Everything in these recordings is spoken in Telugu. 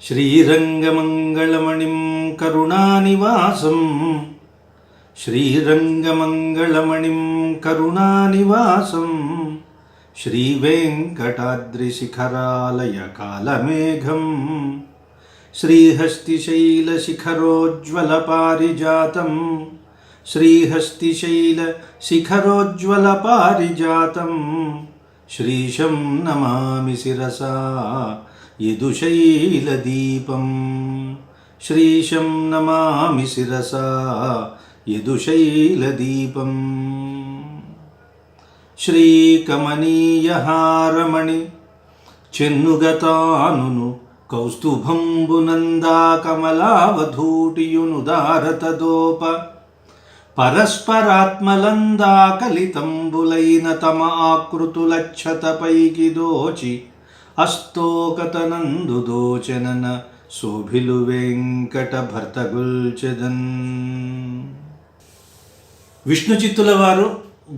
శ్రీరంగమంగళమణిం కరుణానివాసం శ్రీరంగమంగళమణిం కరుణానివాసం శ్రీవేంకటాద్రిశిఖరాలయకాలమేఘం శ్రీహస్తిశైలశిఖరోజ్వలపారిజాతం శ్రీహస్తిశైలశిఖరోజ్వలపారిజాతం శ్రీశం నమామి శిరసా యదుశైలదీపం శ్రీశం నమామి శిరసా యదుశైలదీపం శ్రీకమనీయహారమణి చెన్నుగతానును కౌస్తుభంబునందా కమలావధూటియునుదారతదోప పరస్పరాత్మలందా కలితంబులైన తమ ఆకృతులక్షతపైకి దోచి అస్తోకతనందు దోచనన శోభిలు వెంకట భర్తగుల్చెదన్. విష్ణుచిత్తుల వారు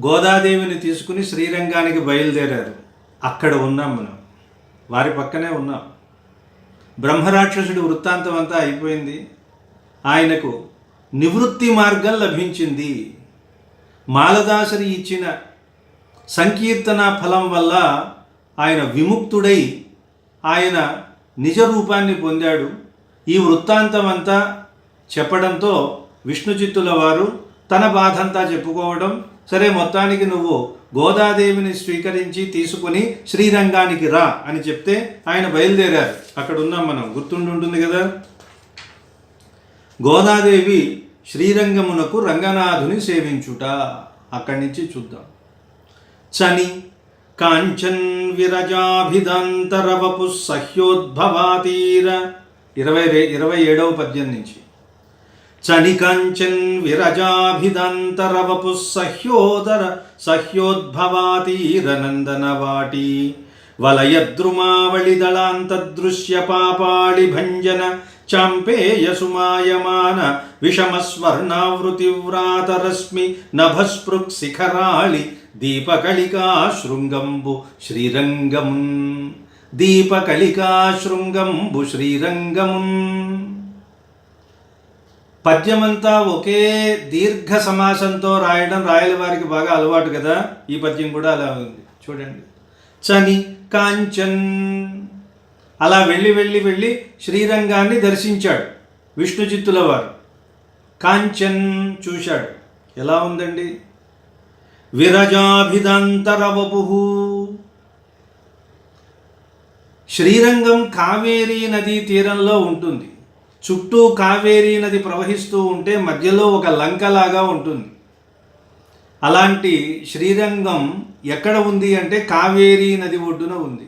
గోదాదేవిని తీసుకుని శ్రీరంగానికి బయలుదేరారు. అక్కడ ఉన్నాం మనం, వారి పక్కనే ఉన్నాం. బ్రహ్మరాక్షసుడి వృత్తాంతం అంతా అయిపోయింది. ఆయనకు నివృత్తి మార్గం లభించింది. మాలదాసరి ఇచ్చిన సంకీర్తన ఫలం వల్ల ఆయన విముక్తుడై ఆయన నిజ రూపాన్ని పొందాడు. ఈ వృత్తాంతం అంతా చెప్పడంతో విష్ణుచిత్తుల వారు తన బాధంతా చెప్పుకోవడం, సరే మొత్తానికి నువ్వు గోదాదేవిని స్వీకరించి తీసుకుని శ్రీరంగానికి రా అని చెప్తే ఆయన బయలుదేరారు. అక్కడ ఉన్నాం మనం, గుర్తుండి ఉంటుంది కదా. గోదాదేవి శ్రీరంగమునకు రంగనాథుని సేవించుట. అక్కడి నుంచి చూద్దాం. చని కాంచన్ విరజాభిదంతరవపు సహ్యోద్భవాతీర 27వ పద్యం నుంచి. చని కాంచన్ విరజాభిదంతరవపు సహ్యోద్భవాతీర నందనవాటి వలయద్రుమావళిదళాంతదృశ్య పాపాళి భంజన చాంపేయ సుమాయమాన విషమస్వర్ణావృతివ్రాతరశ్మి నభస్పృక్ శిఖరాళి దీపకళికా శృంగంబు శ్రీరంగమున్ దీపకళికా శృంగంబు శ్రీరంగమున్. పద్యమంతా ఒకే దీర్ఘ సమాసంతో రాయడం రాయల వారికి బాగా అలవాటు కదా. ఈ పద్యం కూడా అలా ఉంది చూడండి. చని కాంచన్, అలా వెళ్ళి వెళ్ళి వెళ్ళి శ్రీరంగాన్ని దర్శించాడు విష్ణుచిత్తుల వారు. కాంచన్ చూశాడు. ఎలా ఉందండి? విరజాభిదంతరవపు. శ్రీరంగం కావేరీ నదీ తీరంలో ఉంటుంది. చుట్టూ కావేరీ నది ప్రవహిస్తూ ఉంటే మధ్యలో ఒక లంకలాగా ఉంటుంది. అలాంటి శ్రీరంగం ఎక్కడ ఉంది అంటే కావేరీ నది ఒడ్డున ఉంది.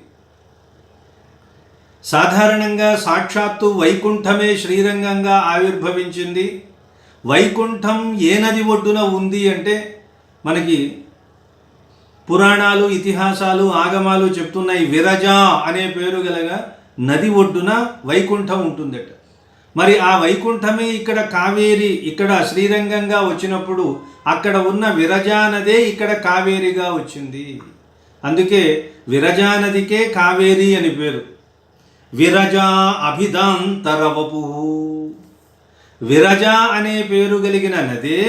సాధారణంగా సాక్షాత్తు వైకుంఠమే శ్రీరంగంగా ఆవిర్భవించింది. వైకుంఠం ఏ నది ఒడ్డున ఉంది అంటే మనకి పురాణాలు, ఇతిహాసాలు, ఆగమాలు చెప్తున్నాయి. విరజ అనే పేరు గలగా నది ఒడ్డున వైకుంఠం ఉంటుందట. మరి ఆ వైకుంఠమే ఇక్కడ కావేరి, ఇక్కడ శ్రీరంగంగా వచ్చినప్పుడు అక్కడ ఉన్న విరజానదే ఇక్కడ కావేరిగా వచ్చింది. అందుకే విరజానదికే కావేరి అని పేరు. విరజా అభిదాంతరవపు. విరజ అనే పేరు కలిగిన నదే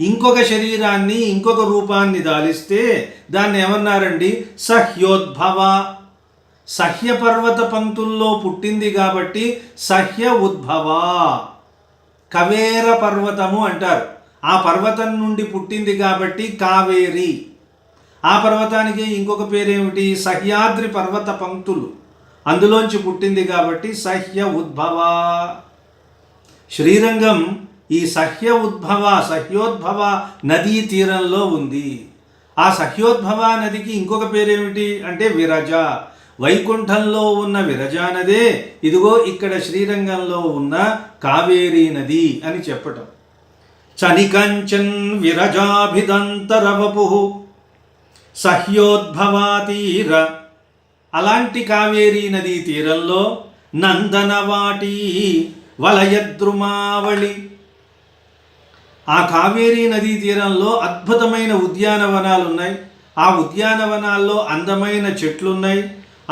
ఇంకొక శరీరాన్ని, ఇంకొక రూపాన్ని దాలిస్తే దాన్ని ఏమన్నారండి? సహ్యోద్భవ. సహ్యపర్వత పంక్తుల్లో పుట్టింది కాబట్టి సహ్య ఉద్భవ. కవేర పర్వతము అంటారు. ఆ పర్వతం నుండి పుట్టింది కాబట్టి కావేరి. ఆ పర్వతానికి ఇంకొక పేరేమిటి? సహ్యాద్రి పర్వత పంక్తులు, అందులోంచి పుట్టింది కాబట్టి సహ్య ఉద్భవ. శ్రీరంగం ఈ సహ్యోద్భవ నదీ తీరంలో ఉంది. ఆ సహ్యోద్భవ నదికి ఇంకొక పేరేమిటి అంటే విరజ. వైకుంఠంలో ఉన్న విరజానదే ఇదిగో ఇక్కడ శ్రీరంగంలో ఉన్న కావేరీ నది అని చెప్పటం. చనికంచన్ విరజాభిదంతరవపు సహ్యోద్భవాతీర. అలాంటి కావేరీ నదీ తీరంలో నందనవాటి వలయద్రుమావళి. ఆ కావేరీ నదీ తీరంలో అద్భుతమైన ఉద్యానవనాలు ఉన్నాయి. ఆ ఉద్యానవనాల్లో అందమైన చెట్లున్నాయి.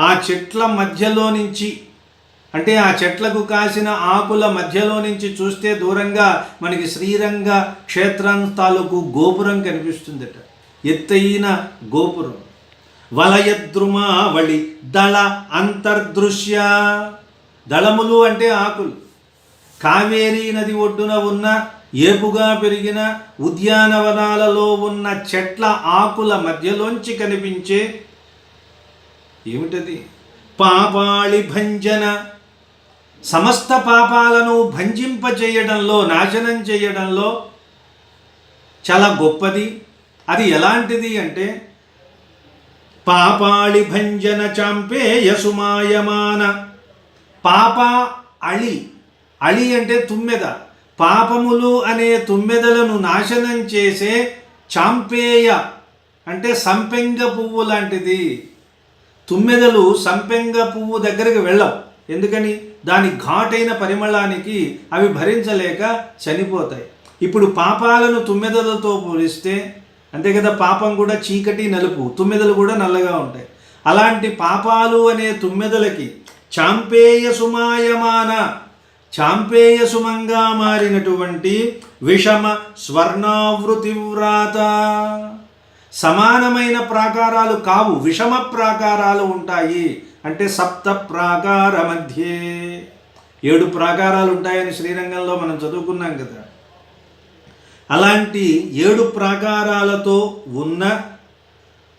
ఆ చెట్ల మధ్యలో నుంచి, అంటే ఆ చెట్లకు కాసిన ఆకుల మధ్యలో నుంచి చూస్తే దూరంగా మనకి శ్రీరంగ క్షేత్రం తాలూకు గోపురం కనిపిస్తుందట. ఎత్తైన గోపురం. వలయద్రుమావళి దళ అంతర్దృశ్య. దళములు అంటే ఆకులు. కావేరీ నది ఒడ్డున ఉన్న ఏపుగా పెరిగిన ఉద్యానవనాలలో ఉన్న చెట్ల ఆకుల మధ్యలోంచి కనిపించే ఏమిటది? పాపాళి భంజన. సమస్త పాపాలను భంజింపచేయడంలో, నాశనం చేయడంలో చాలా గొప్పది. అది ఎలాంటిది అంటే పాపాళి భంజన చాంపేయ సుమాయమాన. పాప అళి. అళి అంటే తుమ్మెద. పాపములు అనే తుమ్మెదలను నాశనం చేసే చాంపేయ అంటే సంపెంగ పువ్వు లాంటిది. తుమ్మెదలు సంపెంగ పువ్వు దగ్గరికి వెళ్ళవు. ఎందుకని? దాని ఘాటైన పరిమళానికి అవి భరించలేక చనిపోతాయి. ఇప్పుడు పాపాలను తుమ్మెదలతో పోలిస్తే అంతే కదా, పాపం కూడా చీకటి నలుపు, తుమ్మెదలు కూడా నల్లగా ఉంటాయి. అలాంటి పాపాలు అనే తుమ్మెదలకి చాంపేయ సుమాయమాన, చాంపేయ సుమంగా మారినటువంటి విషమ స్వర్ణావృతి వ్రాత. సమానమైన ప్రాకారాలు కావు, విషమ ప్రాకారాలు ఉంటాయి. అంటే సప్త ప్రాకార మధ్యే 7 ప్రాకారాలు ఉంటాయని శ్రీరంగంలో మనం చదువుకున్నాం కదా. అలాంటి 7 ప్రాకారాలతో ఉన్న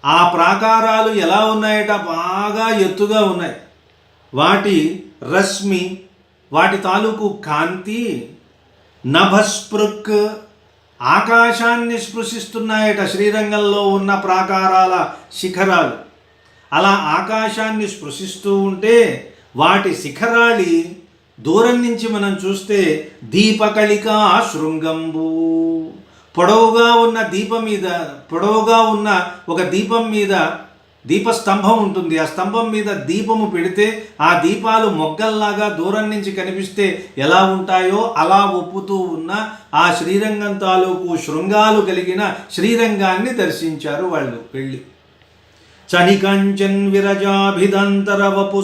ఆ ప్రాకారాలు ఎలా ఉన్నాయట? బాగా ఎత్తుగా ఉన్నాయి. వాటి రశ్మి, వాటి తాలూకు కాంతి నభస్పృక్, ఆకాశాన్ని స్పృశిస్తున్నాయట శ్రీరంగంలో ఉన్న ప్రాకారాల శిఖరాలు. అలా ఆకాశాన్ని స్పృశిస్తూ ఉంటే వాటి శిఖరాలి దూరం నుంచి మనం చూస్తే దీపకళికా శృంగంబు. పొడవుగా ఉన్న దీపం మీద, పొడవుగా ఉన్న ఒక దీపం మీద దీపస్తంభం ఉంటుంది. ఆ స్తంభం మీద దీపము పెడితే ఆ దీపాలు మొగ్గల్లాగా దూరం నుంచి కనిపిస్తే ఎలా ఉంటాయో అలా ఒప్పుతూ ఉన్న ఆ శ్రీరంగం తాలూకు శృంగాలు కలిగిన శ్రీరంగాన్ని దర్శించారు వాళ్ళు వెళ్ళి. చనికంచన్ విరజాభిదంతర వపు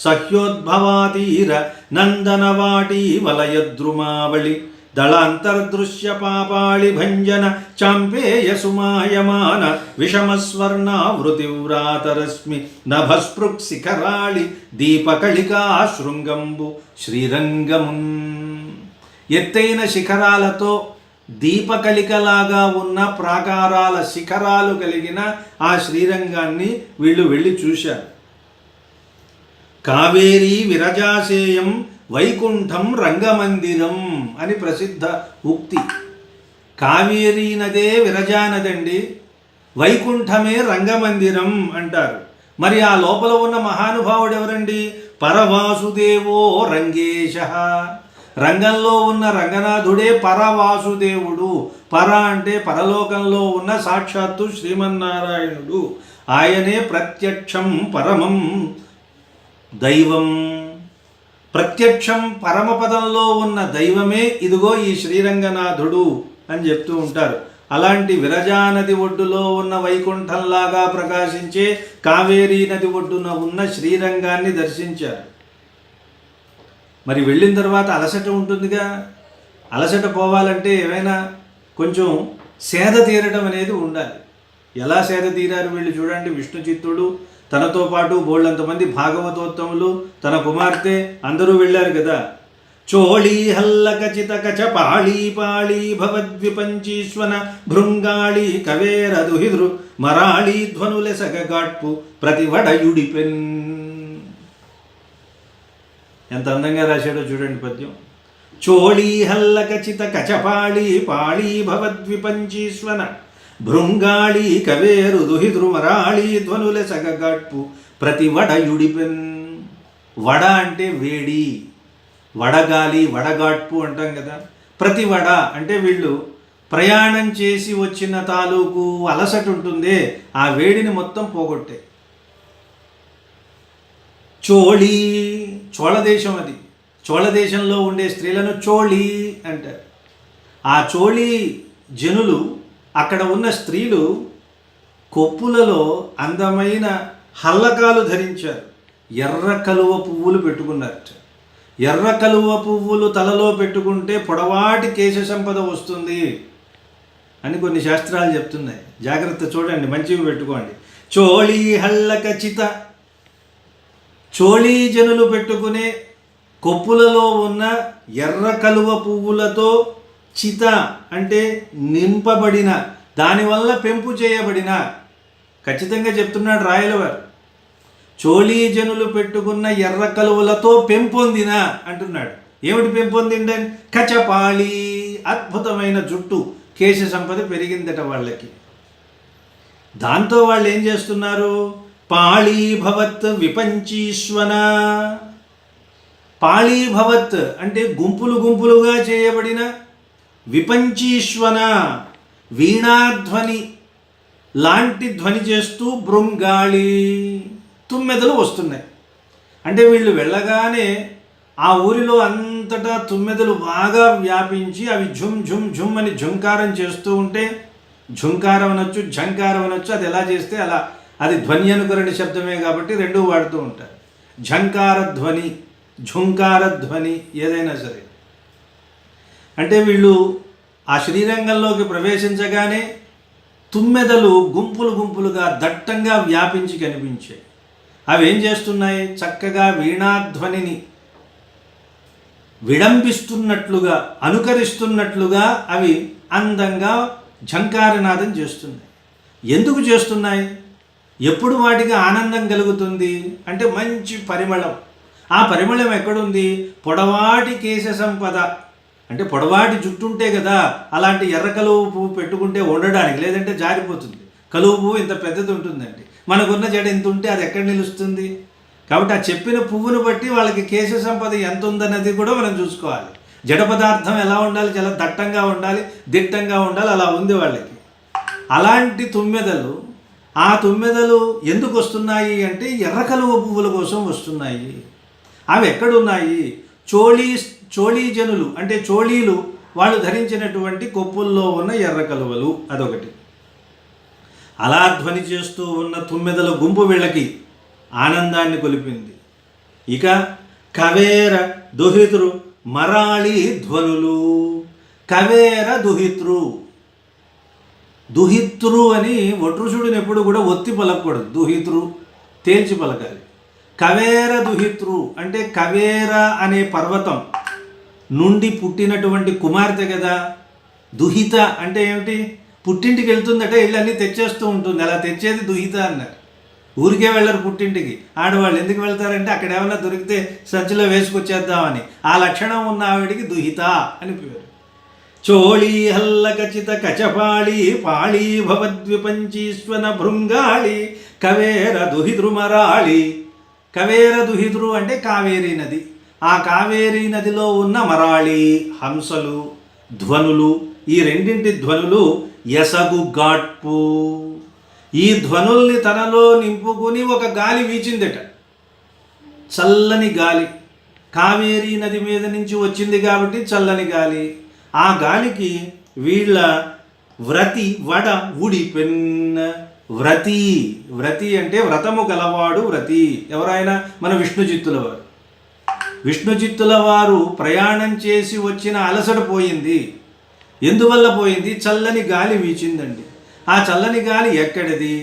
సహ్యోద్భవాతీర నందనవాటీ వలయద్రుమావళి దళాంతర్దృశ్య పాపాళి భంజన చాంపేయ సుమాయమాన విషమస్వర్ణావృతివ్రాతరశ్మి నభస్పృక్ శిఖరాళి దీపకళికా శృంగంబు శ్రీరంగమున్. ఎత్తైన శిఖరాలతో దీపకళికలాగా ఉన్న ప్రాకారాల శిఖరాలు కలిగిన ఆ శ్రీరంగాన్ని వీళ్ళు వెళ్ళి చూశారు. కావేరీ విరజాసేయం వైకుంఠం రంగమందిరం అని ప్రసిద్ధ ఉక్తి. కావేరీ నదే విరజానదండి, వైకుంఠమే రంగమందిరం అంటారు. మరి ఆ లోపల ఉన్న మహానుభావుడు ఎవరండి? పరవాసుదేవో రంగేశ. రంగంలో ఉన్న రంగనాథుడే పరవాసుదేవుడు. పర అంటే పరలోకంలో ఉన్న సాక్షాత్తు శ్రీమన్నారాయణుడు. ఆయనే ప్రత్యక్షం పరమం దైవం. ప్రత్యక్షం పరమపదంలో ఉన్న దైవమే ఇదిగో ఈ శ్రీరంగనాథుడు అని చెప్తూ ఉంటారు. అలాంటి విరజానది ఒడ్డులో ఉన్న వైకుంఠంలాగా ప్రకాశించే కావేరీ నది ఒడ్డున ఉన్న శ్రీరంగాన్ని దర్శించారు. మరి వెళ్ళిన తర్వాత అలసట ఉంటుందిగా. అలసట పోవాలంటే ఏమైనా కొంచెం సేద తీరడం అనేది ఉండాలి. ఎలా సేద తీరారు వీళ్ళు చూడండి. విష్ణు చిత్తుడు, తనతో పాటు బోళ్ళంతమంది భాగవతోత్తములు, తన కుమార్తె అందరూ వెళ్ళారు కదా. చోళీ హల్లకచిత కచ పాళీ పాళీ భవద్విపంచీశ్వన భృంగాళీ కవేరదుహిదృ మరాళీ ధ్వనులెసగగాట్పు ప్రతివడయుడిపెన్. ఎంత అందంగా రాశాడో చూడండి పద్యం. చోళీ హల్లకచిత కచపాళీ పాళీ భవద్విపంచీశ్వన భృంగాళీ కవేరు దుహిద్రుమరాళీ ధ్వనుల సగగాట్పు ప్రతి వడయుడిపెన్. వడ అంటే వేడి, వడగాలి, వడగాట్పు అంటాం కదా. ప్రతి వడ అంటే వీళ్ళు ప్రయాణం చేసి వచ్చిన తాలూకు అలసట ఉంటుందే, ఆ వేడిని మొత్తం పోగొట్టే. చోళీ, చోళదేశం అది. చోళదేశంలో ఉండే స్త్రీలను చోళీ అంటారు. ఆ చోళీ జనులు, అక్కడ ఉన్న స్త్రీలు కొప్పులలో అందమైన హల్లకాలు ధరించారు, ఎర్ర కలువ పువ్వులు పెట్టుకున్నారట. ఎర్ర కలువ పువ్వులు తలలో పెట్టుకుంటే పొడవాటి కేశ సంపద వస్తుంది అని కొన్ని శాస్త్రాలు చెప్తున్నాయి. జాగ్రత్త, చూడండి, మంచివి పెట్టుకోండి. చోళీ హల్లక చిత, చోళీ జనులు పెట్టుకునే కొప్పులలో ఉన్న ఎర్ర కలువ పువ్వులతో చిత అంటే నింపబడిన, దానివల్ల పెంపు చేయబడిన, ఖచ్చితంగా చెప్తున్నాడు రాయలవారు. చోళీ జనులు పెట్టుకున్న ఎర్ర కలువలతో పెంపొందిన అంటున్నాడు. ఏమిటి పెంపొందిండని? కచపాళి, అద్భుతమైన జుట్టు, కేశ సంపద పెరిగిందట వాళ్ళకి. దాంతో వాళ్ళు ఏం చేస్తున్నారు? పాళీభవత్ విపంచీశ్వన. పాళీభవత్ అంటే గుంపులు గుంపులుగా చేయబడిన, విపంచీశ్వన వీణాధ్వని లాంటి ధ్వని చేస్తూ భృంగాళి తుమ్మెదలు వస్తున్నాయి. అంటే వీళ్ళు వెళ్ళగానే ఆ ఊరిలో అంతటా తుమ్మెదలు బాగా వ్యాపించి అవి ఝుమ్ ఝుమ్ ఝుమ్ అని ఝుంకారం చేస్తూ ఉంటే, ఝుంకారం అనొచ్చు, ఝంకారం అనొచ్చు, అది ఎలా చేస్తే అలా, అది ధ్వని అనుకరణ శబ్దమే కాబట్టి రెండూ వాడుతూ ఉంటారు. ఝంకార ధ్వని, ఝుంకార ధ్వని, ఏదైనా సరే. అంటే వీళ్ళు ఆ శ్రీరంగంలోకి ప్రవేశించగానే తుమ్మెదలు గుంపులు గుంపులుగా దట్టంగా వ్యాపించి కనిపించాయి. అవి ఏం చేస్తున్నాయి? చక్కగా వీణాధ్వనిని విడంబిస్తున్నట్లుగా, అనుకరిస్తున్నట్లుగా అవి అందంగా ఝంకారనాదం చేస్తున్నాయి. ఎందుకు చేస్తున్నాయి? ఎప్పుడు వాటికి ఆనందం కలుగుతుంది అంటే మంచి పరిమళం. ఆ పరిమళం ఎక్కడుంది? పొడవాటి కేశ సంపద, అంటే పొడవాటి జుట్టు ఉంటే కదా అలాంటి ఎర్ర కలువ పువ్వు పెట్టుకుంటే ఉండడానికి, లేదంటే జారిపోతుంది. కలువ పువ్వు ఇంత పెద్దది ఉంటుందండి, మనకున్న జడ ఎంత ఉంటే అది ఎక్కడ నిలుస్తుంది? కాబట్టి ఆ చెప్పిన పువ్వును బట్టి వాళ్ళకి కేశ సంపద ఎంత ఉందన్నది కూడా మనం చూసుకోవాలి. జడ పదార్థం ఎలా ఉండాలి? చాలా దట్టంగా ఉండాలి, దిట్టంగా ఉండాలి, అలా ఉంది వాళ్ళకి. అలాంటి తుమ్మెదలు, ఆ తుమ్మెదలు ఎందుకు వస్తున్నాయి అంటే ఎర్ర కలువ పువ్వుల కోసం వస్తున్నాయి. అవి ఎక్కడున్నాయి? చోళీ జనులు అంటే చోళీలు వాళ్ళు ధరించినటువంటి కొప్పుల్లో ఉన్న ఎర్ర కలువలు, అదొకటి. అలా ధ్వని చేస్తూ ఉన్న తుమ్మెదల గుంపు వీళ్ళకి ఆనందాన్ని కొలిపింది. ఇక కవేర దుహితృ మరాళి ధ్వనులు. కవేర దుహితృ, దుహితృ అని ఒట్రుషుడిని ఎప్పుడు కూడా ఒత్తి పలకూడదు, దుహితృ తేల్చి పలకాలి. కవేర దుహితృ అంటే కవేర అనే పర్వతం నుండి పుట్టినటువంటి కుమార్తె కదా. దుహిత అంటే ఏమిటి? పుట్టింటికి వెళ్తుందట, వెళ్ళి అన్నీ తెచ్చేస్తూ ఉంటుంది. అలా తెచ్చేది దుహిత అన్నారు. ఊరికే వెళ్ళరు పుట్టింటికి ఆడవాళ్ళు. ఎందుకు వెళ్తారంటే అక్కడ ఏమన్నా దొరికితే సంచిలో వేసుకొచ్చేద్దామని. ఆ లక్షణం ఉన్న ఆవిడికి దుహిత అని పేరు. చోళీ హల్లకచిత కచపాళి పాళీ భవద్విపంచీశ్వన భృంగాళి కవేర దుహితృమరాళి. కవేర దుహితృ అంటే కావేరీ నది. ఆ కావేరీ నదిలో ఉన్న మరాళి హంసలు ధ్వనులు, ఈ రెండింటి ధ్వనులు ఎసగు గాట్పు. ఈ ధ్వనుల్ని తనలో నింపుకుని ఒక గాలి వీచిందట, చల్లని గాలి. కావేరీ నది మీద నుంచి వచ్చింది కాబట్టి చల్లని గాలి. ఆ గాలికి వీళ్ళ వ్రతి వడ ఊడిపెన్న. వ్రతి, వ్రతి అంటే వ్రతము గలవాడు వ్రతి. ఎవరైనా మన విష్ణుచిత్తుల వారు. విష్ణుచిత్తుల వారు ప్రయాణం చేసి వచ్చిన అలసట పోయింది. ఎందువల్ల పోయింది? చల్లని గాలి వీచిందండి. ఆ చల్లని గాలి ఎక్కడిది?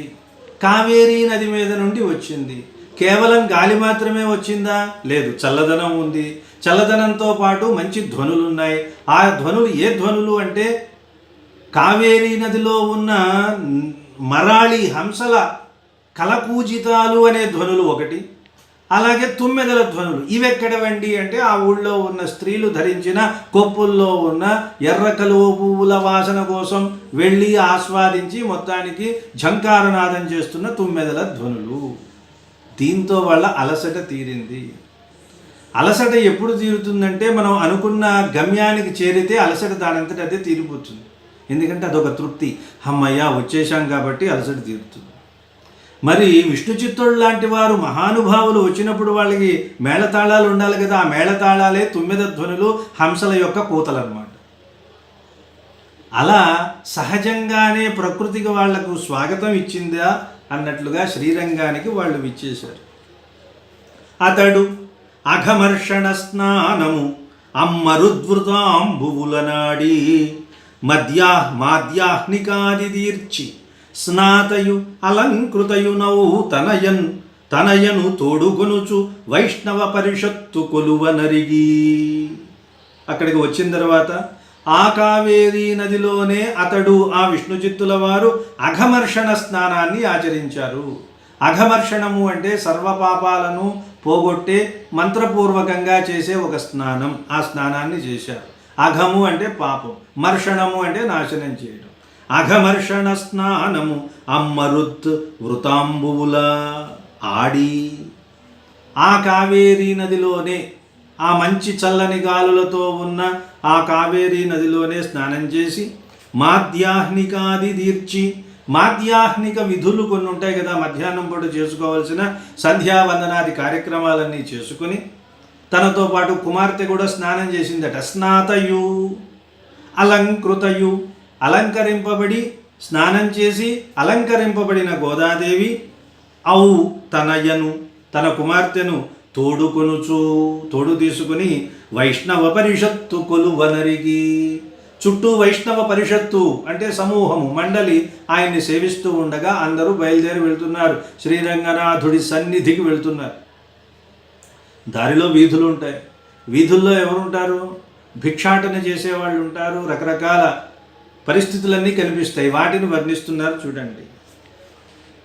కావేరీ నది మీద నుండి వచ్చింది. కేవలం గాలి మాత్రమే వచ్చిందా? లేదు, చల్లదనం ఉంది. చల్లదనంతో పాటు మంచి ధ్వనులు ఉన్నాయి. ఆ ధ్వనులు ఏ ధ్వనులు అంటే కావేరీ నదిలో ఉన్న మరాళి హంసల కలకూజితాలు అనే ధ్వనులు ఒకటి, అలాగే తుమ్మెదల ధ్వనులు. ఇవెక్కడవండి అంటే ఆ ఊళ్ళో ఉన్న స్త్రీలు ధరించిన కొప్పుల్లో ఉన్న ఎర్ర కలువ పువ్వుల వాసన కోసం వెళ్ళి ఆస్వాదించి మొత్తానికి ఝంకారనాదం చేస్తున్న తుమ్మెదల ధ్వనులు. దీంతో వాళ్ళ అలసట తీరింది. అలసట ఎప్పుడు తీరుతుందంటే మనం అనుకున్న గమ్యానికి చేరితే అలసట దానంతట అదే తీరిపోతుంది. ఎందుకంటే అదొక తృప్తి, అమ్మయ్య వచ్చేసాం కాబట్టి అలసట తీరుతుంది. మరి విష్ణు చిత్తుడు లాంటి వారు మహానుభావులు వచ్చినప్పుడు వాళ్ళకి మేళతాళాలు ఉండాలి కదా. ఆ మేళతాళాలే తుమ్మెద ధ్వనులు, హంసల యొక్క కూతలు అన్నమాట. అలా సహజంగానే ప్రకృతికి వాళ్లకు స్వాగతం ఇచ్చిందా అన్నట్లుగా శ్రీరంగానికి వాళ్ళు విచ్చేశారు. అతడు అఘమర్షణ స్నానము అమ్మరుద్వృతాంబువులనాడి మాద్యాహ్నికాది దీర్చి స్నాతయు అలంకృతయునౌ తనయను తోడుకొనుచు వైష్ణవ పరిషత్తు కొలువ నరిగి. అక్కడికి వచ్చిన తర్వాత ఆ కావేరీ నదిలోనే అతడు ఆ విష్ణుచిత్తుల వారు అఘమర్షణ స్నానాన్ని ఆచరించారు. అఘమర్షణము అంటే సర్వపాపాలను పోగొట్టే మంత్రపూర్వకంగా చేసే ఒక స్నానం. ఆ స్నానాన్ని చేశారు. అఘము అంటే పాపం, మర్షణము అంటే నాశనం చేయడం. అఘమర్షణ స్నానము అమ్మరుత్ వృతాంబువుల ఆడి. ఆ కావేరీ నదిలోనే, ఆ మంచి చల్లని గాలులతో ఉన్న ఆ కావేరీ నదిలోనే స్నానం చేసి మాధ్యాహ్నికాది తీర్చి, మాధ్యాహ్నిక విధులు కొన్ని ఉంటాయి కదా, మధ్యాహ్నం పూట చేసుకోవాల్సిన సంధ్యావందనాది కార్యక్రమాలన్నీ చేసుకుని తనతో పాటు కుమార్తె కూడా స్నానం చేసిందట. స్నాతయు అలంకృతయు, అలంకరింపబడి స్నానం చేసి అలంకరింపబడిన గోదాదేవి ఔ తనయను, తన కుమార్తెను తోడు తీసుకుని వైష్ణవ పరిషత్తు కొలువనరిగి. చుట్టూ వైష్ణవ పరిషత్తు అంటే సమూహము, మండలి ఆయన్ని సేవిస్తూ ఉండగా అందరూ బయలుదేరి వెళ్తున్నారు. శ్రీరంగనాథుడి సన్నిధికి వెళ్తున్నారు. దారిలో వీధులు ఉంటాయి. వీధుల్లో ఎవరుంటారు? భిక్షాటన చేసేవాళ్ళు ఉంటారు. రకరకాల పరిస్థితులన్నీ కనిపిస్తాయి. వాటిని వర్ణిస్తున్నారు చూడండి.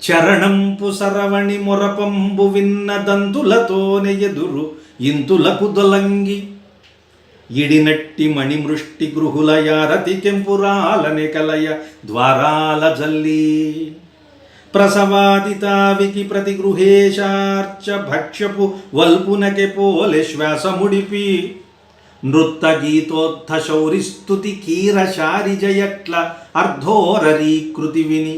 చరణంపు సరవణి మొరపంబు విన్న దంతులతోనే ఎదురు ఇంతులకు దొలంగి ఇడినట్టి మణిమృష్టి గృహుల యారతి కెంపురాలనే కలయ ద్వారాల జల్లి ప్రసవాదితావికి ప్రతి గృహేశార్చ భక్ష్యపు వల్పునకె పోలె శ్వాసముడిపి నృత్త గీతోత్థ శౌరిస్తుతి కీరశారిజయట్ల అర్ధోరరీకృతి విని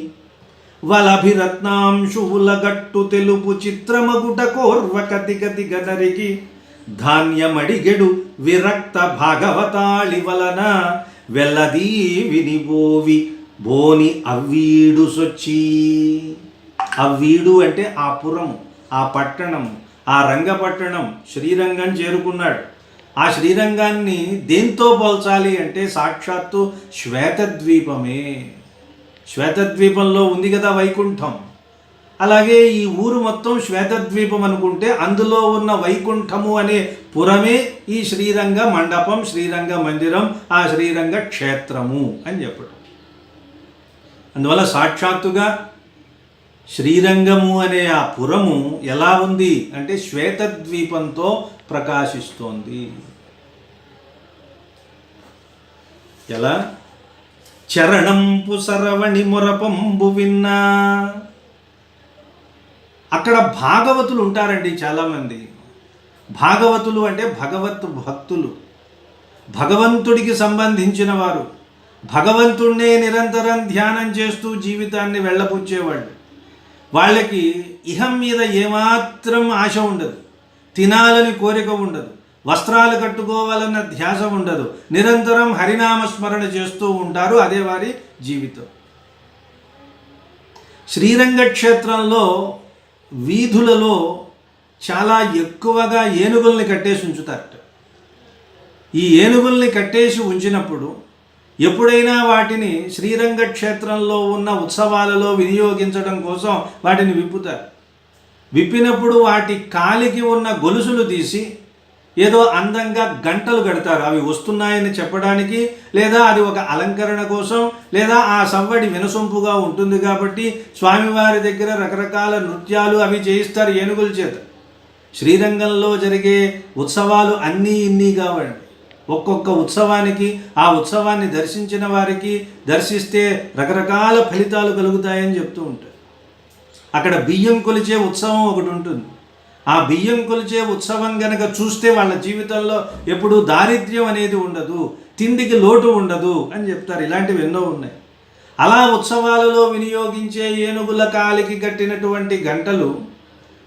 వలభిరత్నాంశువులగట్టు తెలుపు చిత్రమగుట కోర్వకతిగతి గదరికి ధాన్యమడిగెడు విరక్త భాగవతాళి వలన వెల్లదీ వినిబోవి బోని అవ్వీడు సొచ్చి. అవ్వీడు అంటే ఆ పురము, ఆ పట్టణం, ఆ రంగపట్టణం. శ్రీరంగం చేరుకున్నాడు. ఆ శ్రీరంగాన్ని దేంతో పోల్చాలి అంటే సాక్షాత్తు శ్వేతద్వీపమే. శ్వేతద్వీపంలో ఉంది కదా వైకుంఠం. అలాగే ఈ ఊరు మొత్తం శ్వేతద్వీపం అనుకుంటే అందులో ఉన్న వైకుంఠము అనే పురమే ఈ శ్రీరంగ మండపం, శ్రీరంగ మందిరం, ఆ శ్రీరంగ క్షేత్రము అని చెప్పడం. అందువల్ల సాక్షాత్తుగా శ్రీరంగము అనే ఆ పురము ఎలా ఉంది అంటే శ్వేతద్వీపంతో ప్రకాశిస్తోంది. ఎలా? చరణంపు సరవణి మొరపంబు విన్నా. అక్కడ భాగవతులు ఉంటారండి చాలామంది. భాగవతులు అంటే భగవత్ భక్తులు, భగవంతుడికి సంబంధించిన వారు, భగవంతుడినే నిరంతరం ధ్యానం చేస్తూ జీవితాన్ని వెళ్ళపుచ్చేవాళ్ళు. వాళ్ళకి ఇహం మీద ఏమాత్రం ఆశ ఉండదు, తినాలని కోరిక ఉండదు, వస్త్రాలు కట్టుకోవాలన్న ధ్యాస ఉండదు. నిరంతరం హరినామస్మరణ చేస్తూ ఉంటారు. అదే వారి జీవితం. శ్రీరంగ క్షేత్రంలో వీధులలో చాలా ఎక్కువగా ఏనుగుల్ని కట్టేసి ఉంచుతారట. ఈ ఏనుగుల్ని కట్టేసి ఉంచినప్పుడు ఎప్పుడైనా వాటిని శ్రీరంగ క్షేత్రంలో ఉన్న ఉత్సవాలలో వినియోగించడం కోసం వాటిని విప్పుతారు. విప్పినప్పుడు వాటి కాలికి ఉన్న గొలుసులు తీసి ఏదో అందంగా గంటలు కడతారు. అవి వస్తున్నాయని చెప్పడానికి, లేదా అది ఒక అలంకరణ కోసం, లేదా ఆ సవ్వడి వినసొంపుగా ఉంటుంది కాబట్టి స్వామివారి దగ్గర రకరకాల నృత్యాలు అవి చేయిస్తారు ఏనుగుల చేత. శ్రీరంగంలో జరిగే ఉత్సవాలు అన్నీ ఇన్ని కావండి. ఒక్కొక్క ఉత్సవానికి, ఆ ఉత్సవాన్ని దర్శించిన వారికి దర్శిస్తే రకరకాల ఫలితాలు కలుగుతాయని చెప్తూ ఉంటారు. అక్కడ బియ్యం కొలిచే ఉత్సవం ఒకటి ఉంటుంది. ఆ బియ్యం కొలిచే ఉత్సవం గనక చూస్తే వాళ్ళ జీవితంలో ఎప్పుడూ దారిద్ర్యం అనేది ఉండదు, తిండికి లోటు ఉండదు అని చెప్తారు. ఇలాంటివి ఎన్నో ఉన్నాయి. అలా ఉత్సవాలలో వినియోగించే ఏనుగుల కాలికి కట్టినటువంటి గంటలు,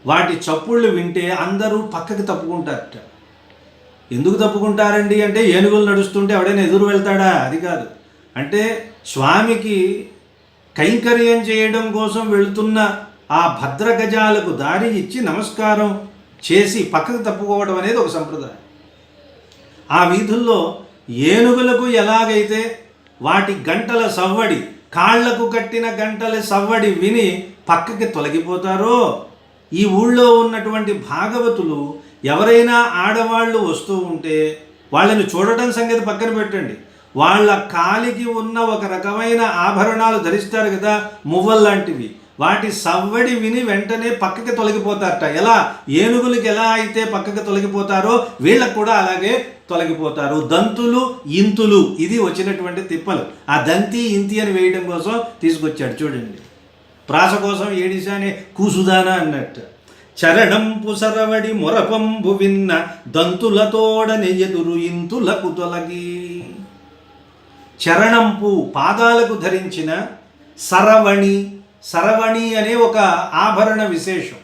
వాటి చప్పుళ్ళు వింటే అందరూ పక్కకి తప్పుకుంటారట. ఎందుకు తప్పుకుంటారండి అంటే ఏనుగులు నడుస్తుంటే ఎవడైనా ఎదురు వెళ్తాడా? అది కాదు. అంటే స్వామికి కైంకర్యం చేయడం కోసం వెళుతున్న ఆ భద్రగజాలకు దారి ఇచ్చి నమస్కారం చేసి పక్కకు తప్పుకోవడం అనేది ఒక సంప్రదాయం. ఆ వీధుల్లో ఏనుగులకు ఎలాగైతే వాటి గంటల సవ్వడి, కాళ్లకు కట్టిన గంటల సవ్వడి విని పక్కకి తొలగిపోతారో, ఈ ఊళ్ళో ఉన్నటువంటి భాగవతులు ఎవరైనా ఆడవాళ్ళు వస్తూ ఉంటే వాళ్ళని చూడటం సంగతి పక్కన పెట్టండి, వాళ్ళ కాలికి ఉన్న ఒక రకమైన ఆభరణాలు ధరిస్తారు కదా, మువ్వల్లాంటివి, వాటి సవ్వడి విని వెంటనే పక్కకి తొలగిపోతారట. ఎలా ఏనుగులకి ఎలా అయితే పక్కకి తొలగిపోతారో వీళ్ళకు కూడా అలాగే తొలగిపోతారు. దంతులు ఇంతులు, ఇది వచ్చినటువంటి తిప్పలు. ఆ దంతి ఇంతి అని వేయడం కోసం తీసుకొచ్చాడు చూడండి. ప్రాస కోసం ఏడిశానే కూసుదానా అన్నట్టు. చరణంపు సరవడి మొరపంబు విన్న దంతులతోడని ఎదురు ఇంతులకు తొలగి. చరణంపు పాదాలకు ధరించిన సరవణి, సరవణి అనే ఒక ఆభరణ విశేషం.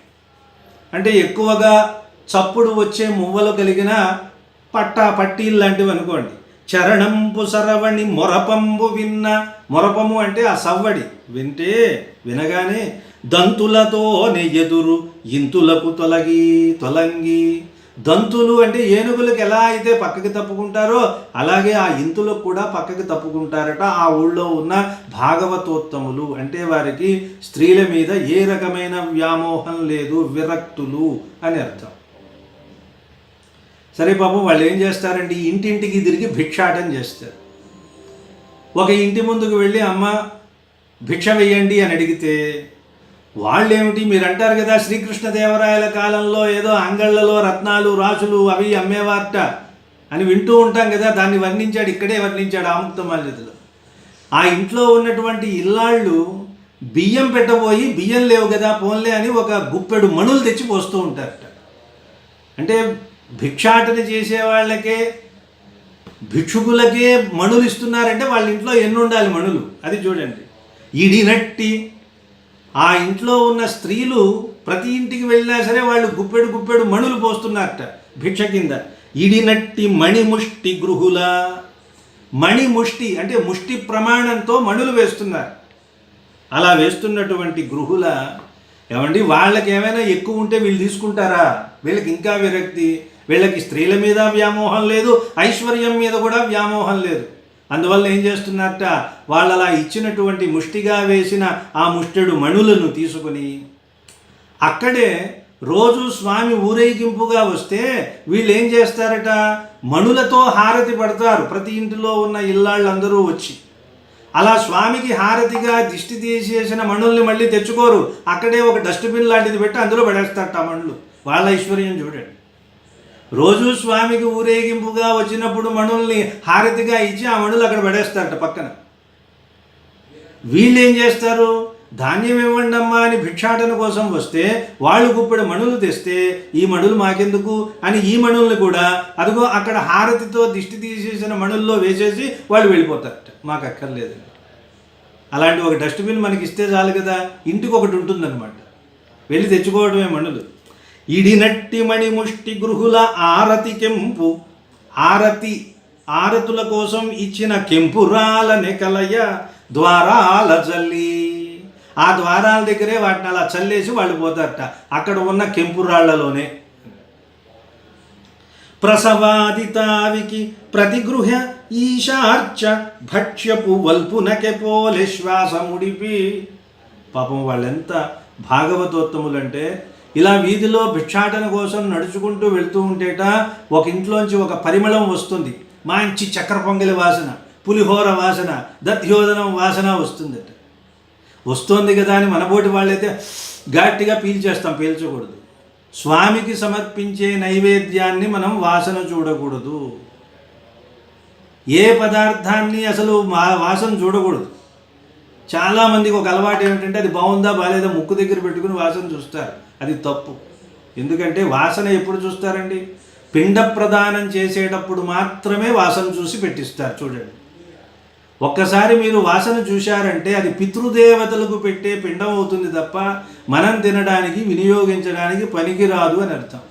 అంటే ఎక్కువగా చప్పుడు వచ్చే మువ్వలు కలిగిన పట్టీలు లాంటివి అనుకోండి. చరణంపు సరవణి మొరపంబు విన్న, మొరపము అంటే ఆ సవ్వడి వింటే వినగానే దంతులతో ఎదురు ఇంతులకు తొలంగి. దంతులు అంటే ఏనుగులకు ఎలా అయితే పక్కకి తప్పుకుంటారో అలాగే ఆ ఇంతులకు కూడా పక్కకి తప్పుకుంటారట ఆ ఊళ్ళో ఉన్న భాగవతోత్తములు. అంటే వారికి స్త్రీల మీద ఏ రకమైన వ్యామోహం లేదు, విరక్తులు అని అర్థం. సరే పాపం వాళ్ళు ఏం చేస్తారండి, ఇంటింటికి తిరిగి భిక్షాటం చేస్తారు. ఒక ఇంటి ముందుకు వెళ్ళి అమ్మ భిక్ష వేయండి అని అడిగితే వాళ్ళేమిటి, మీరు అంటారు కదా శ్రీకృష్ణదేవరాయల కాలంలో ఏదో అంగళ్ళలో రత్నాలు రాసులు అవి అమ్మేవారట అని వింటూ ఉంటాం కదా, దాన్ని వర్ణించాడు, ఇక్కడే వర్ణించాడు ఆముక్తమాల్యతలో. ఆ ఇంట్లో ఉన్నటువంటి ఇల్లాళ్ళు బియ్యం పెట్టబోయి బియ్యం లేవు కదా పోన్లే అని ఒక గుప్పెడు మణులు తెచ్చి పోస్తూ ఉంటారట. అంటే భిక్షాటన చేసే వాళ్ళకే, భిక్షుకులకే మణులు ఇస్తున్నారంటే వాళ్ళ ఇంట్లో ఎన్ని ఉండాలి మణులు, అది చూడండి. ఇడినట్టి ఆ ఇంట్లో ఉన్న స్త్రీలు ప్రతి ఇంటికి వెళ్ళినా సరే వాళ్ళు గుప్పెడు మణులు పోస్తున్నారట భిక్ష కింద. ఇడినట్టి మణిముష్టి గృహుల, మణిముష్టి అంటే ముష్టి ప్రమాణంతో మణులు వేస్తున్నారు. అలా వేస్తున్నటువంటి గృహుల ఏమండి, వాళ్ళకి ఏమైనా ఎక్కువ ఉంటే వీళ్ళు తీసుకుంటారా? వీళ్ళకి ఇంకా విరక్తి, వీళ్ళకి స్త్రీల మీద వ్యామోహం లేదు, ఐశ్వర్యం మీద కూడా వ్యామోహం లేదు. అందువల్ల ఏం చేస్తున్నారట, వాళ్ళు అలా ఇచ్చినటువంటి ముష్టిగా వేసిన ఆ ముష్టెడు మణులను తీసుకుని అక్కడే రోజు స్వామి ఊరేగింపుగా వస్తే వీళ్ళు ఏం చేస్తారట, మణులతో హారతి పడతారు ప్రతి ఇంటిలో ఉన్న ఇల్లాళ్ళందరూ వచ్చి. అలా స్వామికి హారతిగా దిష్టి తీసేసిన మణుల్ని మళ్ళీ తెచ్చుకోరు, అక్కడే ఒక డస్ట్బిన్ లాంటిది పెట్టి అందులో పడేస్తారట ఆ మణులు. వాళ్ళ ఐశ్వర్యం చూడండి. రోజు స్వామికి ఊరేగింపుగా వచ్చినప్పుడు మణుల్ని హారతిగా ఇచ్చి ఆ మణులు అక్కడ పడేస్తారట పక్కన. వీళ్ళు ఏం చేస్తారు, ధాన్యం ఇవ్వండి అమ్మా అని భిక్షాటన కోసం వస్తే వాళ్ళు గుప్పెడు మణులు తెస్తే ఈ మణులు మాకెందుకు అని ఈ మణుల్ని కూడా అదిగో అక్కడ హారతితో దిష్టి తీసేసిన మణుల్లో వేసేసి వాళ్ళు వెళ్ళిపోతారట, మాకు అక్కర్లేదండి. అలాంటి ఒక డస్ట్బిన్ మనకి ఇస్తే చాలు కదా, ఇంటికి ఒకటి ఉంటుందన్నమాట, వెళ్ళి తెచ్చుకోవడమే మణులు. ఇడినట్టి మణిముష్టి గృహుల ఆరతి కెంపు, ఆరతుల కోసం ఇచ్చిన కెంపురాల నెకలయ ద్వారాల చల్లి, ఆ ద్వారాల దగ్గరే వాటిని అలా చల్లేసి వాళ్ళు పోతారట అక్కడ ఉన్న కెంపురాళ్లలోనే. ప్రసవాదితావికి ప్రతిగృహ ఈశార్చ భక్ష్యపు వల్పునకె పోలే శ్వాస ముడిపి. పాపం వాళ్ళెంత భాగవతోత్తములంటే ఇలా వీధిలో భిక్షాటన కోసం నడుచుకుంటూ వెళ్తూ ఉంటేట ఒక ఇంట్లోంచి ఒక పరిమళం వస్తుంది, మంచి చక్కెర పొంగలి వాసన, పులిహోర వాసన, దధ్యోదనం వాసన వస్తుందట. వస్తుంది కదా అని మనబోటి వాళ్ళైతే గట్టిగా పీల్చేస్తాం, పీల్చకూడదు. స్వామికి సమర్పించే నైవేద్యాన్ని మనం వాసన చూడకూడదు, ఏ పదార్థాన్ని అసలు వాసన చూడకూడదు. చాలామందికి ఒక అలవాటు ఏమిటంటే అది బాగుందా బాగాలేదా ముక్కు దగ్గర పెట్టుకుని వాసన చూస్తారు, అది తప్పు. ఎందుకంటే వాసన ఎప్పుడు చూస్తారండి, పిండ ప్రదానం చేసేటప్పుడు మాత్రమే వాసన చూసి పెట్టిస్తారు చూడండి. ఒక్కసారి మీరు వాసన చూశారంటే అది పితృదేవతలకు పెట్టే పిండం అవుతుంది తప్ప మనం తినడానికి వినియోగించడానికి పనికిరాదు అని అర్థం.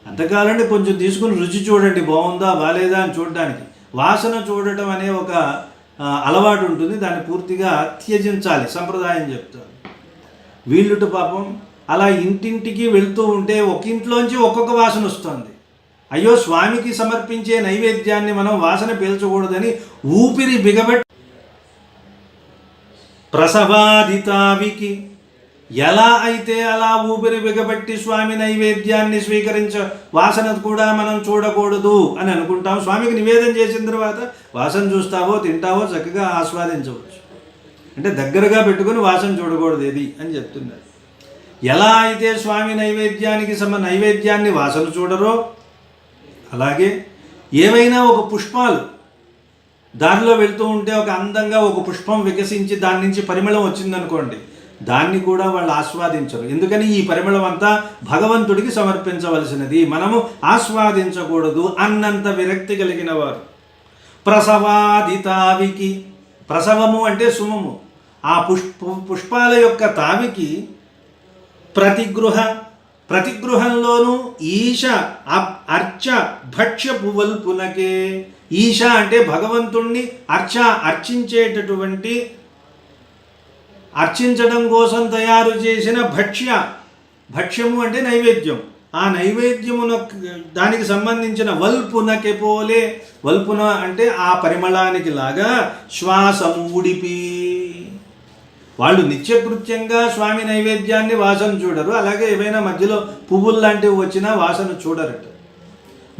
అంతకాలంటే కొంచెం తీసుకుని రుచి చూడండి, బాగుందా బాగాలేదా అని చూడడానికి. వాసన చూడటం అనే ఒక అలవాటు ఉంటుంది, దాన్ని పూర్తిగా త్యజించాలి సంప్రదాయం చెప్తారు. వీళ్ళుట పాపం అలా ఇంటింటికి వెళ్తూ ఉంటే ఒక ఇంట్లోంచి ఒక్కొక్క వాసన వస్తుంది. అయ్యో స్వామికి సమర్పించే నైవేద్యాన్ని మనం వాసన పీల్చకూడదని ఊపిరి బిగబెట్టి ప్రసవాదితావికి ఎలా అయితే అలా ఊపిరి బిగబెట్టి స్వామి నైవేద్యాన్ని స్వీకరించ వాసన కూడా మనం చూడకూడదు అని అనుకుంటాం. స్వామికి నివేదన చేసిన తర్వాత వాసన చూస్తావో తింటావో చక్కగా ఆస్వాదించవచ్చు. అంటే దగ్గరగా పెట్టుకుని వాసన చూడకూడదు ఏది అని చెప్తున్నారు. ఎలా అయితే స్వామి నైవేద్యానికి నైవేద్యాన్ని వాసన చూడరో అలాగే ఏవైనా ఒక పుష్పాలు దారిలో వెళ్తూ ఉంటే ఒక అందంగా ఒక పుష్పం వికసించి దాని నుంచి పరిమళం వచ్చిందనుకోండి, దాన్ని కూడా వాళ్ళు ఆస్వాదించరు. ఎందుకని ఈ పరిమళం అంతా భగవంతుడికి సమర్పించవలసినది, మనము ఆస్వాదించకూడదు అన్నంత విరక్తి కలిగిన వారు. ప్రసవాదితావికి, ప్రసవము అంటే సుమము, ఆ పుష్పాల యొక్క తావికి ప్రతిగృహంలోనూ ఈశ అర్చ భక్ష్య పువల్పునకే. ఈశ అంటే భగవంతుణ్ణి అర్చించడం కోసం తయారు చేసిన భక్ష్యము అంటే నైవేద్యం. ఆ నైవేద్యమున దానికి సంబంధించిన వల్పునకే పోలే, వల్పున అంటే ఆ పరిమళానికి లాగా శ్వాసము ఉడిపి. వాళ్ళు నిత్యకృత్యంగా స్వామి నైవేద్యాన్ని వాసన చూడరు, అలాగే ఏవైనా మధ్యలో పువ్వులు లాంటివి వచ్చినా వాసన చూడరట.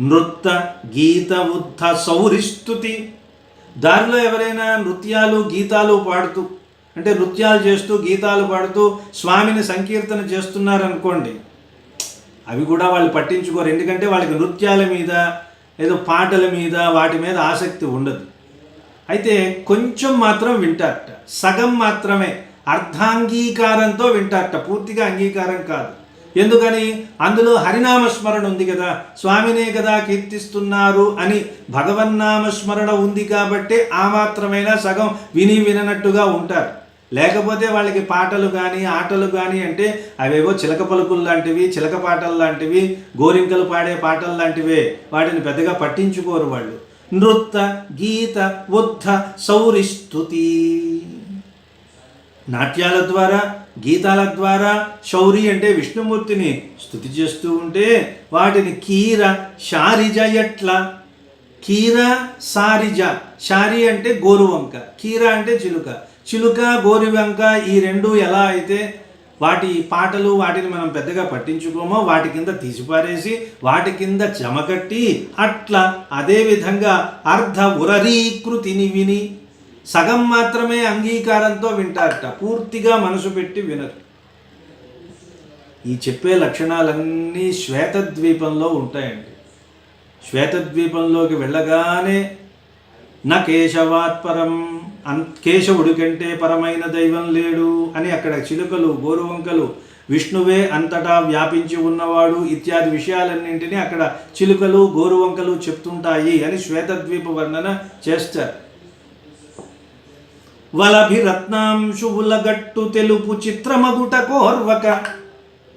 నృత్య గీత ఉద్ధ సౌరిస్తుతి, దారిలో ఎవరైనా నృత్యాలు గీతాలు పాడుతూ అంటే నృత్యాలు చేస్తూ గీతాలు పాడుతూ స్వామిని సంకీర్తన చేస్తున్నారనుకోండి, అవి కూడా వాళ్ళు పట్టించుకోరు. ఎందుకంటే వాళ్ళకి నృత్యాల మీద ఏదో పాటల మీద వాటి మీద ఆసక్తి ఉండదు. అయితే కొంచెం మాత్రం వింటారట, సగం మాత్రమే అర్ధాంగీకారంతో వింటారట, పూర్తిగా అంగీకారం కాదు. ఎందుకని? అందులో హరినామస్మరణ ఉంది కదా, స్వామినే కదా కీర్తిస్తున్నారు అని భగవన్నామస్మరణ ఉంది కాబట్టి ఆ మాత్రమైనా సగం విననట్టుగా ఉంటారు. లేకపోతే వాళ్ళకి పాటలు కానీ ఆటలు కానీ అంటే అవేవో చిలక పలుకులు లాంటివి, చిలక పాటలు లాంటివి, గోరింకలు పాడే పాటలు లాంటివే, వాటిని పెద్దగా పట్టించుకోరు వాళ్ళు. నృత్య గీత ఉద్ధ సౌరిస్తుతి, నాట్యాల ద్వారా గీతాల ద్వారా శౌరి అంటే విష్ణుమూర్తిని స్తుతి చేస్తూ ఉంటే వాటిని కీర శారిజ ఎట్ల, కీర సారిజ, శారి అంటే గోరువంక, కీర అంటే చిలుక, చిలుక గోరువంక ఈ రెండు ఎలా అయితే వాటి పాటలు వాటిని మనం పెద్దగా పట్టించుకోమో వాటి కింద తీసిపారేసి వాటి కింద జమకట్టి అట్లా అదేవిధంగా అర్ధ ఉరరీకృతిని విని సగం మాత్రమే అంగీకారంతో వింటారట, పూర్తిగా మనసు పెట్టి వినరు. ఈ చెప్పే లక్షణాలన్నీ శ్వేతద్వీపంలో ఉంటాయండి. శ్వేతద్వీపంలోకి వెళ్ళగానే నా కేశవాత్పరం, కేశవుడి కంటే పరమైన దైవం లేడు అని అక్కడ చిలుకలు గోరువంకలు విష్ణువే అంతటా వ్యాపించి ఉన్నవాడు ఇత్యాది విషయాలన్నింటినీ అక్కడ చిలుకలు గోరువంకలు చెప్తుంటాయి అని శ్వేతద్వీప వర్ణన చేస్తారు. వలభిరత్నాంశువులగట్టు తెలుపు చిత్రమగుట కోర్వక,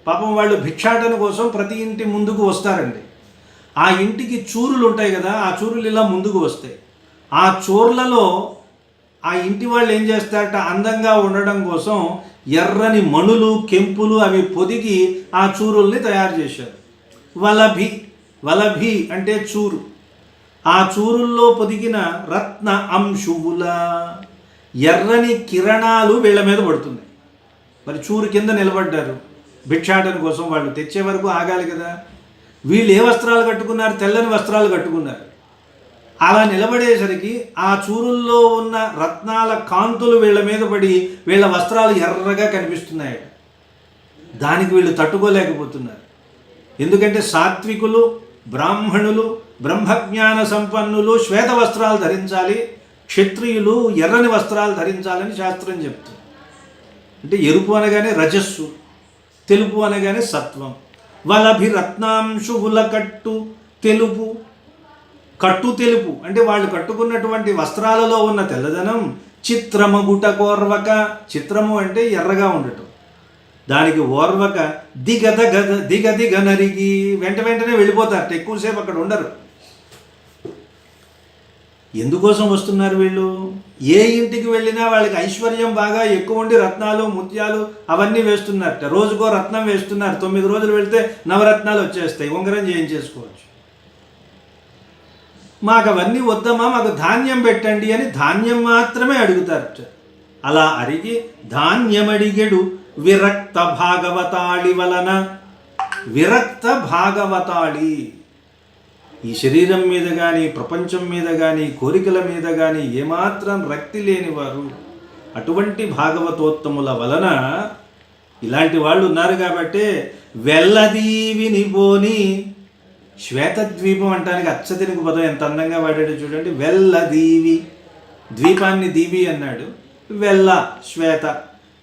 పాపం వాళ్ళు భిక్షాటన కోసం ప్రతి ఇంటి ముందుకు వస్తారండి. ఆ ఇంటికి చూరులు ఉంటాయి కదా, ఆ చూరులు ఇలా ముందుకు వస్తాయి. ఆ చూర్లలో ఆ ఇంటి వాళ్ళు ఏం చేస్తారట, అందంగా ఉండడం కోసం ఎర్రని మణులు కెంపులు అవి పొదిగి ఆ చూరుల్ని తయారు చేశారు. వలభి అంటే చూరు, ఆ చూరుల్లో పొదిగిన రత్న అంశువుల ఎర్రని కిరణాలు వీళ్ళ మీద పడుతున్నాయి. మరి చూరు కింద నిలబడ్డారు భిక్షాటన కోసం, వాళ్ళు తెచ్చే వరకు ఆగాలి కదా. వీళ్ళు ఏ వస్త్రాలు కట్టుకున్నారు? తెల్లని వస్త్రాలు కట్టుకున్నారు. అలా నిలబడేసరికి ఆ చూరుల్లో ఉన్న రత్నాల కాంతులు వీళ్ళ మీద పడి వీళ్ళ వస్త్రాలు ఎర్రగా కనిపిస్తున్నాయి. దానికి వీళ్ళు తట్టుకోలేకపోతున్నారు. ఎందుకంటే సాత్వికులు, బ్రాహ్మణులు, బ్రహ్మజ్ఞాన సంపన్నులు శ్వేత వస్త్రాలు ధరించాలి, క్షత్రియులు ఎర్రని వస్త్రాలు ధరించాలని శాస్త్రం చెప్తుంది. అంటే ఎరుపు అనగానే రజస్సు, తెలుపు అనగానే సత్వం. వలభి రత్నాంశువుల కట్టు తెలుపు, కట్టు తెలుపు అంటే వాళ్ళు కట్టుకున్నటువంటి వస్త్రాలలో ఉన్న తెల్లదనం. చిత్రమగుట కోర్వక, చిత్రము అంటే ఎర్రగా ఉండటం, దానికి ఓర్వక దిగ నరిగి వెంటనే వెళ్ళిపోతారు, ఎక్కువసేపు అక్కడ ఉండరు. ఎందుకోసం వస్తున్నారు వీళ్ళు? ఏ ఇంటికి వెళ్ళినా వాళ్ళకి ఐశ్వర్యం బాగా ఎక్కువ ఉండి రత్నాలు ముత్యాలు అవన్నీ వేస్తున్నారట. రోజుకో రత్నం వేస్తున్నారు. 9 రోజులు వెళ్తే నవరత్నాలు వచ్చేస్తాయి, ఉంగరం చేయించేసుకోవచ్చు. మాకు అవన్నీ వద్దమ్మా, మాకు ధాన్యం పెట్టండి అని ధాన్యం మాత్రమే అడుగుతారట. అలా అడిగి ధాన్యమడిగెడు విరక్త భాగవతాళి వలన. విరక్త భాగవతాళి, ఈ శరీరం మీద కానీ ప్రపంచం మీద కానీ కోరికల మీద కానీ ఏమాత్రం రక్తి లేనివారు, అటువంటి భాగవతోత్తముల వలన ఇలాంటి వాళ్ళు ఉన్నారు. కాబట్టి వెల్లదీవిని బోని, శ్వేతద్వీపం అంటానికి అచ్చతెనుగు పదం ఎంత అందంగా వాడాడు చూడండి. వెల్లదీవి, ద్వీపాన్ని దీవి అన్నాడు. వెల్ల శ్వేత,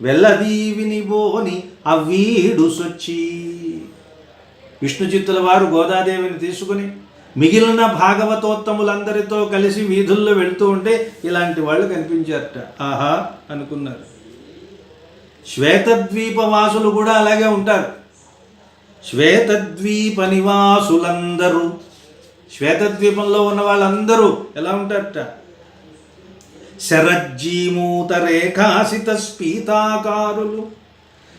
వెల్లదీవిని బోని అవ్వీడు సొచ్చి. విష్ణు చిత్తుల వారు గోదాదేవిని తీసుకుని మిగిలిన భాగవతోత్తములందరితో కలిసి వీధుల్లో వెళ్తూ ఉంటే ఇలాంటి వాళ్ళు కనిపించారట. ఆహా అనుకున్నారు. శ్వేతద్వీప వాసులు కూడా అలాగే ఉంటారు. శ్వేతద్వీప నివాసులందరూ, శ్వేతద్వీపంలో ఉన్న వాళ్ళందరూ ఎలా ఉంటారట? శరజ్జీమూత రేఖాసిత స్పీతాకారులు,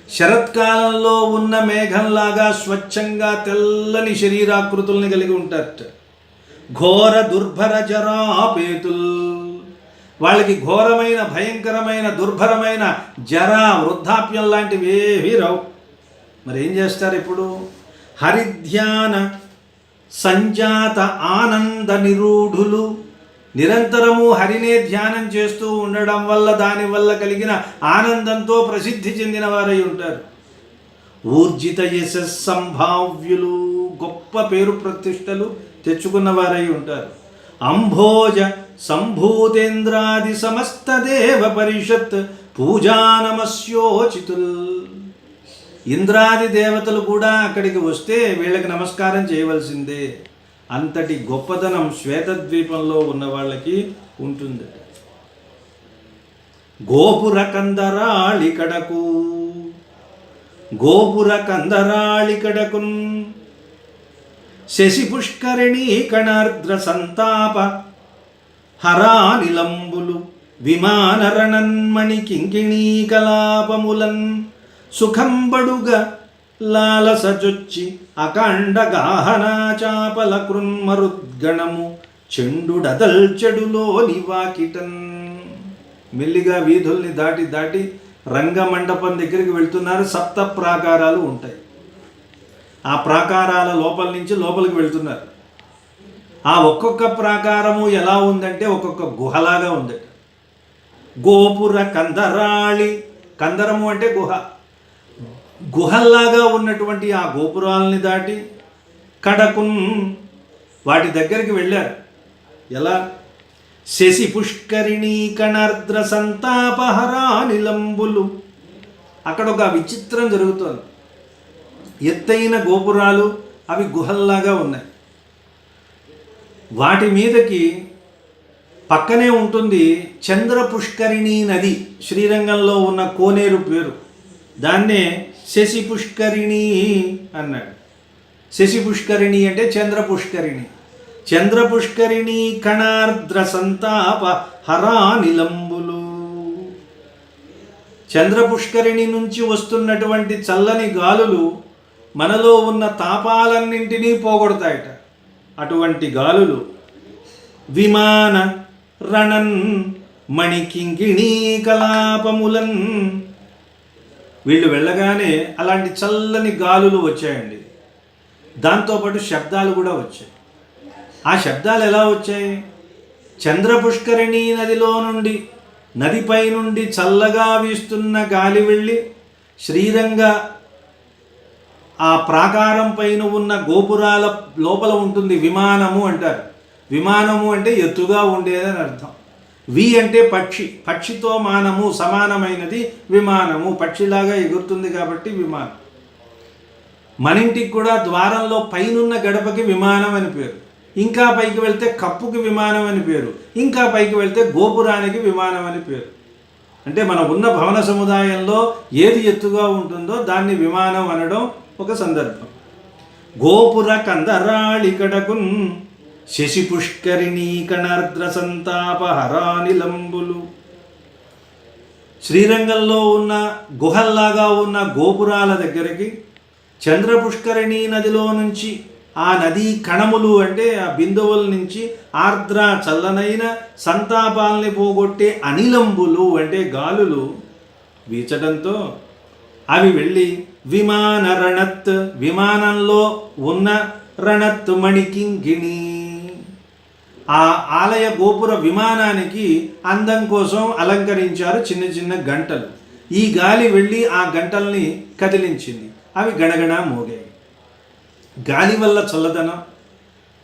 శరత్కాలంలో ఉన్న మేఘంలాగా స్వచ్ఛంగా తెల్లని శరీరాకృతుల్ని కలిగి ఉంటారట. ఘోర దుర్భర జరాపేతుల్, వాళ్ళకి ఘోరమైన భయంకరమైన దుర్భరమైన జర వృద్ధాప్యం లాంటివి ఏవీ రావు. మరి ఏం చేస్తారు ఇప్పుడు? హరిధ్యాన సంజాత ఆనంద నిరూఢులు, నిరంతరము హరినే ధ్యానం చేస్తూ ఉండడం వల్ల దానివల్ల కలిగిన ఆనందంతో ప్రసిద్ధి చెందిన వారై ఉంటారు. ఊర్జిత యశస్ సంభావ్యులు, గొప్ప పేరు ప్రతిష్టలు తెచ్చుకున్న వారై ఉంటారు. అంభోజ సంభూతేంద్రాది సమస్త దేవ పరిషత్ పూజానమస్యోచితుల్, ఇంద్రాది దేవతలు కూడా అక్కడికి వస్తే వీళ్ళకి నమస్కారం చేయవలసిందే. అంతటి గొప్పతనం శ్వేతద్వీపంలో ఉన్న వాళ్ళకి ఉంటుంది. గోపుర కందరాళి కడకు, గోపుర కందరాళి కడకున్ శశి పుష్కరిణీ కణార్ద్ర సంతాప హరానిలంబులు విమానరణన్మణి కింకిణీ కలాపములన్ సుఖంబడుగా లాలసజొచ్చి అకాండ గాహనాచాపల కృన్మరుద్గణము చెండుడదల్చెడులో నివాకిటన్. మెల్లిగా వీధుల్ని దాటి దాటి రంగమండపం దగ్గరికి వెళ్తున్నారు. 7 ప్రాకారాలు ఉంటాయి. ఆ ప్రాకారాల లోపల నుంచి లోపలికి వెళ్తున్నారు. ఆ ఒక్కొక్క ప్రాకారము ఎలా ఉందంటే ఒక్కొక్క గుహలాగా ఉంది. గోపుర కందరాళి, కందరము అంటే గుహ, గుహల్లాగా ఉన్నటువంటి ఆ గోపురాలని దాటి కడకున్, వాటి దగ్గరికి వెళ్ళారు. ఎలా? శశి పుష్కరిణీ కణార్ద్ర సంతాపహరానిలంబులు, అక్కడ ఒక విచిత్రం జరుగుతోంది. ఎత్తైన గోపురాలు అవి గుహల్లాగా ఉన్నాయి. వాటి మీదకి పక్కనే ఉంటుంది చంద్ర పుష్కరిణీ నది, శ్రీరంగంలో ఉన్న కోనేరు పేరు. దాన్నే శశి పుష్కరిణి అన్నాడు. శశి పుష్కరిణి అంటే చంద్ర పుష్కరిణి. చంద్ర పుష్కరిణి కణార్ద్ర సంతాప హరానిలంబులు, చంద్ర పుష్కరిణి నుంచి వస్తున్నటువంటి చల్లని గాలులు మనలో ఉన్న తాపాలన్నింటినీ పోగొడతాయట. అటువంటి గాలులు విమాన రణన్ మణికింకిణీ కలాపములన్, వీళ్ళు వెళ్ళగానే అలాంటి చల్లని గాలులు వచ్చాయండి. దాంతోపాటు శబ్దాలు కూడా వచ్చాయి. ఆ శబ్దాలు ఎలా వచ్చాయి? చంద్ర పుష్కరిణీ నదిలో నుండి, నదిపై నుండి చల్లగా వీస్తున్న గాలి వెళ్ళి శ్రీరంగ ఆ ప్రాకారం పైన ఉన్న గోపురాల లోపల ఉంటుంది. విమానము అంటారు. విమానము అంటే ఎత్తుగా ఉండేదని అర్థం. వి అంటే పక్షి, పక్షితో మానము సమానమైనది విమానము, పక్షిలాగా ఎగురుతుంది కాబట్టి విమానం. మన ఇంటికి కూడా ద్వారంలో పైనున్న గడపకి విమానం అని పేరు. ఇంకా పైకి వెళ్తే కప్పుకి విమానం అని పేరు. ఇంకా పైకి వెళ్తే గోపురానికి విమానం అని పేరు. అంటే మన ఉన్న భవన సముదాయంలో ఏది ఎత్తుగా ఉంటుందో దాన్ని విమానం అనడం ఒక సందర్భం. గోపుర కందరాళి కడకున్ శశి పుష్కరిణీ కణార్ద్ర సంతాపహరానిలంబులు. శ్రీరంగంలో ఉన్న గుహల్లాగా ఉన్న గోపురాల దగ్గరికి చంద్రపుష్కరిణీ నదిలో నుంచి ఆ నదీ కణములు అంటే ఆ బిందువుల నుంచి ఆర్ద్ర చల్లనైన సంతాపాలని పోగొట్టే అనిలంబులు అంటే గాలులు వీచడంతో అవి వెళ్ళి విమాన రణత్ విమానంలో ఉన్న రణత్ మణికింగిణి ఆ ఆలయ గోపుర విమానానికి అందం కోసం అలంకరించారు చిన్న చిన్న గంటలు. ఈ గాలి వెళ్ళి ఆ గంటల్ని కదిలించింది. అవి గణగణ మోగాయి. గాలి వల్ల చల్లదనం,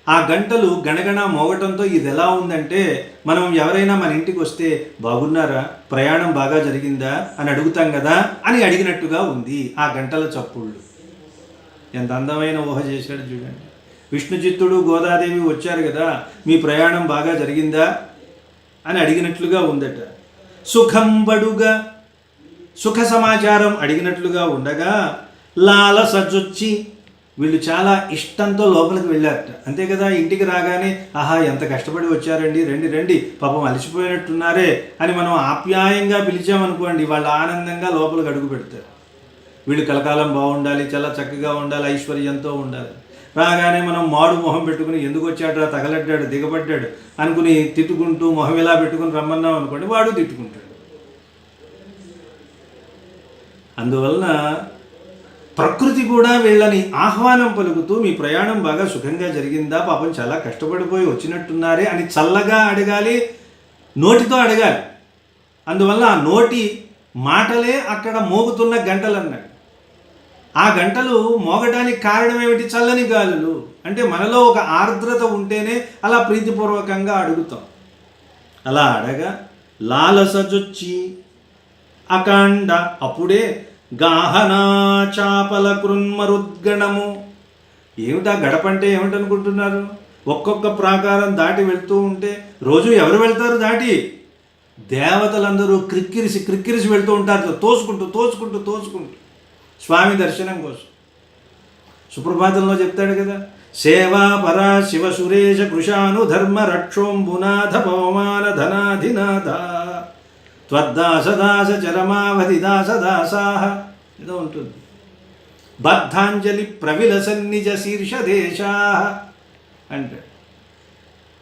ఆ గంటలు గణగణ మోగటంతో ఇది ఎలా ఉందంటే మనం ఎవరైనా మన ఇంటికి వస్తే బాగున్నారా, ప్రయాణం బాగా జరిగిందా అని అడుగుతాం కదా, అని అడిగినట్టుగా ఉంది ఆ గంటల చప్పుళ్ళు. ఎంత అందమైన ఊహ చేశాడు చూడండి. విష్ణుచిత్తుడు గోదాదేవి వచ్చారు కదా, మీ ప్రయాణం బాగా జరిగిందా అని అడిగినట్లుగా ఉందట. సుఖంబడుగా సుఖ సమాచారం అడిగినట్లుగా ఉండగా లాలసజొచ్చి వీళ్ళు చాలా ఇష్టంతో లోపలికి వెళ్ళారట. అంతే కదా, ఇంటికి రాగానే ఆహా ఎంత కష్టపడి వచ్చారండి, రండి రండి, పాపం అలసిపోయినట్టున్నారే అని మనం ఆప్యాయంగా పిలిచామనుకోండి, వాళ్ళు ఆనందంగా లోపలికి అడుగు పెడతారు. వీళ్ళు కలకాలం బాగుండాలి, చాలా చక్కగా ఉండాలి, ఐశ్వర్యంతో ఉండాలి. రాగానే మనం మాడు మొహం పెట్టుకుని ఎందుకు వచ్చాడు, తగలడ్డాడు, దిగబడ్డాడు అనుకుని తిట్టుకుంటూ మొహం ఇలా పెట్టుకుని రమ్మన్నాం అనుకోండి, వాడు తిట్టుకుంటాడు. అందువలన ప్రకృతి కూడా వీళ్ళని ఆహ్వానం పలుకుతూ మీ ప్రయాణం బాగా సుఖంగా జరిగిందా, పాపం చాలా కష్టపడిపోయి వచ్చినట్టున్నారే అని చల్లగా అడగాలి, నోటితో అడగాలి. అందువల్ల ఆ నోటి మాటలే అక్కడ మోగుతున్న గంటలు అన్నాడు. ఆ గంటలు మోగడానికి కారణం ఏమిటి? చల్లని గాలులు. అంటే మనలో ఒక ఆర్ద్రత ఉంటేనే అలా ప్రీతిపూర్వకంగా అడుగుతాం. అలా అడగా లాలసజొచ్చి అకాండ అప్పుడే గాహనా చాపల కృన్మరుద్గణము. ఏమిటా గడప అంటే ఏమిటనుకుంటున్నారు? ఒక్కొక్క ప్రాకారం దాటి వెళ్తూ ఉంటే రోజు ఎవరు వెళ్తారు దాటి? దేవతలందరూ క్రిక్కిరిసి వెళ్తూ ఉంటారు, తోసుకుంటూ తోసుకుంటూ తోసుకుంటూ స్వామి దర్శనం కోసం. సుప్రభాతంలో చెప్తాడు కదా, సేవా పరా శివ సురేశ కృషాను ధర్మ రక్షోంబునాథ పవమాన ధనాధినాథ త్వద్దాసదాస చరమావధి దాసదాసాహ ఏదో ఉంటుంది. బద్ధాంజలి ప్రవిలసన్నిజ శీర్షదేశా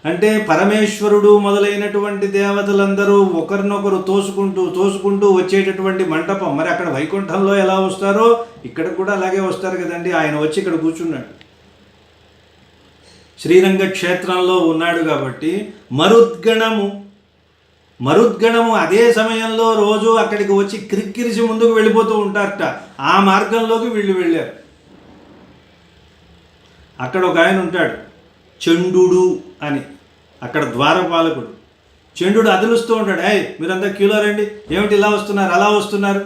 అంటే పరమేశ్వరుడు మొదలైనటువంటి దేవతలందరూ ఒకరినొకరు తోసుకుంటూ తోసుకుంటూ వచ్చేటటువంటి మంటపం. మరి అక్కడ వైకుంఠంలో ఎలా వస్తారో ఇక్కడ కూడా అలాగే వస్తారు కదండి. ఆయన వచ్చి ఇక్కడ కూర్చున్నాడు, శ్రీరంగ క్షేత్రంలో ఉన్నాడు కాబట్టి మరుద్గణము అదే సమయంలో రోజు అక్కడికి వచ్చి క్రిక్కిరిసి ముందుకు వెళ్ళిపోతూ ఉంటారట. ఆ మార్గంలోకి వీళ్ళు వెళ్ళారు. అక్కడ ఒక ఆయన ఉంటాడు, చండు అని, అక్కడ ద్వారపాలకుడు. చండు అదులుస్తూ ఉంటాడు, మీరంతా క్యూలో రండి, ఏమిటి ఇలా వస్తున్నారు అలా వస్తున్నారు.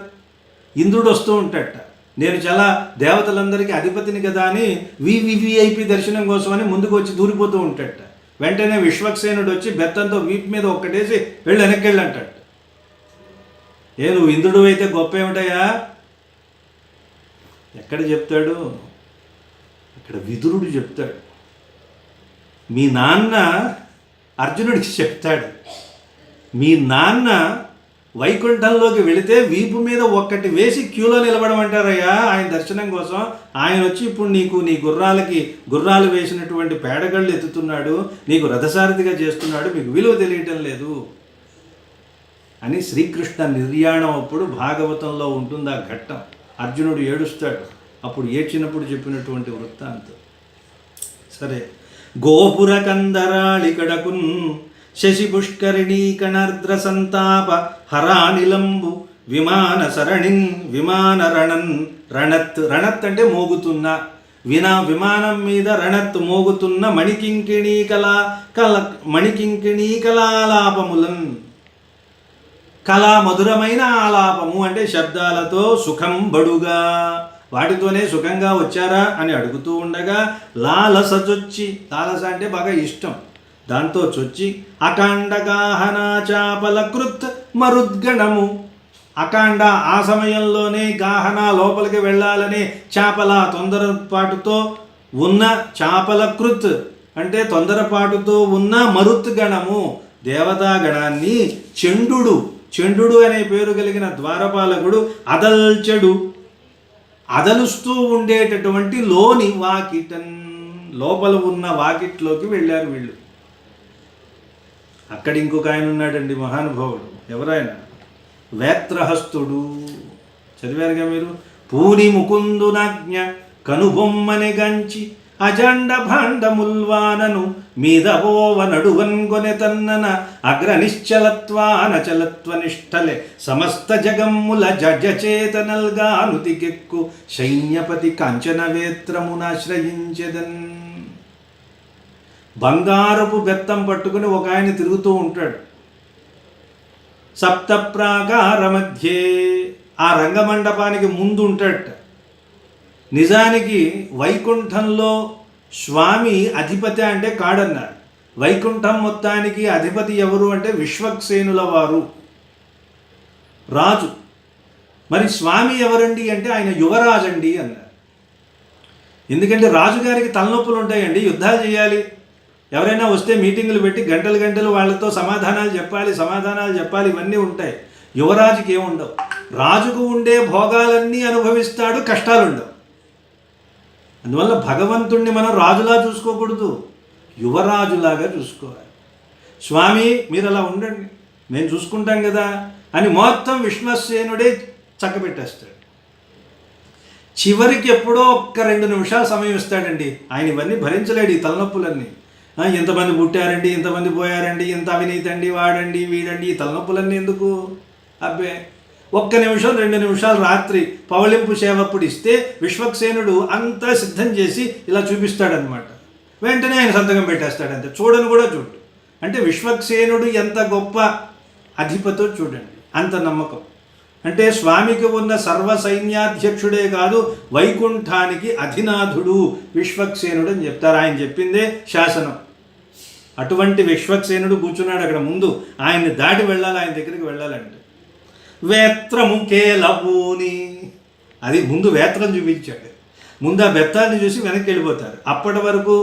ఇంద్రుడు వస్తూ ఉంటాడట, నేను చాలా దేవతలందరికీ అధిపతిని కదా అని వివిఐపి దర్శనం కోసం అని ముందుకు వచ్చి దూరిపోతూ ఉంటాడట. వెంటనే విశ్వక్సేనుడు వచ్చి బెత్తంతో వీపు మీద ఒక్కటేసి వెళ్ళి వెనక్కి వెళ్ళి అంటాడు. నువ్వు ఇంద్రుడు అయితే గొప్ప ఏమిటయా? ఎక్కడ చెప్తాడు? అక్కడ విదురుడు చెప్తాడు. మీ నాన్న అర్జునుడికి చెప్తాడు, మీ నాన్న వైకుంఠంలోకి వెళితే వీపు మీద ఒక్కటి వేసి క్యూలో నిలబడమంటారయ్యా ఆయన దర్శనం కోసం. ఆయన వచ్చి ఇప్పుడు నీకు నీ గుర్రాలు వేసినటువంటి పేడగళ్ళు ఎత్తుతున్నాడు, నీకు రథసారథిగా చేస్తున్నాడు, మీకు విలువ తెలియటం లేదు అని శ్రీకృష్ణ నిర్యాణం అప్పుడు భాగవతంలో ఉంటుంది ఆ ఘట్టం. అర్జునుడు ఏడుస్తాడు, అప్పుడు ఏడ్చినప్పుడు చెప్పినటువంటి వృత్తాంతం. సరే, గోపుర కందరాళికడకున్ శశి పుష్కరిణీ కణార్ద్ర సంతాప హరానిలంబు విమాన సరణిన్ విమాన రణత్ అంటే మోగుతున్న, విమానం మీద రణత్ మోగుతున్న మణికింకిణీ కళాలాపములన్, కళా మధురమైన ఆలాపము అంటే శబ్దాలతో సుఖం బడుగా వాటితోనే సుఖంగా వచ్చారా అని అడుగుతూ ఉండగా లాలసచొచ్చి, లాలస అంటే బాగా ఇష్టం, దాంతో చొచ్చి అకాండ గాహనా చాపల కృత్ మరుద్గణము. అకాండ ఆ సమయంలోనే గాహనా లోపలికి వెళ్ళాలనే చాపల తొందరపాటుతో ఉన్న చాపల కృత్ అంటే తొందరపాటుతో ఉన్న మరుత్గణము దేవతాగణాన్ని చండు అనే పేరు కలిగిన ద్వారపాలకుడు అదలుస్తూ ఉండేటటువంటి లోని వాకిటన్, లోపల ఉన్న వాకిట్లోకి వెళ్ళారు వీళ్ళు. అక్కడ ఇంకొక ఆయన ఉన్నాడండి మహానుభావుడు. ఎవరైనా వేత్రహస్తుడు చదివారుగా మీరు. పూని ముకుందునాజ్ఞ కనుబొమ్మని గంచి అజండ భాండముల్వానను మీద పోవ నడువన్గొనె తన్నన అగ్రనిశ్చలత్వానచలత్వనిష్టలే సమస్త జగమ్ముల జడ్జచేతనల్గానుతికెక్కు సైన్యపతి కాంచనవేత్రమునాశ్రయించెదన్. బంగారపు బెత్తం పట్టుకుని ఒక ఆయన తిరుగుతూ ఉంటాడు. సప్త ప్రాకార మధ్యే, ఆ రంగమండపానికి ముందు ఉంటాడట. నిజానికి వైకుంఠంలో స్వామి అధిపతి అంటే కాడన్నారు. వైకుంఠం మొత్తానికి అధిపతి ఎవరు అంటే విశ్వక్సేనుల వారు, రాజు. మరి స్వామి ఎవరండి అంటే ఆయన యువరాజండి అన్నారు. ఎందుకంటే రాజుగారికి తలనొప్పులు ఉంటాయండి, యుద్ధాలు చేయాలి, ఎవరైనా వస్తే మీటింగులు పెట్టి గంటలు గంటలు వాళ్ళతో సమాధానాలు చెప్పాలి, ఇవన్నీ ఉంటాయి. యువరాజుకి ఏముండవు. రాజుకు ఉండే భోగాలన్నీ అనుభవిస్తాడు, కష్టాలు ఉండవు. అందువల్ల భగవంతుణ్ణి మనం రాజులా చూసుకోకూడదు, యువరాజులాగా చూసుకోవాలి. స్వామి మీరు అలా ఉండండి, మేము చూసుకుంటాం కదా అని మొత్తం విశ్వసేనుడే చక్కబెట్టేస్తాడు. చివరికి ఎప్పుడో 1-2 నిమిషాలు సమయం ఇస్తాడండి. ఆయన ఇవన్నీ భరించలేడు, ఈ తలనొప్పులన్నీ. ఎంతమంది పుట్టారండి, ఇంతమంది పోయారండి, ఇంత అవినీతి అండి, వాడండి వీడండి, ఈ తలనొప్పులన్నీ ఎందుకు? అబ్బే 1 నిమిషం 2 నిమిషాలు రాత్రి పవళింపు సేవప్పుడు ఇస్తే విశ్వక్సేనుడు అంతా సిద్ధం చేసి ఇలా చూపిస్తాడనమాట. వెంటనే ఆయన సంతకం పెట్టేస్తాడు, అంతే. చూడను కూడా చూడు. అంటే విశ్వక్సేనుడు ఎంత గొప్ప అధిపతో చూడండి, అంత నమ్మకం. అంటే స్వామికి ఉన్న సర్వ సైన్యాధ్యక్షుడే కాదు, వైకుంఠానికి అధినాథుడు విశ్వక్సేనుడు అని చెప్తారు. ఆయన చెప్పిందే శాసనం. అటువంటి విశ్వక్సేనుడు కూర్చున్నాడు అక్కడ ముందు. ఆయన్ని దాటి వెళ్ళాలి, ఆయన దగ్గరికి వెళ్ళాలంటే. వేత్రముకేలబూని, అది ముందు వేత్రం చూపించాడు. ముందు ఆ బెత్తాన్ని చూసి వెనక్కి వెళ్ళిపోతారు. అప్పటి వరకు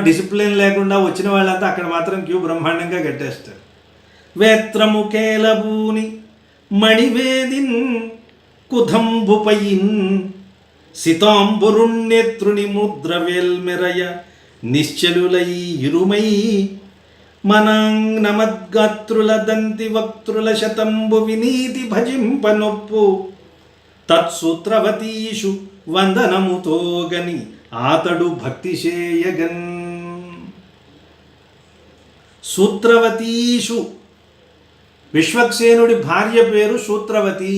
డిసిప్లిన్ లేకుండా వచ్చిన వాళ్ళంతా అక్కడ మాత్రం క్యూ బ్రహ్మాండంగా కట్టేస్తారు. వేత్రముకేలబూని మణివేదిన్ కుదంబుపయిన్ సితాంబురుణ్ణేత్రుని ముద్రవేల్మెరయ నిశ్చలులై ఇరుమై మనాంగ్నమద్గాత్రుల దంతి వక్తృల శతంబు వినీతి భజింపనొప్పు తత్సూత్రవతీషు వందనముతోగని ఆతడు భక్తి చేయగన్. సూత్రవతీషు, విశ్వక్సేనుడి భార్య పేరు సూత్రవతి.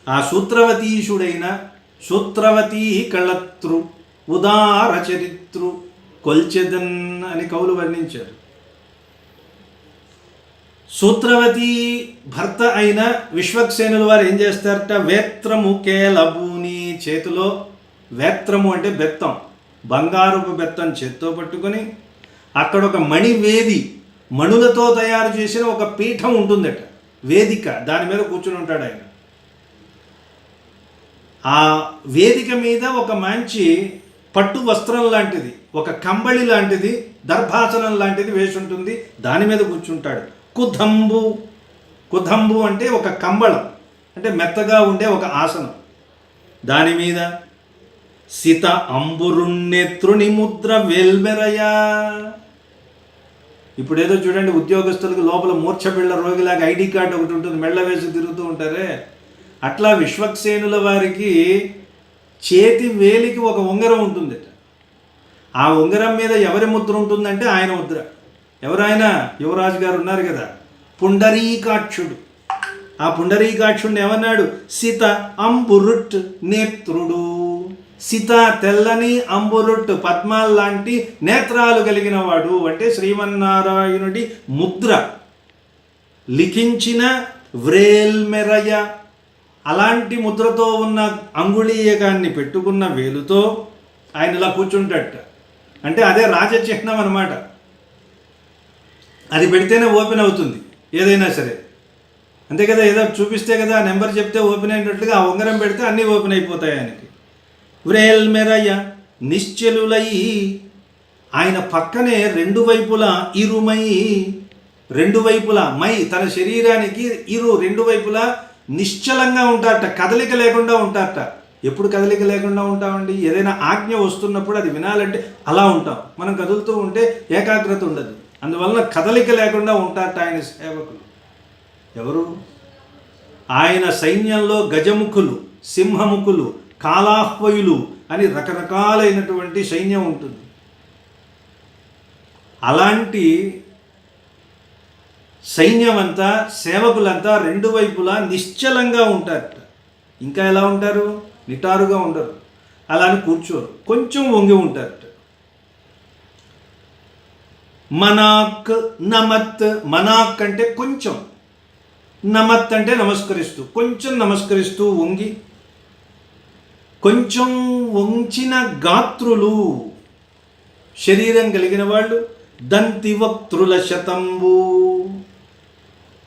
ఆ సూత్రవతీషుడైన సూత్రవతీ కళత్రు ఉదార చరిత్రు కొల్చెదన్ అని కవులు వర్ణించారు. సూత్రవతి భర్త అయిన విశ్వక్సేనుల వారు ఏం చేస్తారట? వేత్రము కేలబూని, చేతిలో వేత్రము అంటే బెత్తం, బంగారపు బెత్తం చేత్తో పట్టుకొని అక్కడ ఒక మణివేది, మణులతో తయారు చేసిన ఒక పీఠం ఉంటుందట, వేదిక. దాని మీద కూర్చుని ఉంటాడు ఆయన. ఆ వేదిక మీద ఒక మంచి పట్టు వస్త్రం లాంటిది, ఒక కంబళి లాంటిది, దర్భాసనం లాంటిది వేసి ఉంటుంది. దాని మీద కూర్చుంటాడు. కుదంబు అంటే ఒక కంబళం, అంటే మెత్తగా ఉండే ఒక ఆసనం. దాని మీద సిత అంబురుణ్ణేత్రుని ముద్ర వేల్మెరయా. ఇప్పుడు ఏదో చూడండి, ఉద్యోగస్తులకు లోపల మూర్ఛపిళ్ళ రోగిలాగా ఐడి కార్డు ఒకటి ఉంటుంది, మెళ్ళ వేసి తిరుగుతూ ఉంటారే, అట్లా విశ్వక్సేనుల వారికి చేతి వేలికి ఒక ఉంగరం ఉంటుందట. ఆ ఉంగరం మీద ఎవరి ముద్ర ఉంటుందంటే ఆయన ముద్ర. ఎవరైనా యువరాజు గారు ఉన్నారు కదా, పుండరీకాక్షుడు. ఆ పుండరీకాక్షుడిని ఏమన్నాడు? సిత అంబురుట్ నేత్రుడు. సిత తెల్లని, అంబురుట్ పద్మాల్లాంటి నేత్రాలు కలిగిన వాడు. అంటే శ్రీమన్నారాయణుడి ముద్ర లిఖించిన వ్రేల్మెరయ, అలాంటి ముద్రతో ఉన్న అంగుళీయకాన్ని పెట్టుకున్న వేలుతో ఆయన ఇలా కూర్చుంటాడట. అంటే అదే రాజచిహ్నం అన్నమాట. అది పెడితేనే ఓపెన్ అవుతుంది ఏదైనా సరే, అంతే కదా. ఏదో చూపిస్తే కదా, ఆ నెంబర్ చెప్తే ఓపెన్ అయినట్లుగా ఆ ఉంగరం పెడితే అన్నీ ఓపెన్ అయిపోతాయి ఆయనకి. వ్రేల్మెరయ నిశ్చలులై ఆయన పక్కనే రెండు వైపులా ఇరుమై, రెండు వైపులా మై తన శరీరానికి రెండు వైపులా నిశ్చలంగా ఉంటారట, కదలిక లేకుండా ఉంటారట. ఎప్పుడు కదలిక లేకుండా ఉంటామండి? ఏదైనా ఆజ్ఞ వస్తున్నప్పుడు అది వినాలంటే అలా ఉంటాం. మనం కదులుతూ ఉంటే ఏకాగ్రత ఉండదు. అందువలన కదలిక లేకుండా ఉంటారట ఆయన సేవకులు. ఎవరు? ఆయన సైన్యంలో గజముఖులు, సింహముఖులు, కాలాహ్వయులు అని రకరకాలైనటువంటి సైన్యం ఉంటుంది. అలాంటి సైన్యమంతా, సేవకులంతా రెండు వైపులా నిశ్చలంగా ఉంటారట. ఇంకా ఎలా ఉంటారు? నిటారుగా ఉండరు, అలా అని కూర్చోరు, కొంచెం వంగి ఉంటారట. మనాక్ నమత్, మనాక్ అంటే కొంచెం, నమత్ అంటే నమస్కరిస్తూ, కొంచెం నమస్కరిస్తూ వంగి, కొంచెం వంచిన గాత్రులు, శరీరం కలిగిన వాళ్ళు. దంతివక్త్రుల శతంబు,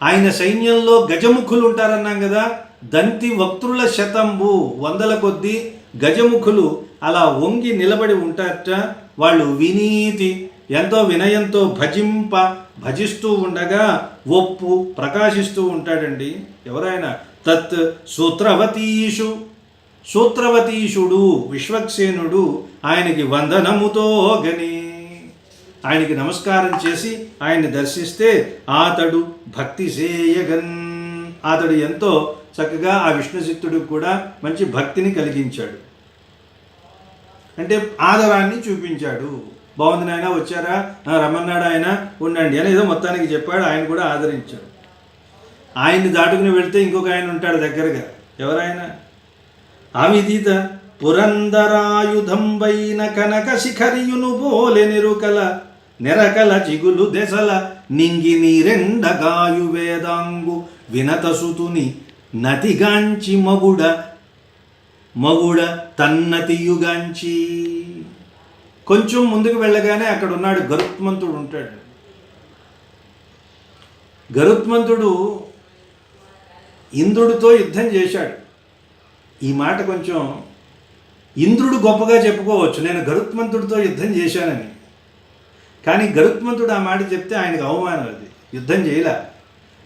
ఆయన సైన్యంలో గజముఖులు ఉంటారన్నాం కదా, దంతి వక్త్రుల శతంబు, వందల కొద్దీ గజముఖులు అలా వంగి నిలబడి ఉంటారట. వాళ్ళు వినీతి, ఎంతో వినయంతో భజిస్తూ ఉండగా ఒప్పు ప్రకాశిస్తూ ఉంటాడండి. ఎవరైనా తత్ సూత్రవతీషు, సూత్రవతీషుడు విశ్వక్సేనుడు ఆయనకి వందనముతో గని, ఆయనకి నమస్కారం చేసి ఆయన్ని దర్శిస్తే ఆతడు భక్తి సేయగన్, అతడు ఎంతో చక్కగా ఆ విష్ణుశక్తుడికి కూడా మంచి భక్తిని కలిగించాడు. అంటే ఆదరాన్ని చూపించాడు. బాగుంది నాయన, వచ్చారా, రమ్మన్నాడు ఆయన, ఉండండి అని ఏదో మొత్తానికి చెప్పాడు. ఆయన కూడా ఆదరించాడు. ఆయన్ని దాటుకుని వెళ్తే ఇంకొక ఆయన ఉంటాడు దగ్గరగా. ఎవరాయన? అవిదిత పురందరాయుధంబైన కనక శిఖరియును పోలె నెరకల చిగులు దెసల నింగి నీరెండగాయు వేదాంగు వినతసుతుని నతిగాంచి మగుడ తన్నతియుగాంచి. కొంచెం ముందుకు వెళ్ళగానే అక్కడ ఉన్నాడు గరుత్మంతుడు ఉంటాడు. గరుత్మంతుడు ఇంద్రుడితో యుద్ధం చేశాడు. ఈ మాట కొంచెం ఇంద్రుడు గొప్పగా చెప్పుకోవచ్చు, నేను గరుత్మంతుడితో యుద్ధం చేశానని. కానీ గరుత్మంతుడు ఆ మాట చెప్తే ఆయనకు అవమానం. అది యుద్ధం చేయలే.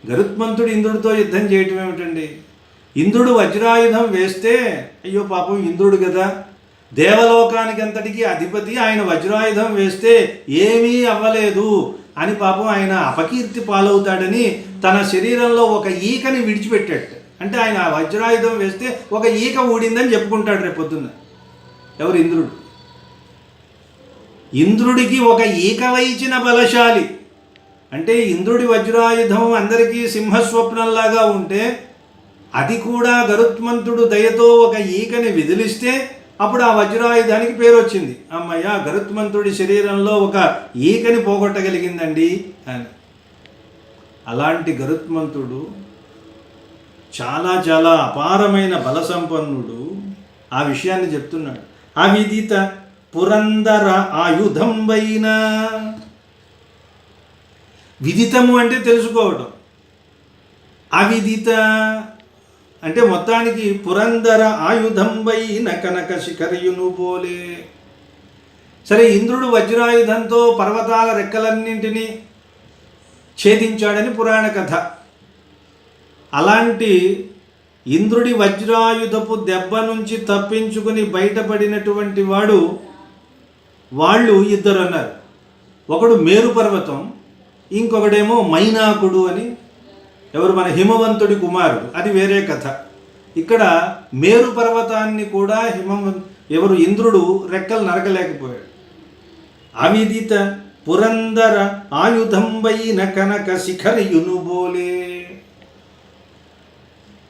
గరుత్మంతుడు ఇంద్రుడితో యుద్ధం చేయటం ఏమిటండి? ఇంద్రుడు వజ్రాయుధం వేస్తే అయ్యో పాపం ఇంద్రుడు కదా, దేవలోకానికి అంతటికీ అధిపతి, ఆయన వజ్రాయుధం వేస్తే ఏమీ అవ్వలేదు అని పాపం ఆయన అపకీర్తి పాలవుతాడని తన శరీరంలో ఒక ఈకని విడిచిపెట్టాడు. అంటే ఆయన ఆ వజ్రాయుధం వేస్తే ఒక ఈక ఊడిందని చెప్పుకుంటాడు రేపొద్దున్న. ఎవరు? ఇంద్రుడు. ఇంద్రుడికి ఒక ఈక వైచిన బలశాలి. అంటే ఇంద్రుడి వజ్రాయుధం అందరికీ సింహస్వప్నంలాగా ఉంటే అది కూడా గరుత్మంతుడు దయతో ఒక ఈకని విదిలిస్తే అప్పుడు ఆ వజ్రాయుధానికి పేరు వచ్చింది. అమ్మయ్య, గరుత్మంతుడి శరీరంలో ఒక ఈకని పోగొట్టగలిగిందండి అని. అలాంటి గరుత్మంతుడు చాలా చాలా అపారమైన బల సంపన్నుడు. ఆ విషయాన్ని చెప్తున్నాడు. అవిదిత పురందర ఆయుధంబైన, విదితము అంటే తెలుసుకోవటం, అవిదిత అంటే మొత్తానికి పురందర ఆయుధంబైన కనక శిఖరియును పోలే. సరే, ఇంద్రుడు వజ్రాయుధంతో పర్వతాల రెక్కలన్నింటినీ ఛేదించాడని పురాణ కథ. అలాంటి ఇంద్రుడి వజ్రాయుధపు దెబ్బ నుంచి తప్పించుకుని బయటపడినటువంటి వాళ్ళు ఇద్దరు అన్నారు. ఒకడు మేరు పర్వతం, ఇంకొకడేమో మైనాకుడు అని. ఎవరు? మన హిమవంతుడి కుమారుడు. అది వేరే కథ. ఇక్కడ మేరు పర్వతాన్ని కూడా ఎవరు? ఇంద్రుడు రెక్కలు నరకలేకపోయాడు. అవిదిత పురందర ఆయుధంబైన కనక శిఖరియును బోలే.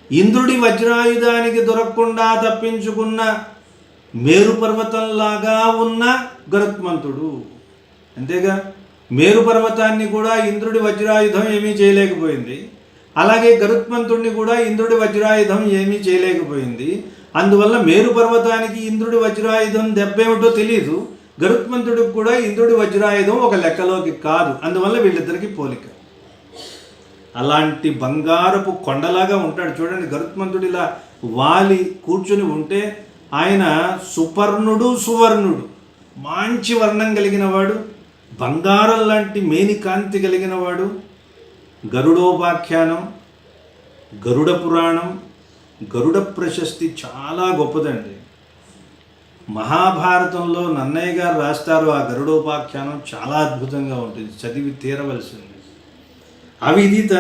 ఇంద్రుడి వజ్రాయుధానికి దొరకకుండా తప్పించుకున్న మేరు పర్వతంలాగా ఉన్న గరుత్మంతుడు. అంతేగా, మేరు పర్వతాన్ని కూడా ఇంద్రుడి వజ్రాయుధం ఏమీ చేయలేకపోయింది. అలాగే గరుత్మంతుడిని కూడా ఇంద్రుడి వజ్రాయుధం ఏమీ చేయలేకపోయింది. అందువల్ల మేరు పర్వతానికి ఇంద్రుడి వజ్రాయుధం దెబ్బేమిటో తెలియదు, గరుత్మంతుడికి కూడా ఇంద్రుడి వజ్రాయుధం ఒక లెక్కలోకి కాదు. అందువల్ల వీళ్ళిద్దరికీ పోలిక. అలాంటి బంగారపు కొండలాగా ఉంటాడు చూడండి. గరుత్మంతుడిలా వాలి కూర్చుని ఉంటే ఆయన సుపర్ణుడు సువర్ణుడు, మంచి వర్ణం కలిగిన వాడు, బంగారం లాంటి మేని కాంతి కలిగిన వాడు. గరుడోపాఖ్యానం, గరుడ పురాణం, గరుడ ప్రశస్తి చాలా గొప్పదండి. మహాభారతంలో నన్నయ్య గారు రాస్తారు, ఆ గరుడోపాఖ్యానం చాలా అద్భుతంగా ఉంటుంది, చదివి తీరవలసింది. అవిదిత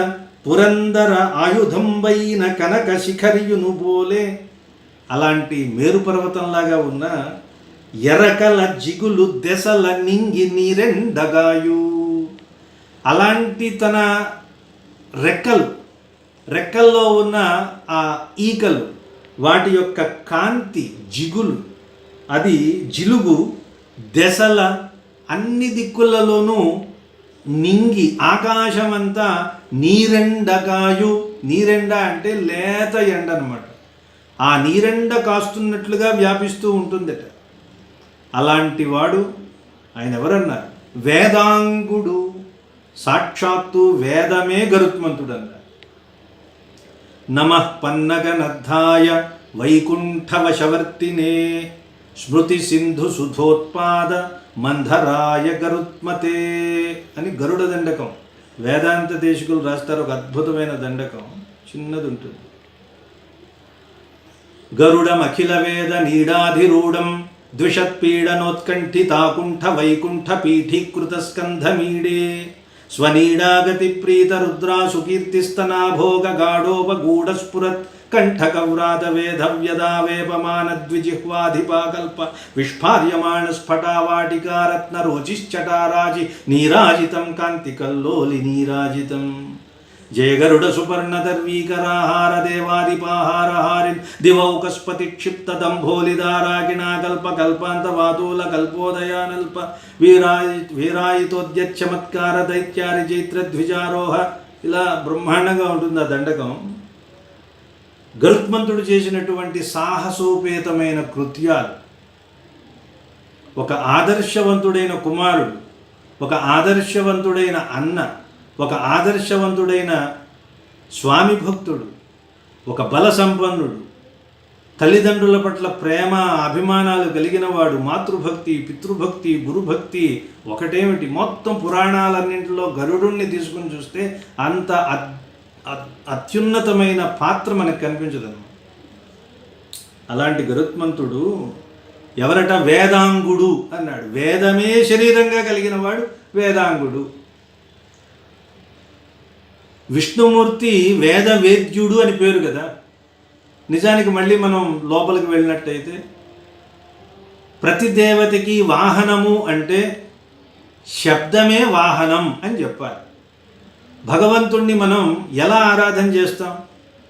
పురందర ఆయుధంబైన కనక శిఖరియును బోలే, అలాంటి మేరు పర్వతంలాగా ఉన్న ఎరకల జిగులు దెసల నింగి నీరెండగాయు, అలాంటి తన రెక్కల్లో ఉన్న ఆ ఈకలు, వాటి యొక్క కాంతి జిగులు, అది జిలుగు దెసల అన్ని దిక్కులలోనూ నింగి ఆకాశమంతా నీరెండగాయు, నీరెండ అంటే లేత ఎండ అనమాట, ఆ నీరెండ కాస్తున్నట్లుగా వ్యాపిస్తూ ఉంటుందట. అలాంటి వాడు ఆయన ఎవరన్నారు? వేదాంగుడు, సాక్షాత్తు వేదమే గరుత్మంతుడు అన్నారు. నమః పన్నగనద్ధాయ వైకుంఠవశవర్తినే స్మృతి సింధు సుధోత్పాద మంధరాయ గరుత్మతే అని గరుడ దండకం వేదాంత దేశికులు రాస్తారు. ఒక అద్భుతమైన దండకం, చిన్నది ఉంటుంది. గరుడమఖిల వేద నీడాధిరూఢం ద్విషత్పీడనోత్కంఠితాకుంఠ వైకుంఠ పీఠీకృత స్కంధమీడే స్వనీడాగతి ప్రీత రుద్రాసు కీర్తిస్తనాభోగ గాఢోపగూఢస్ఫురత్ కంఠకవ్రాత వేధవ్యదావేపమాన ద్విజిహ్వాధిపాకల్ప విష్ఫార్యమాణ స్ఫటావాటికారత్న రోచిశ్చటారాజి నీరాజితం కాంతికల్లోలి నీరాజితం. జయ గరుడ సుపర్ణదర్వీకరాహార దేవాదిపాహారహారిన్ దివౌకస్పతి క్షిప్త దంభోలిదారాగిణాకల్ప కల్పాంత వాతూల కల్పోదయానల్ప వీరాయితోద్యచమత్కార దైత్యారి చైత్రద్విజారోహ. ఇలా బ్రహ్మాండంగా ఉంటుంది ఆ దండకం. గరుత్మంతుడు చేసినటువంటి సాహసోపేతమైన కృత్యాలు, ఒక ఆదర్శవంతుడైన కుమారుడు, ఒక ఆదర్శవంతుడైన అన్న, ఒక ఆదర్శవంతుడైన స్వామి భక్తుడు, ఒక బల సంపన్నుడు, తల్లిదండ్రుల పట్ల ప్రేమ అభిమానాలు కలిగిన వాడు, మాతృభక్తి, పితృభక్తి, గురుభక్తి ఒకటేమిటి, మొత్తం పురాణాలన్నింటిలో గరుడుణ్ణి తీసుకుని చూస్తే అంత అత్యున్నతమైన పాత్ర మనకు కనిపించదన్నమాట. అలాంటి గరుత్మంతుడు ఎవరట? వేదాంగుడు అన్నాడు. వేదమే శరీరంగా కలిగిన వాడు వేదాంగుడు. విష్ణుమూర్తి వేదవేద్యుడు అని పేరు కదా. నిజానికి మళ్ళీ మనం లోపలికి వెళ్ళినట్టయితే ప్రతి దేవతకి వాహనము అంటే శబ్దమే వాహనం అని చెప్పాలి. భగవంతుణ్ణి మనం ఎలా ఆరాధన చేస్తాం?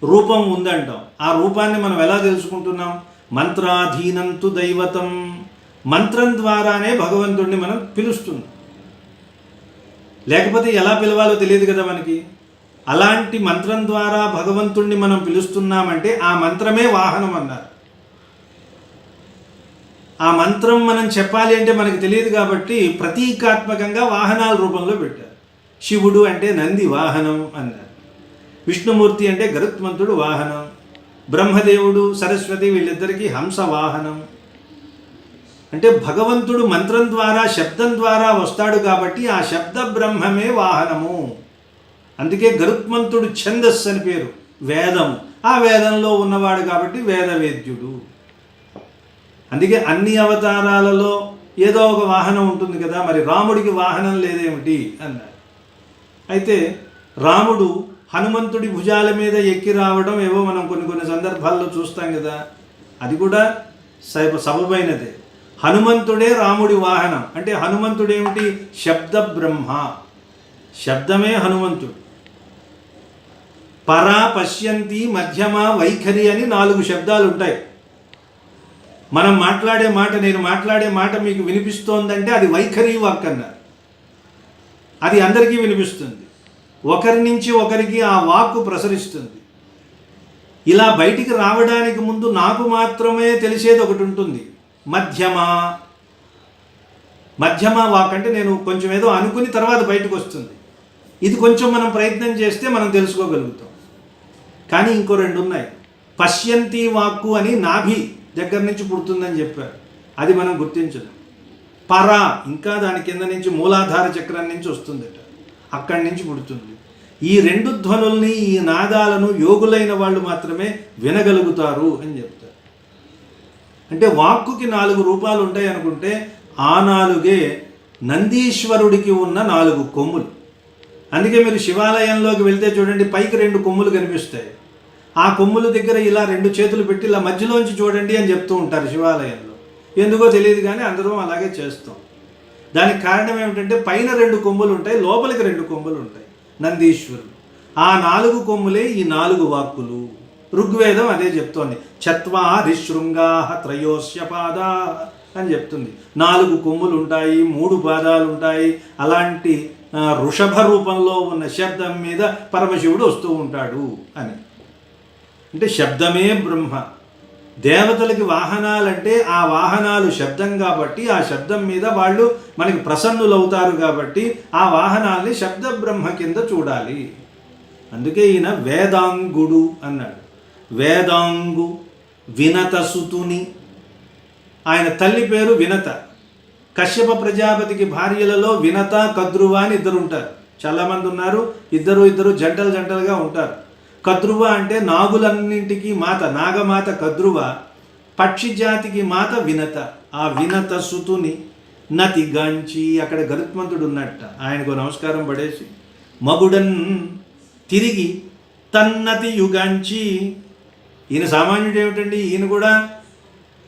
రూపం ఉందంటాం. ఆ రూపాన్ని మనం ఎలా తెలుసుకుంటున్నాం? మంత్రాధీనంతు దైవతం, మంత్రం ద్వారానే భగవంతుణ్ణి మనం పిలుస్తున్నాం. లేకపోతే ఎలా పిలవాలో తెలియదు కదా మనకి. అలాంటి మంత్రం ద్వారా భగవంతుణ్ణి మనం పిలుస్తున్నామంటే ఆ మంత్రమే వాహనం అన్నారు. ఆ మంత్రం మనం చెప్పాలి అంటే మనకు తెలియదు కాబట్టి ప్రతీకాత్మకంగా వాహనాల రూపంలో పెట్టారు. శివుడు అంటే నంది వాహనం అన్నారు, విష్ణుమూర్తి అంటే గరుత్మంతుడు వాహనం, బ్రహ్మదేవుడు సరస్వతి వీళ్ళిద్దరికీ హంస వాహనం. అంటే భగవంతుడు మంత్రం ద్వారా శబ్దం ద్వారా వస్తాడు కాబట్టి ఆ శబ్ద బ్రహ్మమే వాహనము. అందుకే గరుత్మంతుడు ఛందస్సు అని పేరు, వేదం, ఆ వేదంలో ఉన్నవాడు కాబట్టి వేదవేద్యుడు. అందుకే అన్ని అవతారాలలో ఏదో ఒక వాహనం ఉంటుంది కదా, మరి రాముడికి వాహనం లేదేమిటి అన్నారు. అయితే రాముడు హనుమంతుడి భుజాల మీద ఎక్కి రావడం ఏవో మనం కొన్ని సందర్భాల్లో చూస్తాం కదా, అది కూడా సబబైనదే. హనుమంతుడే రాముడి వాహనం అంటే హనుమంతుడేమిటి? శబ్ద బ్రహ్మ, శబ్దమే హనుమంతుడు. పరా, పశ్యంతి, మధ్యమ, వైఖరి అని 4 శబ్దాలు ఉంటాయి. మనం మాట్లాడే మాట, నేను మాట్లాడే మాట మీకు వినిపిస్తోందంటే అది వైఖరి వాక్ అన్నారు. అది అందరికీ వినిపిస్తుంది, ఒకరి నుంచి ఒకరికి ఆ వాక్కు ప్రసరిస్తుంది. ఇలా బయటికి రావడానికి ముందు నాకు మాత్రమే తెలిసేది ఒకటి ఉంటుంది, మధ్యమ వాక్ అంటే నేను కొంచెం ఏదో అనుకుని తర్వాత బయటకు వస్తుంది. ఇది కొంచెం మనం ప్రయత్నం చేస్తే మనం తెలుసుకోగలుగుతాం. కానీ ఇంకో 2 ఉన్నాయి. పశ్యంతి వాక్కు అని నాభి దగ్గర నుంచి పుడుతుందని చెప్పారు, అది మనం గుర్తించదు. పర ఇంకా దాని కింద నుంచి మూలాధార చక్రం నుంచి వస్తుందట, అక్కడి నుంచి పుడుతుంది. ఈ రెండు ధ్వనుల్ని, ఈ నాదాలను యోగులైన వాళ్ళు మాత్రమే వినగలుగుతారు అని చెప్తారు. అంటే వాక్కుకి 4 రూపాలు ఉంటాయి అనుకుంటే ఆ 4 నందీశ్వరుడికి ఉన్న 4 కొమ్ములు. అందుకే మీరు శివాలయంలోకి వెళ్తే చూడండి, పైకి 2 కొమ్ములు కనిపిస్తాయి. ఆ కొమ్ముల దగ్గర ఇలా 2 చేతులు పెట్టి ఇలా మధ్యలోంచి చూడండి అని చెప్తూ ఉంటారు శివాలయంలో. ఎందుకో తెలియదు కానీ అందరం అలాగే చేస్తాం. దానికి కారణం ఏమిటంటే పైన 2 కొమ్ములు ఉంటాయి, లోపలికి 2 కొమ్ములు ఉంటాయి నందీశ్వరుడు. ఆ 4 కొమ్ములే ఈ 4 వాక్కులు. ఋగ్వేదం అదే చెప్తోంది. చత్వారి శృంగా త్రయోస్య పాదా అని చెప్తుంది. 4 కొమ్ములు ఉంటాయి, 3 పాదాలు ఉంటాయి. అలాంటి వృషభ రూపంలో ఉన్న శబ్దం మీద పరమశివుడు వస్తూ ఉంటాడు అని. అంటే శబ్దమే బ్రహ్మ. దేవతలకి వాహనాలంటే ఆ వాహనాలు శబ్దం కాబట్టి ఆ శబ్దం మీద వాళ్ళు మనకి ప్రసన్నులవుతారు కాబట్టి ఆ వాహనాల్ని శబ్ద బ్రహ్మ కింద చూడాలి. అందుకే ఈయన వేదాంగుడు అన్నాడు. వేదాంగు వినత సుతుని. ఆయన తల్లి పేరు వినత. కశ్యప ప్రజాపతికి భార్యలలో వినత, కద్రువ అని 2 ఉంటారు. చాలామంది ఉన్నారు, ఇద్దరు జంటలుగా ఉంటారు. కద్రువ అంటే నాగులన్నింటికి మాత, నాగమాత కద్రువ. పక్షి జాతికి మాత వినత. ఆ వినత సుతుని నతిగాంచి, అక్కడ గరుత్మంతుడు ఉన్నట్ట, ఆయనకు నమస్కారం పడేసి మగుడన్ తిరిగి తన్నతి యుగాంచి. ఈయన సామాన్యుడు ఏమిటండి, ఈయన కూడా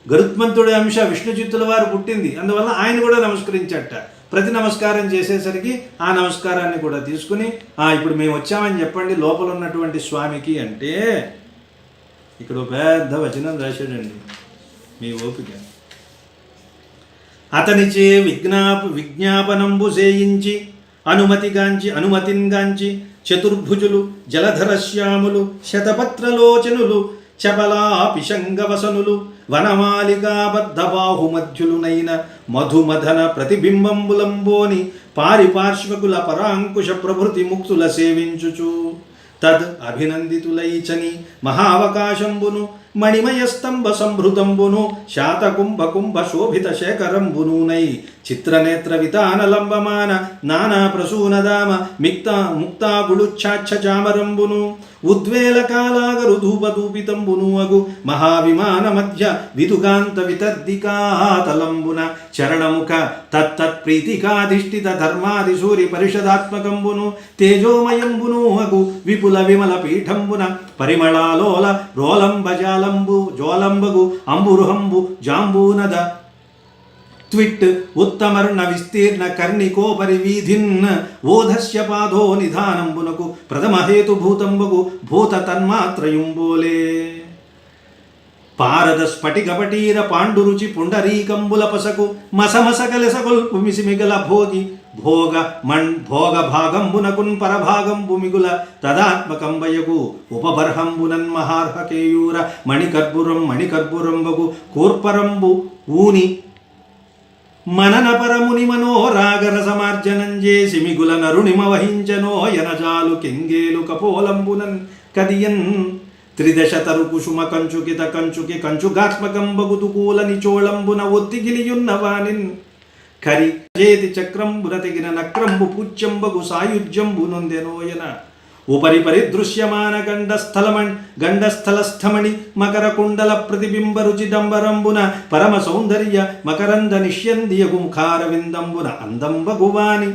గరుత్మంతుడి అంశ విష్ణుచిత్తుల వారు పుట్టింది, అందువల్ల ఆయన కూడా నమస్కరించట. ప్రతి నమస్కారం చేసేసరికి ఆ నమస్కారాన్ని కూడా తీసుకుని ఇప్పుడు మేము వచ్చామని చెప్పండి లోపల ఉన్నటువంటి స్వామికి అంటే, ఇక్కడ పెద్ద వచనం రాశాడండి, మీ ఓపిక. అతనిచే విజ్ఞాపనంబు చేయించి అనుమతింగాంచి చతుర్భుజులు జలధరశ్యాములు శతపత్రలోచనులు చపలా పిశంగవసనులు వనమాలికాబద్ధబాహుమధ్యులునైన మధుమధన ప్రతిబింబంబులంబోని పారిపార్శ్వకుల పరాంకుశ ప్రభృతి ముక్తుల సేవించుచు తద్ అభినందితులైచని మహావకాశంబును మణిమయస్తంభ సంభృతంబును శాతకుంభ శోభిత శేఖరంబునూనై చిత్రనేత్ర వితానలంబమాన నానా ప్రసూనదామ ముక్తాగుళుచ్ఛాచ్ఛ చామరంబును ఉద్వేల కాలాగరు ధూపధూపితంబును అగు మహావిమాన మధ్య విదుగాంత వితర్దికాతలంబున చరణముఖ తత్తత్ప్రీతికాధిష్ఠిత ధర్మాది సూరి పరిషదాత్మకంబును తేజోమయంబును అగు విపుల విమల పీఠంబున పరిమళాలోల జోలంబగు అంబురుహంబు జాంబూనద త్విట్ ఉత్తమర్ణ విస్తీర్ణ కర్ణికోపరి వీధిన్ ఓధస్య పాదో నిధానంబునకు ప్రథమహేతుభూతంబగు భూత తన్మాత్రయుంబోలే పారద స్ఫటికపటీర పాండురుచి పుండరీకంబుల పసకు మసమసకలెసగొల్పు మిసిమిగల భోగ భాగంబునకున్ పరభాగంబు మిగుల తదాత్మకంబయకు ఉపబర్హంబునన్ మహార్హకేయూర మణికర్పురంబగు కూర్పరంబు ఊని మననపరముని మనోరాగర సమార్జనం చేసి మిగుల నరుణిమ వహించనో యనజాలు కెంగేలు కపోలంబునన్ కదియన్ త్రిదశ తరు కుసుమ కంచుకి కంచుగాత్మకంబగుతుకూల నిచోళంబున ఒత్తిగిలియున్న వానిన్ కరి చేతి చక్రంబున తెగిన నక్రంబు పూజ్యంబగు సాయుజ్యంబు నొందెనోయన ఉపరి పరిదృశ్యమాన గండస్థలస్థమణి మకర కుండల ప్రతిబింబ రుచిదంబరంబున పరమ సౌందర్య మకరంద నిష్యందియగు ముఖారవిందంబున అందంబగువాని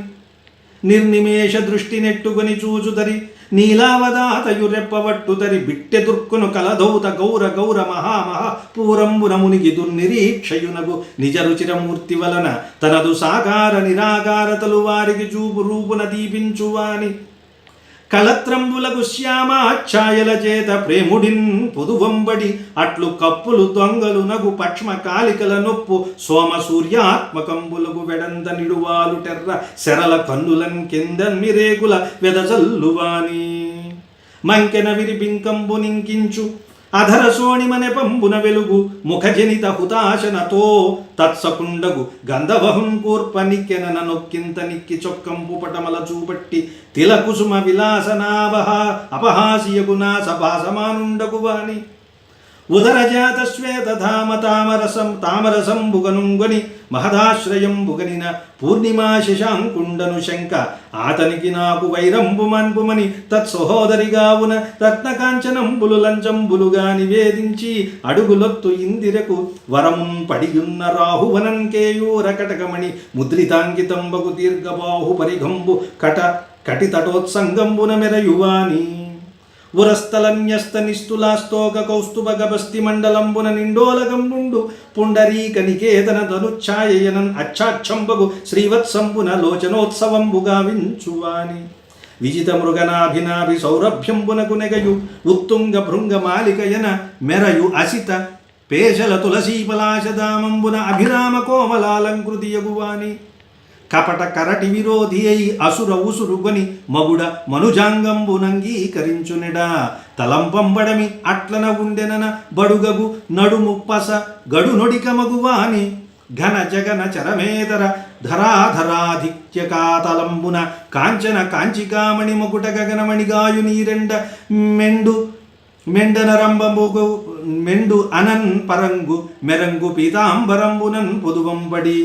నిర్నిమేష దృష్టి నెట్టుకొని చూచుతరి నీలావదాతయురెప్పవట్టుతరి బిట్టె దుర్కును కలధౌత గౌర పూరంబున మునిగి దుర్నిరీక్షయునగు నిజరుచిరమూర్తి వలన తనదు సాకార నిరాకారతలు వారికి చూపు రూపున దీపించువాని కళత్రంబులకు శ్యామాఛాయల చేత ప్రేముడిన్ పొదువంబడి అట్లు కప్పులు దొంగలు నగు పక్ష్మ కాలికల నొప్పు సోమ సూర్యాత్మకంబులకు వెడంద నిడువాలు టెర్ర శరల కన్నులన్ కిందన్మిరేకుల వెదజల్లువాని మంకెన విరిబింకంబు నింకించు అధర సోణిమనెపంబున వెలుగు ముఖజనిత హుతాశనతో తత్సకుండగు గంధవహుం కూర్పనిక్కెన నొక్కింత నిక్కి చొక్కంపు పటమల చూపట్టి తిలకుసుమ విలాసనావహ అపహాసియగునా సభాసమానుండగు వాని ఉదరజాత శ్వేతధామ తామరసంబుగనుంగొని మహదాశ్రయంబుగనిన పూర్ణిమా శశాంకుండను శంక ఆతనికి నాకు వైరంబు మన్పుమని తత్సహోదరిగావున రత్నకాంచనంబులు లంచంబులుగా నివేదించి అడుగులొత్తు ఇందిరకు వరమున్ పడియున్న రాహువనం కేయూర కటకమణి ముద్రితాంకితంబగు దీర్ఘబాహు పరిగంబు కటితటోత్సంగంబున మెరయువాని ఉరస్థలన్యస్త నిస్తులాస్తోక కౌస్తుభ గభస్తి మండలంబున నిండోలగం నుండు పుండరీక నికేతన ధనుఛాయనన్ అచ్చాక్షంబగు శ్రీవత్సంబున లోచనోత్సవంబుగా వించువాని విజిత మృగనాభినాభి సౌరభ్యంబునకు నెగయు ఉత్తుంగ భృంగ మాలికయన మెరయు అసిత పేశల తులసీపలాశదామంబున అభిరామ కోమలాలంకృతి యగువాని కపట కరటి విరోధి అయి అసుర ఉసురుగొని మగుడ మనుజాంగంబునంగీకరించునెడా తలంపంబడమి అట్లన ఉండెనన బడుగగు నడుముప్పస గడు నొడిక మగువాని ఘన జగన చరమేతర ధరాధరాధిక్యకాతలంబున కాంచన కాంచికామణి మకుట గగనమణిగాయు నీరెండ మెండనరంబముగు మెండు అనన్ పరంగు మెరంగు పీతాంబరంబునన్ పొదువంబడి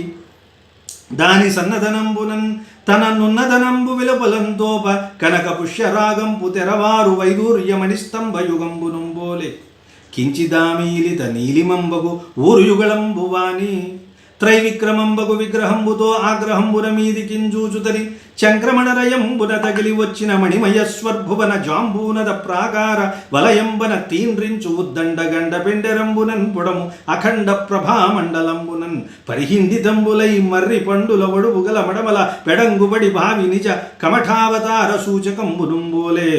దాని సన్నదనంబునన్ తననున్నదనంబు విలపలంతోప కనక పుష్యరాగంపు తెరవారు వైదూర్యమణిస్తంభయుగంబునుంబోలే కించిదామీలిత నీలిమంబగు ఊరుయుగళంబువాని త్రైవిక్రమంబగు విగ్రహంబుతో ఆగ్రహంబున మీది కింజూచుతరి చంక్రమణరయంబున తగిలి వచ్చిన మణిమయస్వర్భువన జాంబూనద ప్రాకార వలయంబన తీండ్రించు ఉద్దండగండ పెండెరంబునన్ పుడము అఖండ ప్రభామండలంబునన్ పరిహిండితంబులై మర్రి పండుల వడువుగల మడమల పెడంగుబడి భావి నిజ కమఠావతార సూచకంబునుంబోలే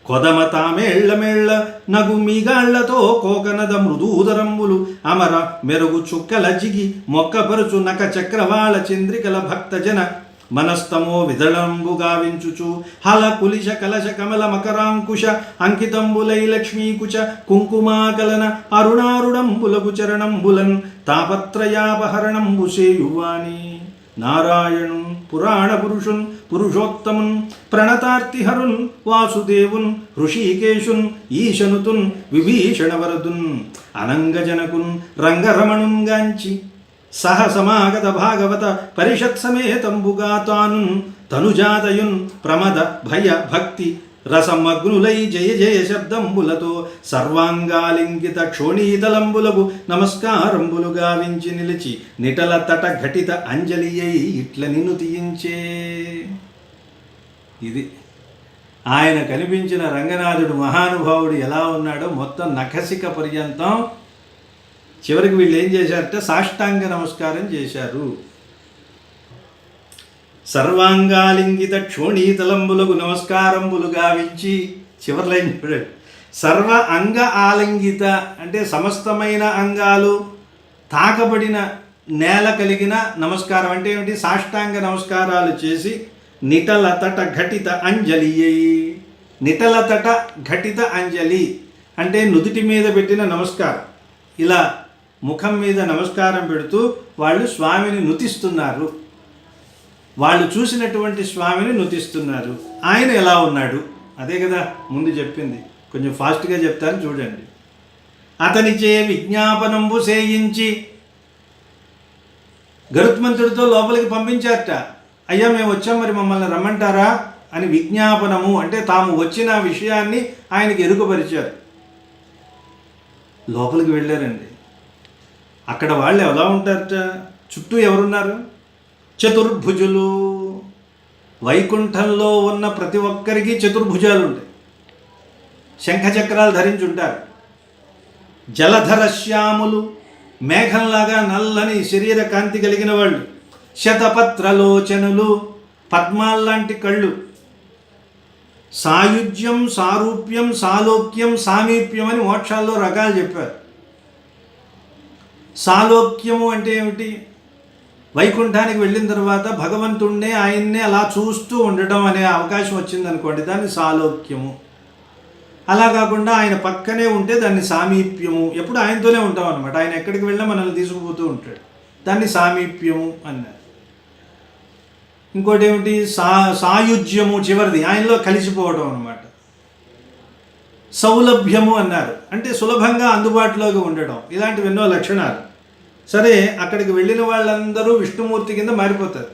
కొదమ తామేళ్లమేళ్ల నగు మీగాళ్లతో కోకనద మృదూదరంబులు అమర మెరుగు చుక్కల జిగి మొక్కపరుచు నక చక్రవాళ చంద్రికల భక్తజన మనస్తమో విదళంబుగా వించుచు హల కులిశ కలశ కమల మకరాంకుశ అంకితంబులై లక్ష్మీకుచ కుంకుమాకలన అరుణారుడంబులగు చరణంబులన్ తాపత్రయాపహరణంబు సేయువాని నారాయణున్ పురాణ పురుషున్ పురుషోత్తమున్ ప్రణతార్తిహరున్ వాసుదేవున్ ఋషికేశున్ ఈశనుతున్ విభీషణవరదున్ అనంగజనకున్ రంగరమణున్ గాంచి సహ సమాగత భాగవత పరిషత్ సమేతంబుగా తానున్ తనుజాతయున్ ప్రమద భయ భక్తి రసమగ్నులై జయ జయ శబ్దంబులతో సర్వాంగాలింగిత క్షోణీతలంబులకు నమస్కారంబులు గావించి నిలిచి నిటల తట ఘటిత అంజలి అయి ఇట్ల నిన్ను తీయించే. ఇది ఆయన కనిపించిన రంగనాథుడు మహానుభావుడు ఎలా ఉన్నాడో మొత్తం నఖసిక పర్యంతం చివరికి వీళ్ళు ఏం చేశారంటే సాష్టాంగ నమస్కారం చేశారు. సర్వాంగాలింగిత క్షోణీతలంబులకు నమస్కారంబులు గావించి చివరి లైన్ చూడండి. సర్వ అంగ ఆలింగిత అంటే సమస్తమైన అంగాలు తాకబడిన నేల కలిగిన నమస్కారం అంటే ఏమిటి? సాష్టాంగ నమస్కారాలు చేసి నిటల తట ఘటిత అంజలి అయి. నిటల తట ఘటిత అంజలి అంటే నుదుటి మీద పెట్టిన నమస్కారం. ఇలా ముఖం మీద నమస్కారం పెడుతూ వాళ్ళు స్వామిని నుతిస్తున్నారు. వాళ్ళు చూసినటువంటి స్వామిని నుతిస్తున్నారు. ఆయన ఎలా ఉన్నాడు? అదే కదా ముందు చెప్పింది. కొంచెం ఫాస్ట్గా చెప్తాను చూడండి. అతనిచే విజ్ఞాపనంబు చేయించి గరుత్మంతుడితో లోపలికి పంపించారట. అయ్యా మేము వచ్చాం, మరి మమ్మల్ని రమ్మంటారా అని విజ్ఞాపనము అంటే తాము వచ్చిన విషయాన్ని ఆయనకి ఎరుకపరిచారు. లోపలికి వెళ్ళారండి. అక్కడ వాళ్ళు ఎలా ఉంటారట? చుట్టూ ఎవరున్నారు? చతుర్భుజులు. వైకుంఠంలో ఉన్న ప్రతి ఒక్కరికి చతుర్భుజాలు ఉంటాయి. శంఖచక్రాలు ధరించుంటారు. జలధరశ్యాములు, మేఘంలాగా నల్లని శరీర కాంతి కలిగిన వాళ్ళు. శతపత్రలోచనులు, పద్మాల్లాంటి కళ్ళు. సాయుజ్యం, సారూప్యం, సాలోక్యం, సామీప్యం అని మోక్షాల్లో రకాలు చెప్పారు. సాలోక్యము అంటే ఏమిటి? వైకుంఠానికి వెళ్ళిన తర్వాత భగవంతుణ్ణే ఆయన్నే అలా చూస్తూ ఉండటం అనే అవకాశం వచ్చిందనుకోండి, దాన్ని సాలోక్యము. అలా కాకుండా ఆయన పక్కనే ఉంటే దాన్ని సామీప్యము. ఎప్పుడు ఆయనతోనే ఉంటాం అనమాట. ఆయన ఎక్కడికి వెళ్ళినా మనల్ని తీసుకుపోతూ ఉంటాడు. దాన్ని సామీప్యము అన్నారు. ఇంకోటి ఏమిటి? సాయుజ్యము, చివరిది ఆయనలో కలిసిపోవడం అనమాట. సౌలభ్యము అన్నారు, అంటే సులభంగా అందుబాటులోకి ఉండడం, ఇలాంటివి ఎన్నో లక్షణాలు. సరే, అక్కడికి వెళ్ళిన వాళ్ళందరూ విష్ణుమూర్తి కింద మారిపోతారు.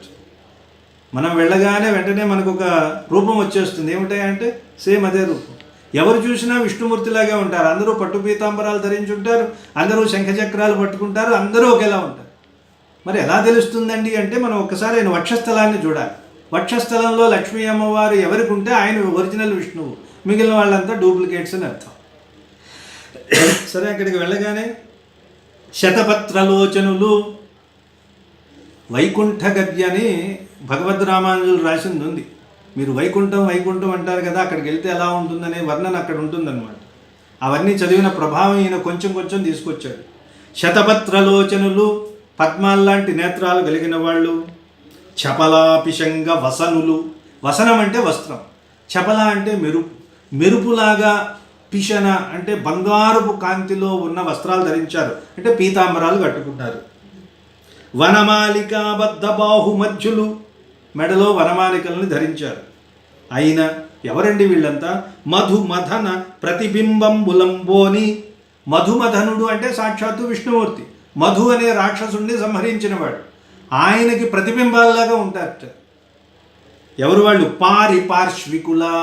మనం వెళ్ళగానే వెంటనే మనకు ఒక రూపం వచ్చేస్తుంది. ఏమిటంటే సేమ్ అదే రూపం. ఎవరు చూసినా విష్ణుమూర్తిలాగే ఉంటారు. అందరూ పట్టు పీతాంబరాలు ధరించి ఉంటారు, అందరూ శంఖచక్రాలు పట్టుకుంటారు, అందరూ ఒకేలా ఉంటారు. మరి ఎలా తెలుస్తుందండి అంటే మనం ఒక్కసారి ఆయన వక్షస్థలాన్ని చూడాలి. వక్షస్థలంలో లక్ష్మీ అమ్మవారు ఎవరికి ఉంటే ఆయన ఒరిజినల్ విష్ణువు, మిగిలిన వాళ్ళంతా డూప్లికేట్స్ అని అర్థం. సరే, అక్కడికి వెళ్ళగానే శతపత్రలోచనులు వైకుంఠ గద్య అని భగవద్ రామానుజులు రాసింది ఉంది. మీరు వైకుంఠం వైకుంఠం అంటారు కదా, అక్కడికి వెళ్తే ఎలా ఉంటుందనే వర్ణన అక్కడ ఉంటుందన్నమాట. అవన్నీ చదివిన ప్రభావం ఈయన కొంచెం కొంచెం తీసుకొచ్చాడు. శతపత్రలోచనులు, పద్మాల్లాంటి నేత్రాలు కలిగిన వాళ్ళు. చపలాపిశంగ వసనులు, వసనం అంటే వస్త్రం, చపల అంటే మెరుపు, మెరుపులాగా, పిశన అంటే బంగారపు కాంతిలో ఉన్న వస్త్రాలు ధరించారు, అంటే పీతాంబరాలు కట్టుకుంటారు. వనమాలికాబద్ధ బాహుమధ్యులు, మెడలో వనమాలికలను ధరించారు. అయినా ఎవరండి వీళ్ళంతా? మధుమథన ప్రతిబింబంబులంబోని. మధుమథనుడు అంటే సాక్షాత్తు విష్ణుమూర్తి, మధు అనే రాక్షసుడిని సంహరించినవాడు. ఆయనకి ప్రతిబింబాల్లాగా ఉంటారట. ఎవరు వాళ్ళు? పారిపార్శ్వికులా,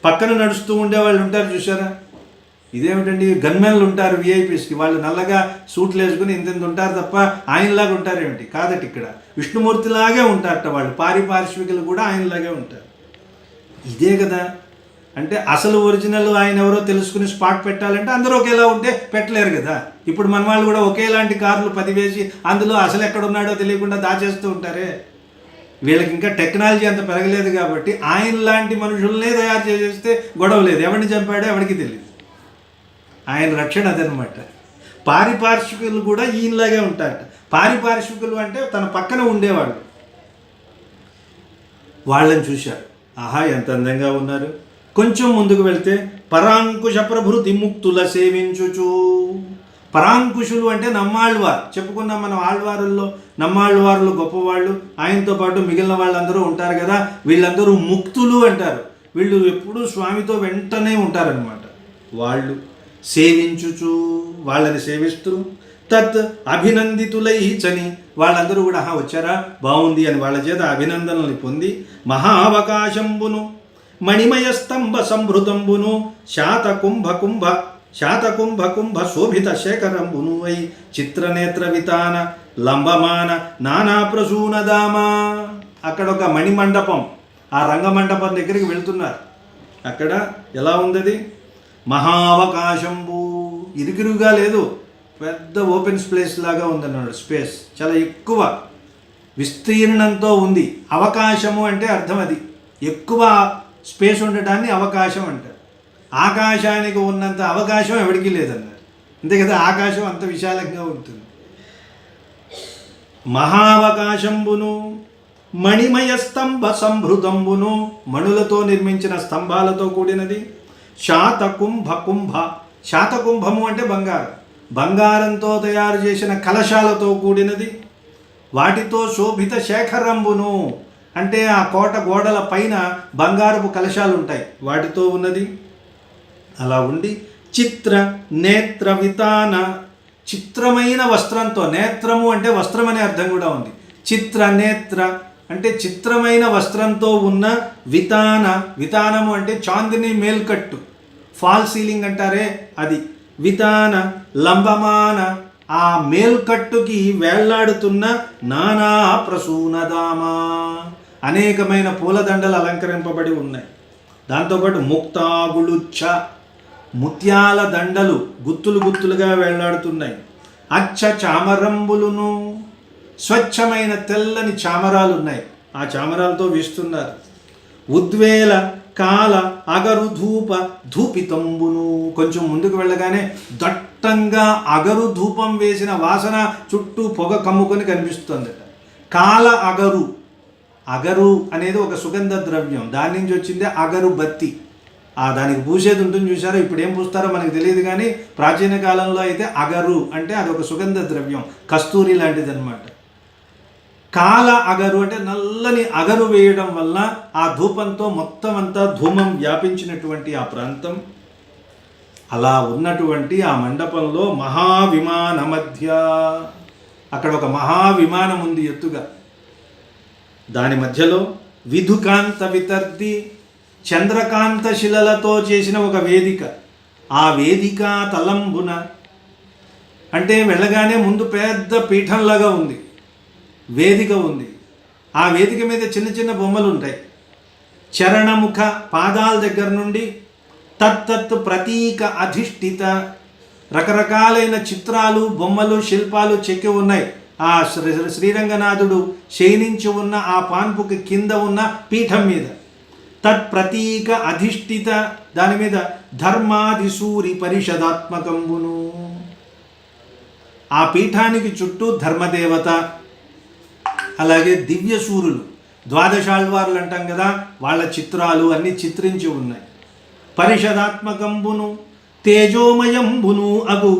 పక్కన నడుస్తూ ఉండేవాళ్ళు ఉంటారు చూసారా. ఇదేమిటండి, గన్మెన్లు ఉంటారు విఐపీస్కి, వాళ్ళు నల్లగా సూట్లు వేసుకుని ఇంత ఉంటారు తప్ప ఆయనలాగా ఉంటారేమిటి? కాదట, ఇక్కడ విష్ణుమూర్తిలాగే ఉంటారట వాళ్ళు. పారిపార్శ్వికులు కూడా ఆయనలాగే ఉంటారు. ఇదే కదా అంటే అసలు ఒరిజినల్ ఆయన ఎవరో తెలుసుకుని స్పాట్ పెట్టాలంటే అందరూ ఒకేలా ఉంటే పెట్టలేరు కదా. ఇప్పుడు మన వాళ్ళు కూడా ఒకేలాంటి కార్లు 10 వేసి అందులో అసలు ఎక్కడున్నాడో తెలియకుండా దాచేస్తూ ఉంటారే. వీళ్ళకి ఇంకా టెక్నాలజీ అంత పెరగలేదు కాబట్టి ఆయన లాంటి మనుషులనే తయారు చేసేస్తే గొడవ లేదు. ఎవరిని చంపాడో ఎవరికి తెలియదు. ఆయన రక్షణ అదనమాట. పారిపార్శ్వికులు కూడా ఈయనలాగే ఉంటారట. పారిపార్శ్వికులు అంటే తన పక్కన ఉండేవాళ్ళు. వాళ్ళని చూశారు, ఆహా ఎంత అందంగా ఉన్నారు. కొంచెం ముందుకు వెళ్తే పరాంకుశ ప్రభృతి ముక్తుల సేవించుచు. పరాంకుశులు అంటే నమ్మాళ్ళవారు. చెప్పుకున్నాం మనం, ఆళ్వారుల్లో నమ్మాళ్ళవారులు గొప్పవాళ్ళు, ఆయనతో పాటు మిగిలిన వాళ్ళందరూ ఉంటారు కదా, వీళ్ళందరూ ముక్తులు అంటారు. వీళ్ళు ఎప్పుడూ స్వామితో వెంటనే ఉంటారనమాట. వాళ్ళు సేవించుచు, వాళ్ళని సేవిస్తూ, తత్ అభినందితులై చని, వాళ్ళందరూ కూడా వచ్చారా బాగుంది అని వాళ్ళ చేత అభినందనల్ని పొంది, మహావకాశంబును మణిమయ స్తంభ సంభృతంబును శాతకుంభ శోభిత శేఖరంబును వై చిత్రనేత్ర వితాన లంబమాన నానా ప్రసూనదామా. అక్కడ ఒక మణిమండపం, ఆ రంగమండపం దగ్గరికి వెళ్తున్నారు. అక్కడ ఎలా ఉంది? మహావకాశంబు, ఇరుకిరుగా లేదు, పెద్ద ఓపెన్ స్పేస్ లాగా ఉందన్నాడు. స్పేస్ చాలా ఎక్కువ విస్తీర్ణంతో ఉంది. అవకాశము అంటే అర్థం అది, ఎక్కువ స్పేస్ ఉండటాన్ని అవకాశం అంటారు. ఆకాశానికి ఉన్నంత అవకాశం ఎవరికీ లేదన్నారు. అంతే కదా, ఆకాశం అంత విశాలంగా ఉంటుంది. మహావకాశంబును మణిమయ స్తంభ సంభృతంబును, మణులతో నిర్మించిన స్తంభాలతో కూడినది. శాతకుంభము అంటే బంగారం, బంగారంతో తయారు చేసిన కలశాలతో కూడినది. వాటితో శోభిత శేఖరంబును అంటే ఆ కోట గోడల పైన బంగారపు కలశాలు ఉంటాయి, వాటితో ఉన్నది. అలా ఉండి చిత్ర నేత్ర వితాన, చిత్రమైన వస్త్రంతో, నేత్రము అంటే వస్త్రం అనే అర్థం కూడా ఉంది. చిత్ర నేత్ర అంటే చిత్రమైన వస్త్రంతో ఉన్న వితాన, వితానము అంటే చాందిని మేల్కట్టు, ఫాల్ సీలింగ్ అంటారే అది. వితాన లంబమాన, ఆ మేల్కట్టుకి వేళ్లాడుతున్న నానా ప్రసూనదామా, అనేకమైన పూలదండలు అలంకరింపబడి ఉన్నాయి. దాంతోపాటు ముక్తాగుళుచ్చ, ముత్యాల దండలు గుత్తులు గుత్తులుగా వేళ్లాడుతున్నాయి. అచ్చ చామరంబులును, స్వచ్ఛమైన తెల్లని చామరాలు ఉన్నాయి, ఆ చామరాలతో వీస్తున్నారు. ఉద్వేల కాల అగరు ధూప ధూపితంబును, కొంచెం ముందుకు వెళ్ళగానే దట్టంగా అగరు ధూపం వేసిన వాసన చుట్టూ పొగ కమ్ముకొని కనిపిస్తుందట. కాల అగరు, అగరు అనేది ఒక సుగంధ ద్రవ్యం, దాని నుంచి వచ్చిందే అగరు బత్తి. దానికి పూసేది ఉంటుంది చూసారో, ఇప్పుడు ఏం పూస్తారో మనకు తెలియదు కానీ ప్రాచీన కాలంలో అయితే అగరు అంటే అది ఒక సుగంధ ద్రవ్యం, కస్తూరి లాంటిది అనమాట. కాల అగరు అంటే నల్లని అగరు వేయడం వల్ల ఆ ధూపంతో మొత్తం అంతా ధూమం వ్యాపించినటువంటి ఆ ప్రాంతం. అలా ఉన్నటువంటి ఆ మండపంలో మహావిమాన మధ్య అక్కడ ఒక మహావిమానం ఉంది ఎత్తుగా. దాని మధ్యలో విధుకాంత వితర్ది చంద్రకాంత శిలలతో చేసిన ఒక వేదిక. ఆ వేదిక తలంబున అంటే వెళ్ళగానే ముందు పెద్ద పీఠంలాగా ఉంది, వేదిక ఉంది. ఆ వేదిక మీద చిన్న చిన్న బొమ్మలు ఉంటాయి. చరణముఖ పాదాల దగ్గర నుండి తత్తత్ ప్రతీక అధిష్ఠిత రకరకాలైన చిత్రాలు, బొమ్మలు, శిల్పాలు చెక్కి ఉన్నాయి. ఆ శ్రీరంగనాథుడు శయనించి ఉన్న ఆ పాన్పుకి కింద ఉన్న పీఠం మీద తత్ ప్రతీక అధిష్ఠిత, దాని మీద ధర్మాదిసూరి పరిషదాత్మకంబును. ఆ పీఠానికి చుట్టూ ధర్మదేవత, అలాగే దివ్య సూర్యులు, ద్వాదశాళ్వార్లు అంటాం కదా, వాళ్ళ చిత్రాలు అన్నీ చిత్రించి ఉన్నాయి. పరిషదాత్మకంబును తేజోమయంబును అగు,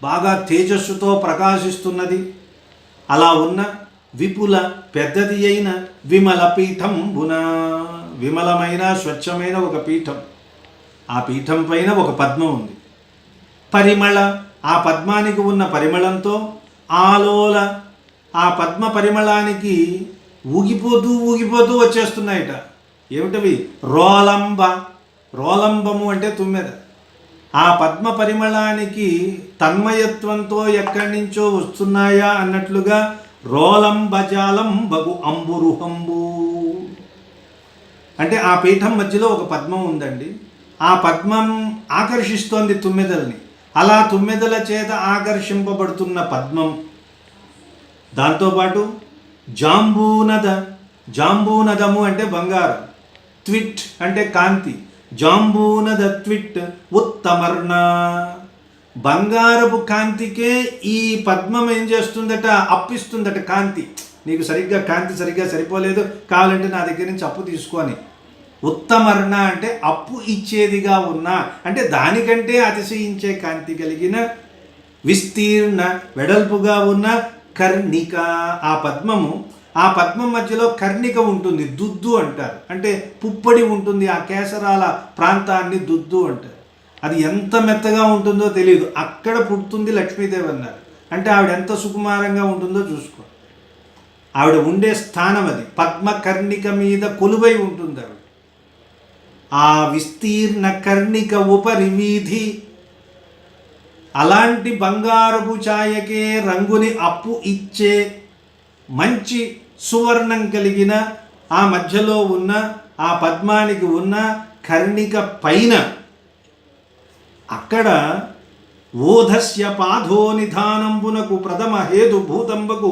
బాగా తేజస్సుతో ప్రకాశిస్తున్నది. అలా ఉన్న విపుల పెద్దది అయిన విమల పీఠంబున, విమలమైన స్వచ్ఛమైన ఒక పీఠం. ఆ పీఠం పైన ఒక పద్మం ఉంది. పరిమళ, ఆ పద్మానికి ఉన్న పరిమళంతో ఆలోల, ఆ పద్మ పరిమళానికి ఊగిపోతూ ఊగిపోతూ వచ్చేస్తున్నాయట. ఏమిటవి? రోలంబ, రోలంబము అంటే తుమ్మెద. ఆ పద్మ పరిమళానికి తన్మయత్వంతో ఎక్కడి నుంచో వస్తున్నాయా అన్నట్లుగా రోలంబజాలంబగు అంబురుహంబు అంటే ఆ పీఠం మధ్యలో ఒక పద్మం ఉందండి. ఆ పద్మం ఆకర్షిస్తోంది తుమ్మెదల్ని. అలా తుమ్మెదల చేత ఆకర్షింపబడుతున్న పద్మం, దాంతోపాటు జాంబూనద, జాంబూనదము అంటే బంగారం, ట్విట్ అంటే కాంతి, జాంబూనద ట్విట్ ఉత్తమర్ణ, బంగారపు కాంతికే ఈ పద్మం ఏం చేస్తుందట? అప్పిస్తుందట కాంతి. నీకు సరిగ్గా కాంతి సరిగ్గా సరిపోలేదు, కావాలంటే నా దగ్గర నుంచి అప్పు తీసుకొని. ఉత్తమర్ణ అంటే అప్పు ఇచ్చేదిగా ఉన్న, అంటే దానికంటే అతిశయించే కాంతి కలిగిన, విస్తీర్ణ వెడల్పుగా ఉన్న కర్ణిక, ఆ పద్మము. ఆ పద్మం మధ్యలో కర్ణిక ఉంటుంది, దుద్దు అంటారు. అంటే పుప్పొడి ఉంటుంది, ఆ కేసరాల ప్రాంతాన్ని దుద్దు అంటారు. అది ఎంత మెత్తగా ఉంటుందో తెలియదు. అక్కడ పుడుతుంది లక్ష్మీదేవి అన్నారు. అంటే ఆవిడ ఎంత సుకుమారంగా ఉంటుందో చూసుకో. ఆవిడ ఉండే స్థానం అది, పద్మకర్ణిక మీద కొలువై ఉంటుంది ఆవిడ. ఆ విస్తీర్ణ కర్ణిక ఉపరి వీధి, అలాంటి బంగారపు ఛాయకే రంగుని అప్పు ఇచ్చే మంచి సువర్ణం కలిగిన ఆ మధ్యలో ఉన్న ఆ పద్మానికి ఉన్న కర్ణిక పైన అక్కడ ఓధస్య పాధో నిధానంబునకు ప్రథమ హేతు భూతంబకు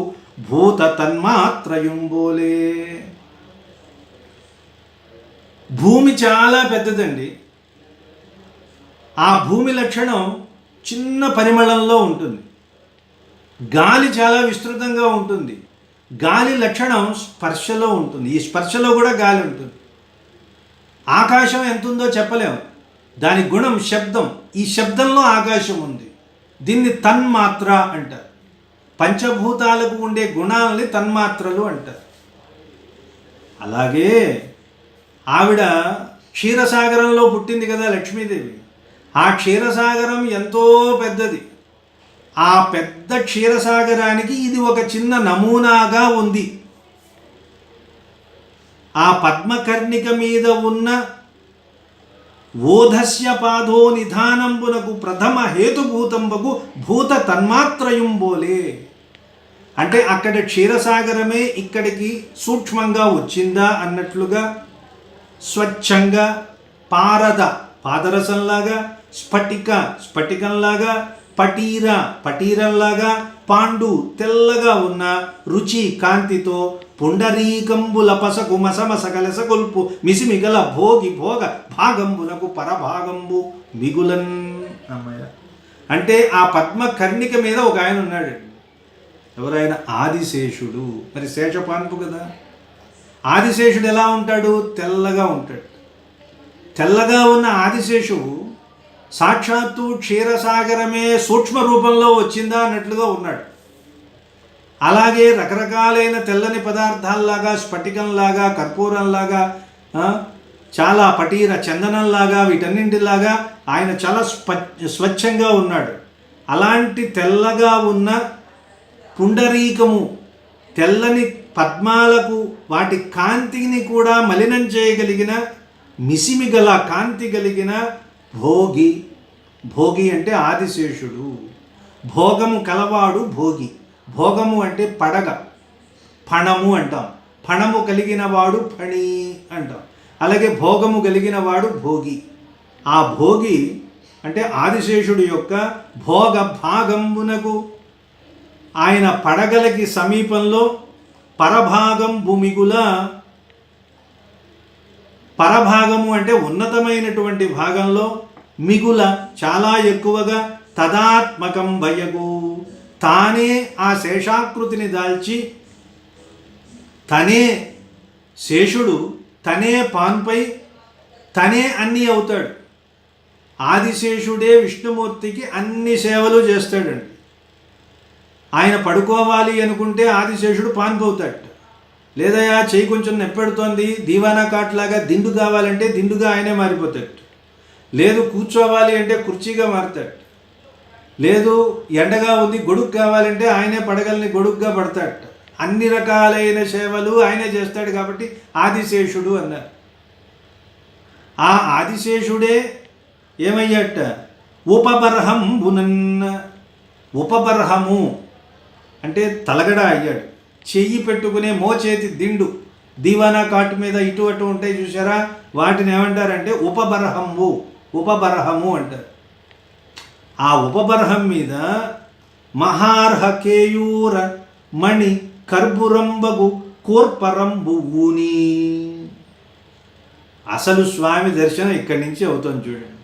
భూత తన్మాత్రయుంబోలే. భూమి చాలా పెద్దదండి. ఆ భూమి లక్షణం చిన్న పరిమళంలో ఉంటుంది. గాలి చాలా విస్తృతంగా ఉంటుంది. గాలి లక్షణం స్పర్శలో ఉంటుంది. ఈ స్పర్శలో కూడా గాలి ఉంటుంది. ఆకాశం ఎంత ఉందో చెప్పలేము. దాని గుణం శబ్దం. ఈ శబ్దంలో ఆకాశం ఉంది. దీన్ని తన్మాత్ర అంటారు. పంచభూతాలకు ఉండే గుణాలని తన్మాత్రలు అంటారు. అలాగే ఆవిడ క్షీరసాగరంలో పుట్టింది కదా లక్ష్మీదేవి. ఆ క్షీరసాగరం ఎంతో పెద్దది. ఆ పెద్ద క్షీరసాగరానికి ఇది ఒక చిన్న నమూనాగా ఉంది. ఆ పద్మకర్ణిక మీద ఉన్న ఓధస్య పాదో నిధానంబునకు ప్రథమ హేతుభూతంబకు భూత తన్మాత్రయుంబోలే. అంటే అక్కడ క్షీరసాగరమే ఇక్కడికి సూక్ష్మంగా వచ్చిందా అన్నట్లుగా, స్వచ్ఛంగా, పాదరసంలాగా, స్ఫటికంలాగా, పటీరంలాగా, పాండు తెల్లగా ఉన్న రుచి కాంతితో పుండరీకంబుల పసకు మసమస కలస కొల్పు మిసిమిగల భోగి భోగ భాగంబులకు పరభాగంబు మిగులన్. అమ్మయ్య. అంటే ఆ పద్మ కర్ణిక మీద ఒక ఆయన ఉన్నాడు. ఎవరైనా? ఆదిశేషుడు. మరి శేషపాన్పు కదా. ఆదిశేషుడు ఎలా ఉంటాడు? తెల్లగా ఉంటాడు. తెల్లగా ఉన్న ఆదిశేషువు సాక్షాత్తు క్షీరసాగరమే సూక్ష్మ రూపంలో వచ్చిందా అన్నట్లుగా ఉన్నాడు. అలాగే రకరకాలైన తెల్లని పదార్థాల్లాగా, స్ఫటికంలాగా, కర్పూరంలాగా, చాలా పటీర చందనంలాగా వీటన్నింటిలాగా ఆయన చాలా స్వచ్ఛంగా ఉన్నాడు. అలాంటి తెల్లగా ఉన్న పుండరీకము, తెల్లని పద్మాలకు వాటి కాంతిని కూడా మలినం చేయగలిగిన, మిసిమి గల కాంతి కలిగిన భోగి. భోగి అంటే ఆదిశేషుడు. భోగము కలవాడు భోగి. భోగము అంటే పడగ, ఫణము అంటాం. ఫణము కలిగిన వాడు ఫణి అంటాం. అలాగే భోగము కలిగిన వాడు భోగి. ఆ భోగి అంటే ఆదిశేషుడు యొక్క భోగ భాగంబునకు ఆయన పడగలకి సమీపంలో పరభాగం భూమిగుల, పరభాగము అంటే ఉన్నతమైనటువంటి భాగంలో, మిగుల చాలా ఎక్కువగా, తదాత్మకం భయగు తానే ఆ శేషాకృతిని దాల్చి, తనే శేషుడు, తనే పాన్పై తనే అన్నీ అవుతాడు. ఆదిశేషుడే విష్ణుమూర్తికి అన్ని సేవలు చేస్తాడండి. ఆయన పడుకోవాలి అనుకుంటే ఆదిశేషుడు పాన్పవుతాడు. లేదయా చెయ్యి కొంచెం నెప్పెడుతోంది, దీవానా కాట్లాగా దిండు కావాలంటే దిండుగా ఆయనే మారిపోతాడు. లేదు కూర్చోవాలి అంటే కుర్చీగా మారుతాడు. లేదు ఎండగా ఉంది గొడుగు కావాలంటే ఆయనే పడగల్ని గొడుగ్గా పడతాడు. అన్ని రకాలైన సేవలు ఆయనే చేస్తాడు కాబట్టి ఆదిశేషుడు అన్నారు. ఆ ఆదిశేషుడే ఏమయ్యట, ఉపబర్హంబునన్న. ఉపబర్హము అంటే తలగడ అయ్యాడు. చెయ్యి పెట్టుకునే మోచేతి దిండు, దీవానా కాటు మీద ఇటు అటు ఉంటాయి చూసారా, వాటిని ఏమంటారంటే ఉపబర్హము. ఉపబర్హము అంటారు. ఆ ఉపబర్హం మీద మహార్హ కేయూర మణి కర్బురంబగు కోర్పరంబు ఊని. అసలు స్వామి దర్శనం ఇక్కడి నుంచి అవుతుంది చూడండి.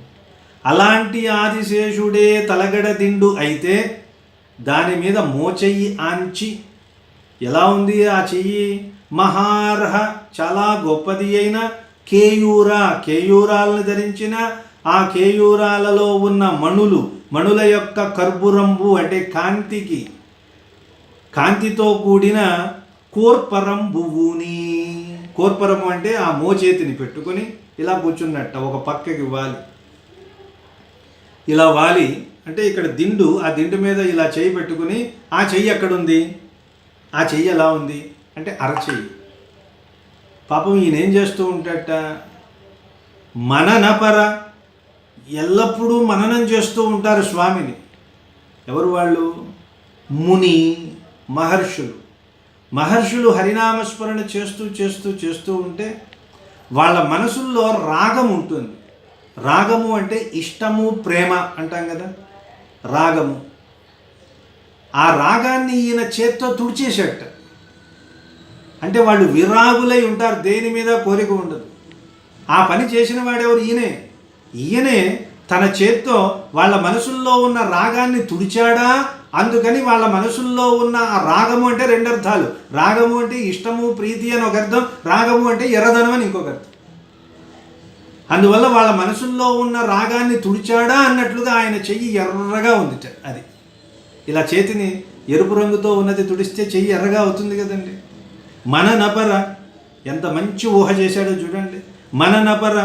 అలాంటి ఆదిశేషుడే తలగడ దిండు అయితే దాని మీద మోచెయ్యి ఆంచి ఎలా ఉంది ఆ చెయ్యి, మహార్హ చాలా గొప్పది అయిన కేయూర, కేయూరాలను ధరించిన, ఆ కేయూరాలలో ఉన్న మణులు, మణుల యొక్క కర్బురంబు అంటే కాంతికి, కాంతితో కూడిన కోర్పరంబువుని. కోర్పరము అంటే ఆ మోచేతిని పెట్టుకొని ఇలా కూర్చున్నట్ట, ఒక పక్కకి వాలి, ఇలా వాలి అంటే ఇక్కడ దిండు, ఆ దిండు మీద ఇలా చెయ్యి పెట్టుకుని, ఆ చెయ్యి ఎక్కడుంది, ఆ చెయ్యి ఎలా ఉంది అంటే అరచెయ్యి. పాపం ఈయన ఏం చేస్తూ ఉంటాడట, మననపర, ఎల్లప్పుడూ మననం చేస్తూ ఉంటారు స్వామిని. ఎవరు వాళ్ళు? ముని, మహర్షులు. మహర్షులు హరినామస్మరణ చేస్తూ చేస్తూ చేస్తూ ఉంటే వాళ్ళ మనసుల్లో రాగం ఉంటుంది. రాగము అంటే ఇష్టము, ప్రేమ అంటాం కదా, రాగము. ఆ రాగాన్ని ఈయన చేత్తో తుడిచేసేట. అంటే వాళ్ళు విరాగులై ఉంటారు, దేని మీద కోరిక ఉండదు. ఆ పని చేసిన వాడెవరు? ఈయనే. ఈయనే తన చేత్తో వాళ్ళ మనసుల్లో ఉన్న రాగాన్ని తుడిచాడా. అందుకని వాళ్ళ మనసుల్లో ఉన్న ఆ రాగము అంటే రెండు అర్థాలు. రాగము అంటే ఇష్టము, ప్రీతి అని ఒక అర్థం, రాగము అంటే ఎర్రదనం అని ఇంకొక అర్థం. అందువల్ల వాళ్ళ మనసుల్లో ఉన్న రాగాన్ని తుడిచాడా అన్నట్లుగా ఆయన చెయ్యి ఎర్రగా ఉంది. అది ఇలా చేతిని ఎరుపు రంగుతో ఉన్నది తుడిస్తే చెయ్యి ఎర్రగా అవుతుంది కదండి. మన నపర, ఎంత మంచి ఊహ చేశాడో చూడండి. మన నపర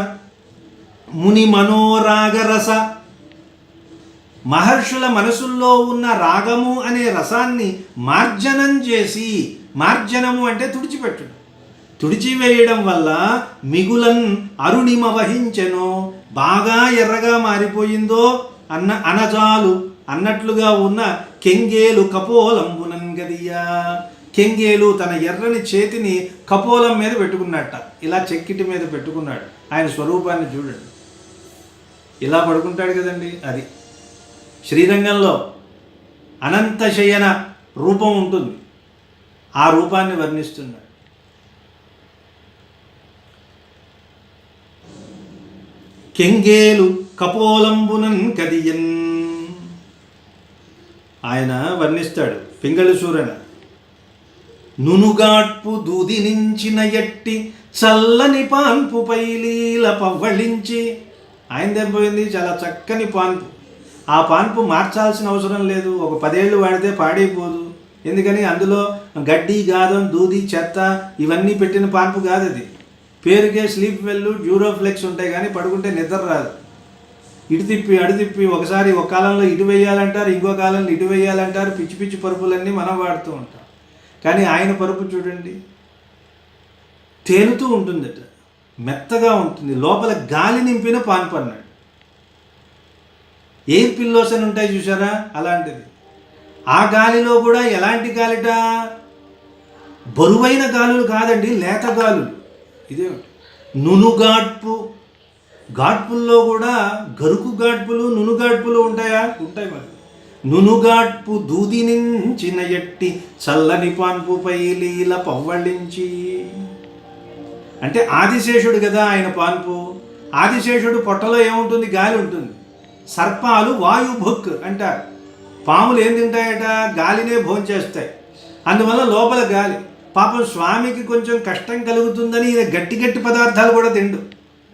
ముని మనోరాగరస, మహర్షుల మనసుల్లో ఉన్న రాగము అనే రసాన్ని మార్జనం చేసి, మార్జనము అంటే తుడిచిపెట్టడం, తుడిచివేయడం వల్ల మిగులన్ అరుణిమ వహించెనో, బాగా ఎర్రగా మారిపోయిందో అనజాలు అన్నట్లుగా ఉన్న కెంగేలు కపోలంబునన్ గదియా. కెంగేలు తన ఎర్రని చేతిని కపోలం మీద పెట్టుకున్నట్ట, ఇలా చెక్కిటి మీద పెట్టుకున్నాడు. ఆయన స్వరూపాన్ని చూడండి, ఇలా పడుకుంటాడు కదండి. అది శ్రీరంగంలో అనంతశయన రూపం ఉంటుంది, ఆ రూపాన్ని వర్ణిస్తున్నాడు. కెంగేలు కపోలంబునన్ కదియన్ ఆయన వర్ణిస్తాడు. పింగళి సూరన నునుగాట్పు దూదినించిన ఎట్టి చల్లని పాన్పు పైలీల పవ్వళించి, ఆయన తెంపోయింది చాలా చక్కని పాన్పు. ఆ పాన్పు మార్చాల్సిన అవసరం లేదు, ఒక 10 ఏళ్ళు వాడితే పాడైపోదు. ఎందుకని అందులో గడ్డి, గాదం, దూది, చెత్త ఇవన్నీ పెట్టిన పాన్పు కాదు అది. పేరుకే స్లీప్ వెల్, డ్యూరోఫ్లెక్స్ ఉంటాయి కానీ పడుకుంటే నిద్ర రాదు. ఇటు తిప్పి అడు తిప్పి ఒకసారి ఒక కాలంలో ఇటు వేయాలంటారు, ఇంకో కాలంలో ఇటు వేయాలంటారు. పిచ్చి పిచ్చి పరుపులన్నీ మనం వాడుతూ ఉంటాం. కానీ ఆయన పరుపు చూడండి, తేలుతూ ఉంటుందట, మెత్తగా ఉంటుంది, లోపల గాలి నింపిన పాన్పు అన్నాడు. ఎయిర్ పిల్లోస్ అని ఉంటాయి చూసారా, అలాంటిది. ఆ గాలిలో కూడా ఎలాంటి గాలిట, బరువైన గాలులు కాదండి, లేత గాలులు. ఇదే నునుగాడ్పు. గాడ్పుల్లో కూడా గరుకు గాడ్పులు, నునుగాడ్పులు ఉంటాయా? ఉంటాయి. మరి నునుగాడ్పు దూది నించిన ఎట్టి చల్లని పాన్పుపై లీల పవ్వళించి. అంటే ఆదిశేషుడు కదా ఆయన పాన్పు. ఆదిశేషుడు పొట్టలో ఏముంటుంది? గాలి ఉంటుంది. సర్పాలు వాయుభుక్ అంటారు. పాములు ఏం తింటాయట? గాలినే భోంచేస్తాయి. అందువల్ల లోపల గాలి. పాపం స్వామికి కొంచెం కష్టం కలుగుతుందని ఈయన గట్టి గట్టి పదార్థాలు కూడా తిండు.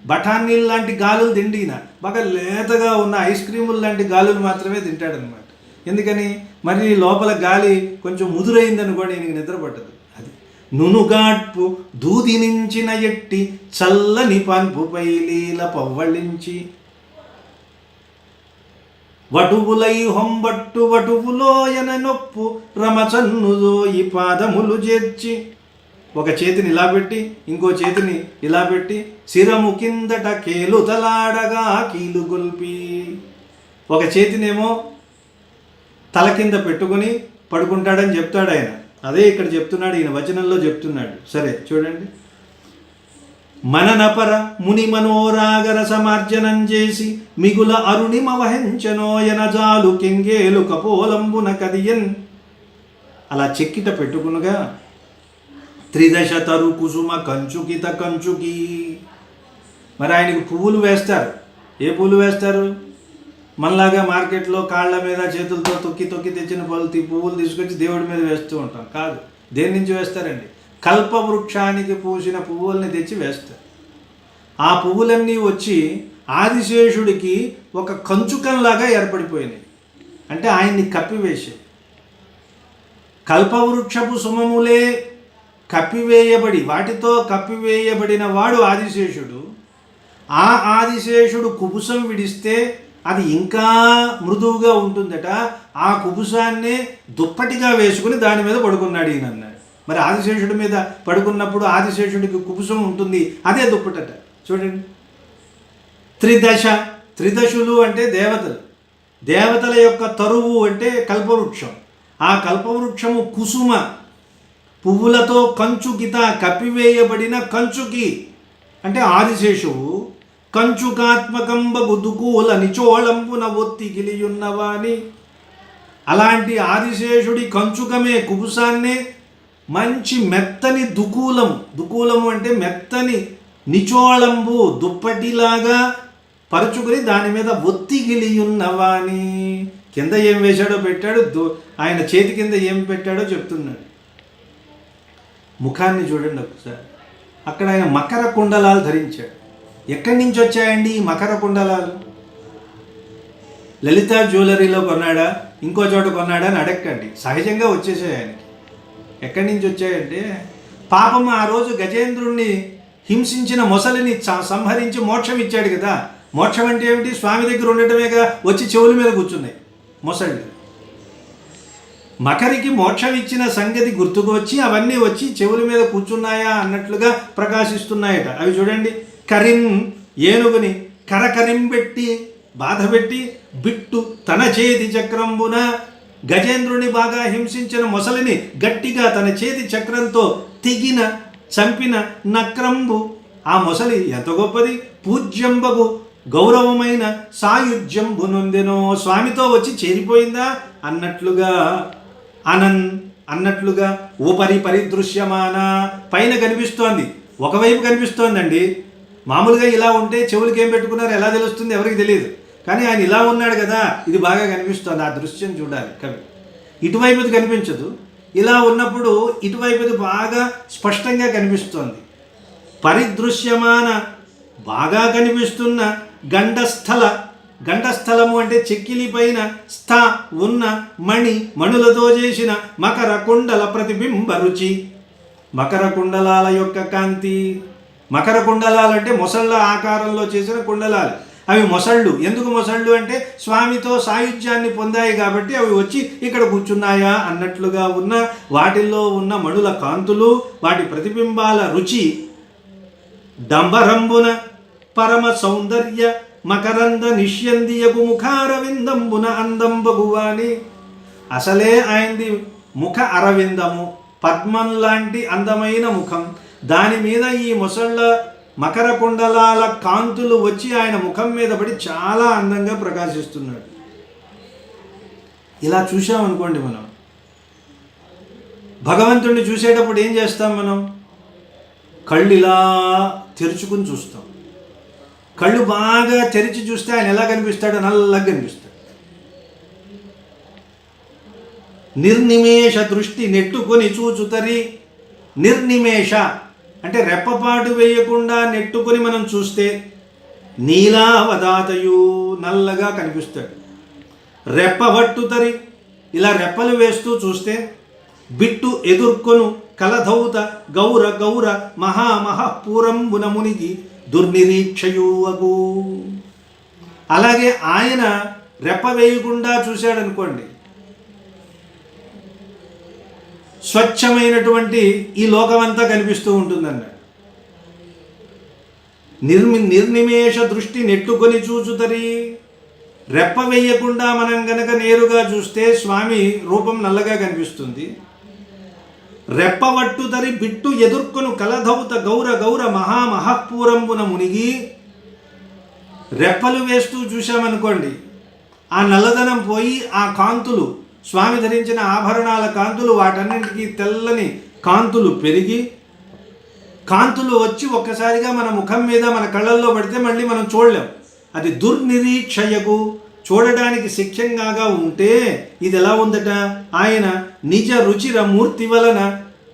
బఠానీలు లాంటి గాలులు తిండి ఈయన. బాగా లేతగా ఉన్న ఐస్ క్రీములు లాంటి గాలులు మాత్రమే తింటాడనమాట. ఎందుకని? మరి లోపల గాలి కొంచెం ముదురైందని కూడా ఈయనకి నిద్ర పట్టదు. అది నునుగాడ్పు దూది నించిన ఎట్టి చల్లని పాన్పుపై లీల పవ్వళించి. వటువులై హొంబట్టు వటువులోయన నొప్పు రమచన్నుదో ఈ పాదములు చేర్చి. ఒక చేతిని ఇలా పెట్టి ఇంకో చేతిని ఇలా పెట్టి శిరము కిందట కేలు తలాడగా కీలు గొల్పి. ఒక చేతినేమో తల కింద పెట్టుకుని పడుకుంటాడని చెప్తాడు ఆయన. అదే ఇక్కడ చెప్తున్నాడు, ఈయన వచనంలో చెప్తున్నాడు. సరే చూడండి. మననపర ముని మనోరాగర సమార్జనం చేసి మిగుల అరుణిమ వహంచనోయన జాలు కెంగేలు కపోలంబున కదియన్. అలా చెక్కిట పెట్టుకునగా త్రిదశ తరు కుసుమ కంచుకిత కంచుకి. మరి ఆయనకు పువ్వులు వేస్తారు. ఏ పువ్వులు వేస్తారు? మనలాగా మార్కెట్లో కాళ్ళ మీద చేతులతో తొక్కి తొక్కి తెచ్చిన పువ్వులు తీసుకొచ్చి దేవుడి మీద వేస్తూ ఉంటాం. కాదు. దేని నుంచి వేస్తారండి? కల్పవృక్షానికి పూసిన పువ్వుల్ని తెచ్చి వేస్తారు. ఆ పువ్వులన్నీ వచ్చి ఆదిశేషుడికి ఒక కంచుకంలాగా ఏర్పడిపోయినాయి. అంటే ఆయన్ని కప్పివేశాయి. కల్పవృక్షపు సుమములే కప్పివేయబడి, వాటితో కప్పివేయబడిన వాడు ఆదిశేషుడు. ఆ ఆదిశేషుడు కుబుసం విడిస్తే అది ఇంకా మృదువుగా ఉంటుందట. ఆ కుబుసాన్నే దుప్పటిగా వేసుకుని దాని మీద పడుకున్నాడు ఈయన అన్నాడు. మరి ఆదిశేషుడి మీద పడుకున్నప్పుడు ఆదిశేషుడికి కుబుసం ఉంటుంది, అదే దుప్పటట. చూడండి. త్రిదశ, త్రిదశులు అంటే దేవతలు. దేవతల యొక్క తరువు అంటే కల్పవృక్షం. ఆ కల్పవృక్షము కుసుమ పువ్వులతో కంచుకిత కప్పివేయబడిన కంచుకి అంటే ఆదిశేషువు కంచుకాత్మకంబగు దుకూల నిచోళంబున ఒత్తి గిలియున్నవాని. అలాంటి ఆదిశేషుడి కంచుకమే, కుబుసాన్నే మంచి మెత్తని దుకూలము అంటే మెత్తని నిచోళంబు దుప్పటిలాగా పరుచుకుని దాని మీద ఒత్తి గిలియున్నవాని. కింద ఏం వేశాడో పెట్టాడు, ఆయన చేతి కింద ఏం పెట్టాడో చెప్తున్నాడు. ముఖాన్ని చూడండి ఒకసారి. అక్కడ ఆయన మకర కుండలాలు ధరించాడు. ఎక్కడి నుంచి వచ్చాయండి ఈ మకర కుండలాలు? లలిత జ్యువెలరీలో కొన్నాడా, ఇంకో చోట కొన్నాడా అని అడగండి. సహజంగా వచ్చేసాయి ఆయనకి. ఎక్కడి నుంచి వచ్చాయంటే, పాపం ఆ రోజు గజేంద్రుణ్ణి హింసించిన మొసలిని సంహరించి మోక్షం ఇచ్చాడు కదా. మోక్షం అంటే ఏమిటి? స్వామి దగ్గర ఉండటమేగా. వచ్చి చెవుల మీద కూర్చున్నాయి మొసళ్ళు. మకరికి మోక్షం ఇచ్చిన సంగతి గుర్తుకొచ్చి అవన్నీ వచ్చి చెవుల మీద కూర్చున్నాయా అన్నట్లుగా ప్రకాశిస్తున్నాయట. అవి చూడండి. కరిం, ఏనుగుని కరకరింబెట్టి బాధపెట్టి బిట్టు తన చేతి చక్రంబున. గజేంద్రుని బాగా హింసించిన మొసలిని గట్టిగా తన చేతి చక్రంతో తెగిన చంపిన నక్రంబు. ఆ మొసలి ఎంత గొప్పది! పూజ్యంబగు గౌరవమైన సాయుధ్యంబు నొందెనో. స్వామితో వచ్చి చేరిపోయిందా అన్నట్లుగా, అన్నట్లుగా ఉపరి పరిదృశ్యమాన. పైన కనిపిస్తోంది, ఒకవైపు కనిపిస్తోందండి. మామూలుగా ఇలా ఉంటే చెవులకి ఏం పెట్టుకున్నారో ఎలా తెలుస్తుంది? ఎవరికి తెలియదు. కానీ ఆయన ఇలా ఉన్నాడు కదా, ఇది బాగా కనిపిస్తోంది. ఆ దృశ్యం చూడాలి కవి. ఇటువైపుది కనిపించదు. ఇలా ఉన్నప్పుడు ఇటువైపుది బాగా స్పష్టంగా కనిపిస్తోంది. పరిదృశ్యమాన, బాగా కనిపిస్తున్న గండస్థలము అంటే చెక్కిలి పైన స్థ ఉన్న మణులతో చేసిన మకర కుండల ప్రతిబింబ రుచి. మకర కుండలాల యొక్క కాంతి. మకర కుండలాలు అంటే మొసళ్ళ ఆకారంలో చేసిన కుండలాలు. అవి మొసళ్ళు. ఎందుకు మొసళ్ళు అంటే స్వామితో సాయుధ్యాన్ని పొందాయి కాబట్టి అవి వచ్చి ఇక్కడ కూర్చున్నాయా అన్నట్లుగా ఉన్న వాటిల్లో ఉన్న మణుల కాంతులు, వాటి ప్రతిబింబాల రుచి డంబరంబున పరమ సౌందర్య మకరంద నిష్యందియకు ముఖారవిందంబున అందంబగువాని. అసలే ఆయనది ముఖ అరవిందము, పద్మం లాంటి అందమైన ముఖం. దాని మీద ఈ మొసళ్ళ మకర కుండలాల కాంతులు వచ్చి ఆయన ముఖం మీద పడి చాలా అందంగా ప్రకాశిస్తున్నాడు. ఇలా చూసామనుకోండి, మనం భగవంతుడిని చూసేటప్పుడు ఏం చేస్తాం? మనం కళ్ళు ఇలా తెరుచుకుని చూస్తాం. కళ్ళు బాగా తెరిచి చూస్తే ఆయన ఎలా కనిపిస్తాడో నల్లగా కనిపిస్తాడు. నిర్నిమేష దృష్టి నెట్టుకొని చూచుతరి. నిర్నిమేష అంటే రెప్పపాటు వేయకుండా నెట్టుకొని మనం చూస్తే నీలావదాతయు నల్లగా కనిపిస్తాడు. రెప్పవట్టుతరి ఇలా రెప్పలు వేస్తూ చూస్తే బిట్టు ఎదుర్కొను కలధౌత గౌర గౌర మహామహపూరంబున మునిగి దుర్నిరీక్షయువగు. అలాగే ఆయన రెప్ప వేయకుండా చూశాడనుకోండి, స్వచ్ఛమైనటువంటి ఈ లోకమంతా కనిపిస్తూ ఉంటుందన్నాడు. నిర్నిమేష దృష్టి నెట్టుకొని చూచుతరి. రెప్ప వేయకుండా మనం గనక నేరుగా చూస్తే స్వామి రూపం నల్లగా కనిపిస్తుంది. రెప్పవట్టుతరి బిట్టు ఎదుర్కొను కలధౌత గౌర గౌర మహామహపూరంబున మునిగి. రెప్పలు వేస్తూ చూశామనుకోండి, ఆ నల్లదనం పోయి ఆ కాంతులు, స్వామి ధరించిన ఆభరణాల కాంతులు, వాటన్నింటికీ తెల్లని కాంతులు పెరిగి, కాంతులు వచ్చి ఒక్కసారిగా మన ముఖం మీద మన కళ్ళల్లో పడితే మళ్ళీ మనం చూడలేం. అది దుర్నిరీక్షయకు, చూడడానికి శిక్షంగా ఉంటే ఇది ఎలా ఉందట? ఆయన నిజ రుచిర మూర్తి వలన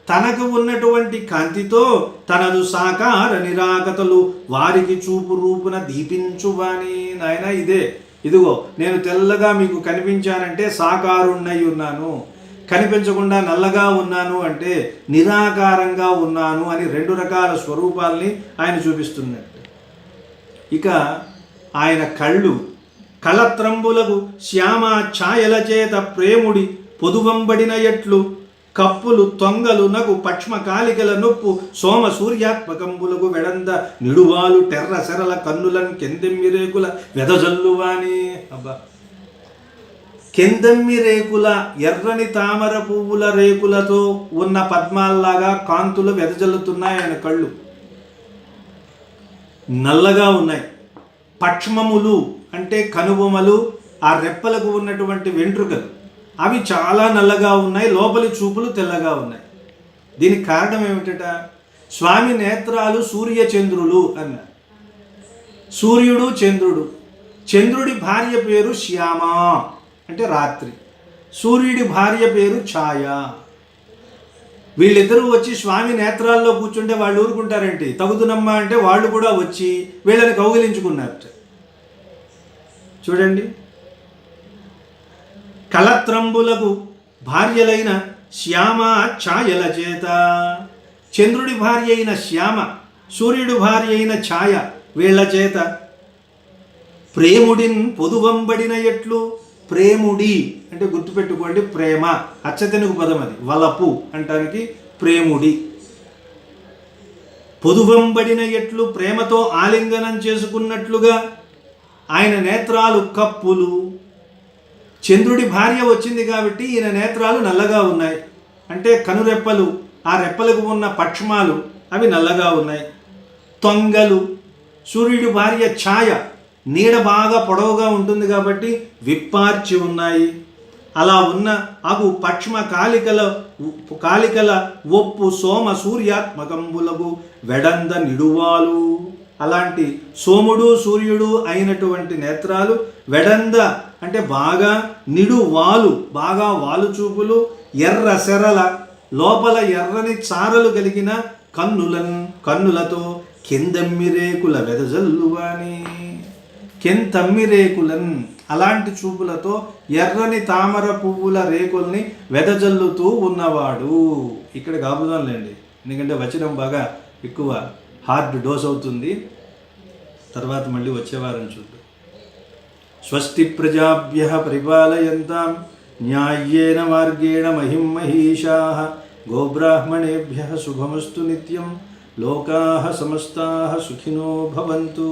తనకు ఉన్నటువంటి కాంతితో తనదు సాకార నిరాకతలు వారికి చూపు రూపున దీపించువాని. నాయన ఇదే, ఇదిగో నేను తెల్లగా మీకు కనిపించానంటే సాకారుణ్ణై ఉన్నాను, కనిపించకుండా నల్లగా ఉన్నాను అంటే నిరాకారంగా ఉన్నాను అని రెండు రకాల స్వరూపాల్ని ఆయన చూపిస్తున్నట్టు. ఇక ఆయన కళ్ళు కళత్రంబులకు శ్యామ ఛాయల చేత ప్రేముడి పొదువంబడిన ఎట్లు కప్పులు తొంగలు నగు పక్ష్మ కాలికల నొప్పు సోమ సూర్యాత్మకంబులకు వెడంద నిడువాలు టెర్ర సెరల కన్నులను కెందెమ్మి రేకుల వెదజల్లువాని. అబ్బా, కెందెమ్మి రేకుల ఎర్రని తామర పువ్వుల రేకులతో ఉన్న పద్మాల్లాగా కాంతులు వెదజల్లుతున్నాయి ఆయన కళ్ళు. నల్లగా ఉన్నాయి. పక్ష్మములు అంటే కనుబొమలు, ఆ రెప్పలకు ఉన్నటువంటి వెంట్రుకలు, అవి చాలా నల్లగా ఉన్నాయి. లోపలి చూపులు తెల్లగా ఉన్నాయి. దీనికి కారణం ఏమిటట? స్వామి నేత్రాలు సూర్యచంద్రులు అన్న. సూర్యుడు చంద్రుడు. చంద్రుడి భార్య పేరు శ్యామ అంటే రాత్రి, సూర్యుడి భార్య పేరు ఛాయ. వీళ్ళిద్దరూ వచ్చి స్వామి నేత్రాల్లో కూర్చుంటే వాళ్ళు ఊరుకుంటారేంటి? తగుదునమ్మా అంటే వాళ్ళు కూడా వచ్చి వీళ్ళని కౌగిలించుకున్నారట. చూడండి, కళత్రంబులకు భార్యలైన శ్యామ ఛాయల చేత, చంద్రుడి భార్య అయిన శ్యామ, సూర్యుడి భార్య అయిన ఛాయ, వీళ్ళ చేత ప్రేముడిన్ పొదువంబడిన ఎట్లు. ప్రేముడి అంటే గుర్తుపెట్టుకోండి, ప్రేమ అచ్చతెనుగు పదం, అది వలపు అంటానికి ప్రేముడి. పొదువంబడిన ఎట్లు ప్రేమతో ఆలింగనం చేసుకున్నట్లుగా ఆయన నేత్రాలు కప్పులు. చంద్రుడి భార్య వచ్చింది కాబట్టి ఈయన నేత్రాలు నల్లగా ఉన్నాయి. అంటే కనురెప్పలు, ఆ రెప్పలకు ఉన్న పక్ష్మాలు అవి నల్లగా ఉన్నాయి. తొంగలు, సూర్యుడి భార్య ఛాయ, నీడ బాగా పొడవుగా ఉంటుంది కాబట్టి విప్పార్చి ఉన్నాయి. అలా ఉన్న అగు పక్ష్మ కాలికల ఒప్పు సోమ సూర్యాత్మకంబులకు వెడంద నిడువాలు. అలాంటి సోముడు సూర్యుడు అయినటువంటి నేత్రాలు, వెడంద అంటే బాగా, నిడువాలు బాగా వాలు చూపులు, ఎర్ర సెరల లోపల ఎర్రని చారలు కలిగిన కన్నులతో కిందమ్మిరేకుల వెదజల్లువాని. కెంతమ్మిరేకులన్ అలాంటి చూపులతో ఎర్రని తామర పువ్వుల రేకుల్ని వెదజల్లుతూ ఉన్నవాడు. ఇక్కడ కాపుదాంలేండి, ఎందుకంటే వచనం బాగా ఎక్కువ హార్డ్ డోస్ అవుతుంది. తర్వాత మళ్ళీ వచ్చేవారం చూద్దాం. స్వస్తి ప్రజాభ్యః పరిపాలయంతాం న్యాయ్యేన మార్గేణ మహిం మహీషాః గోబ్రాహ్మణేభ్యః శుభమస్తు నిత్యం. లోకాః సమస్తాః సుఖినో భవంతు.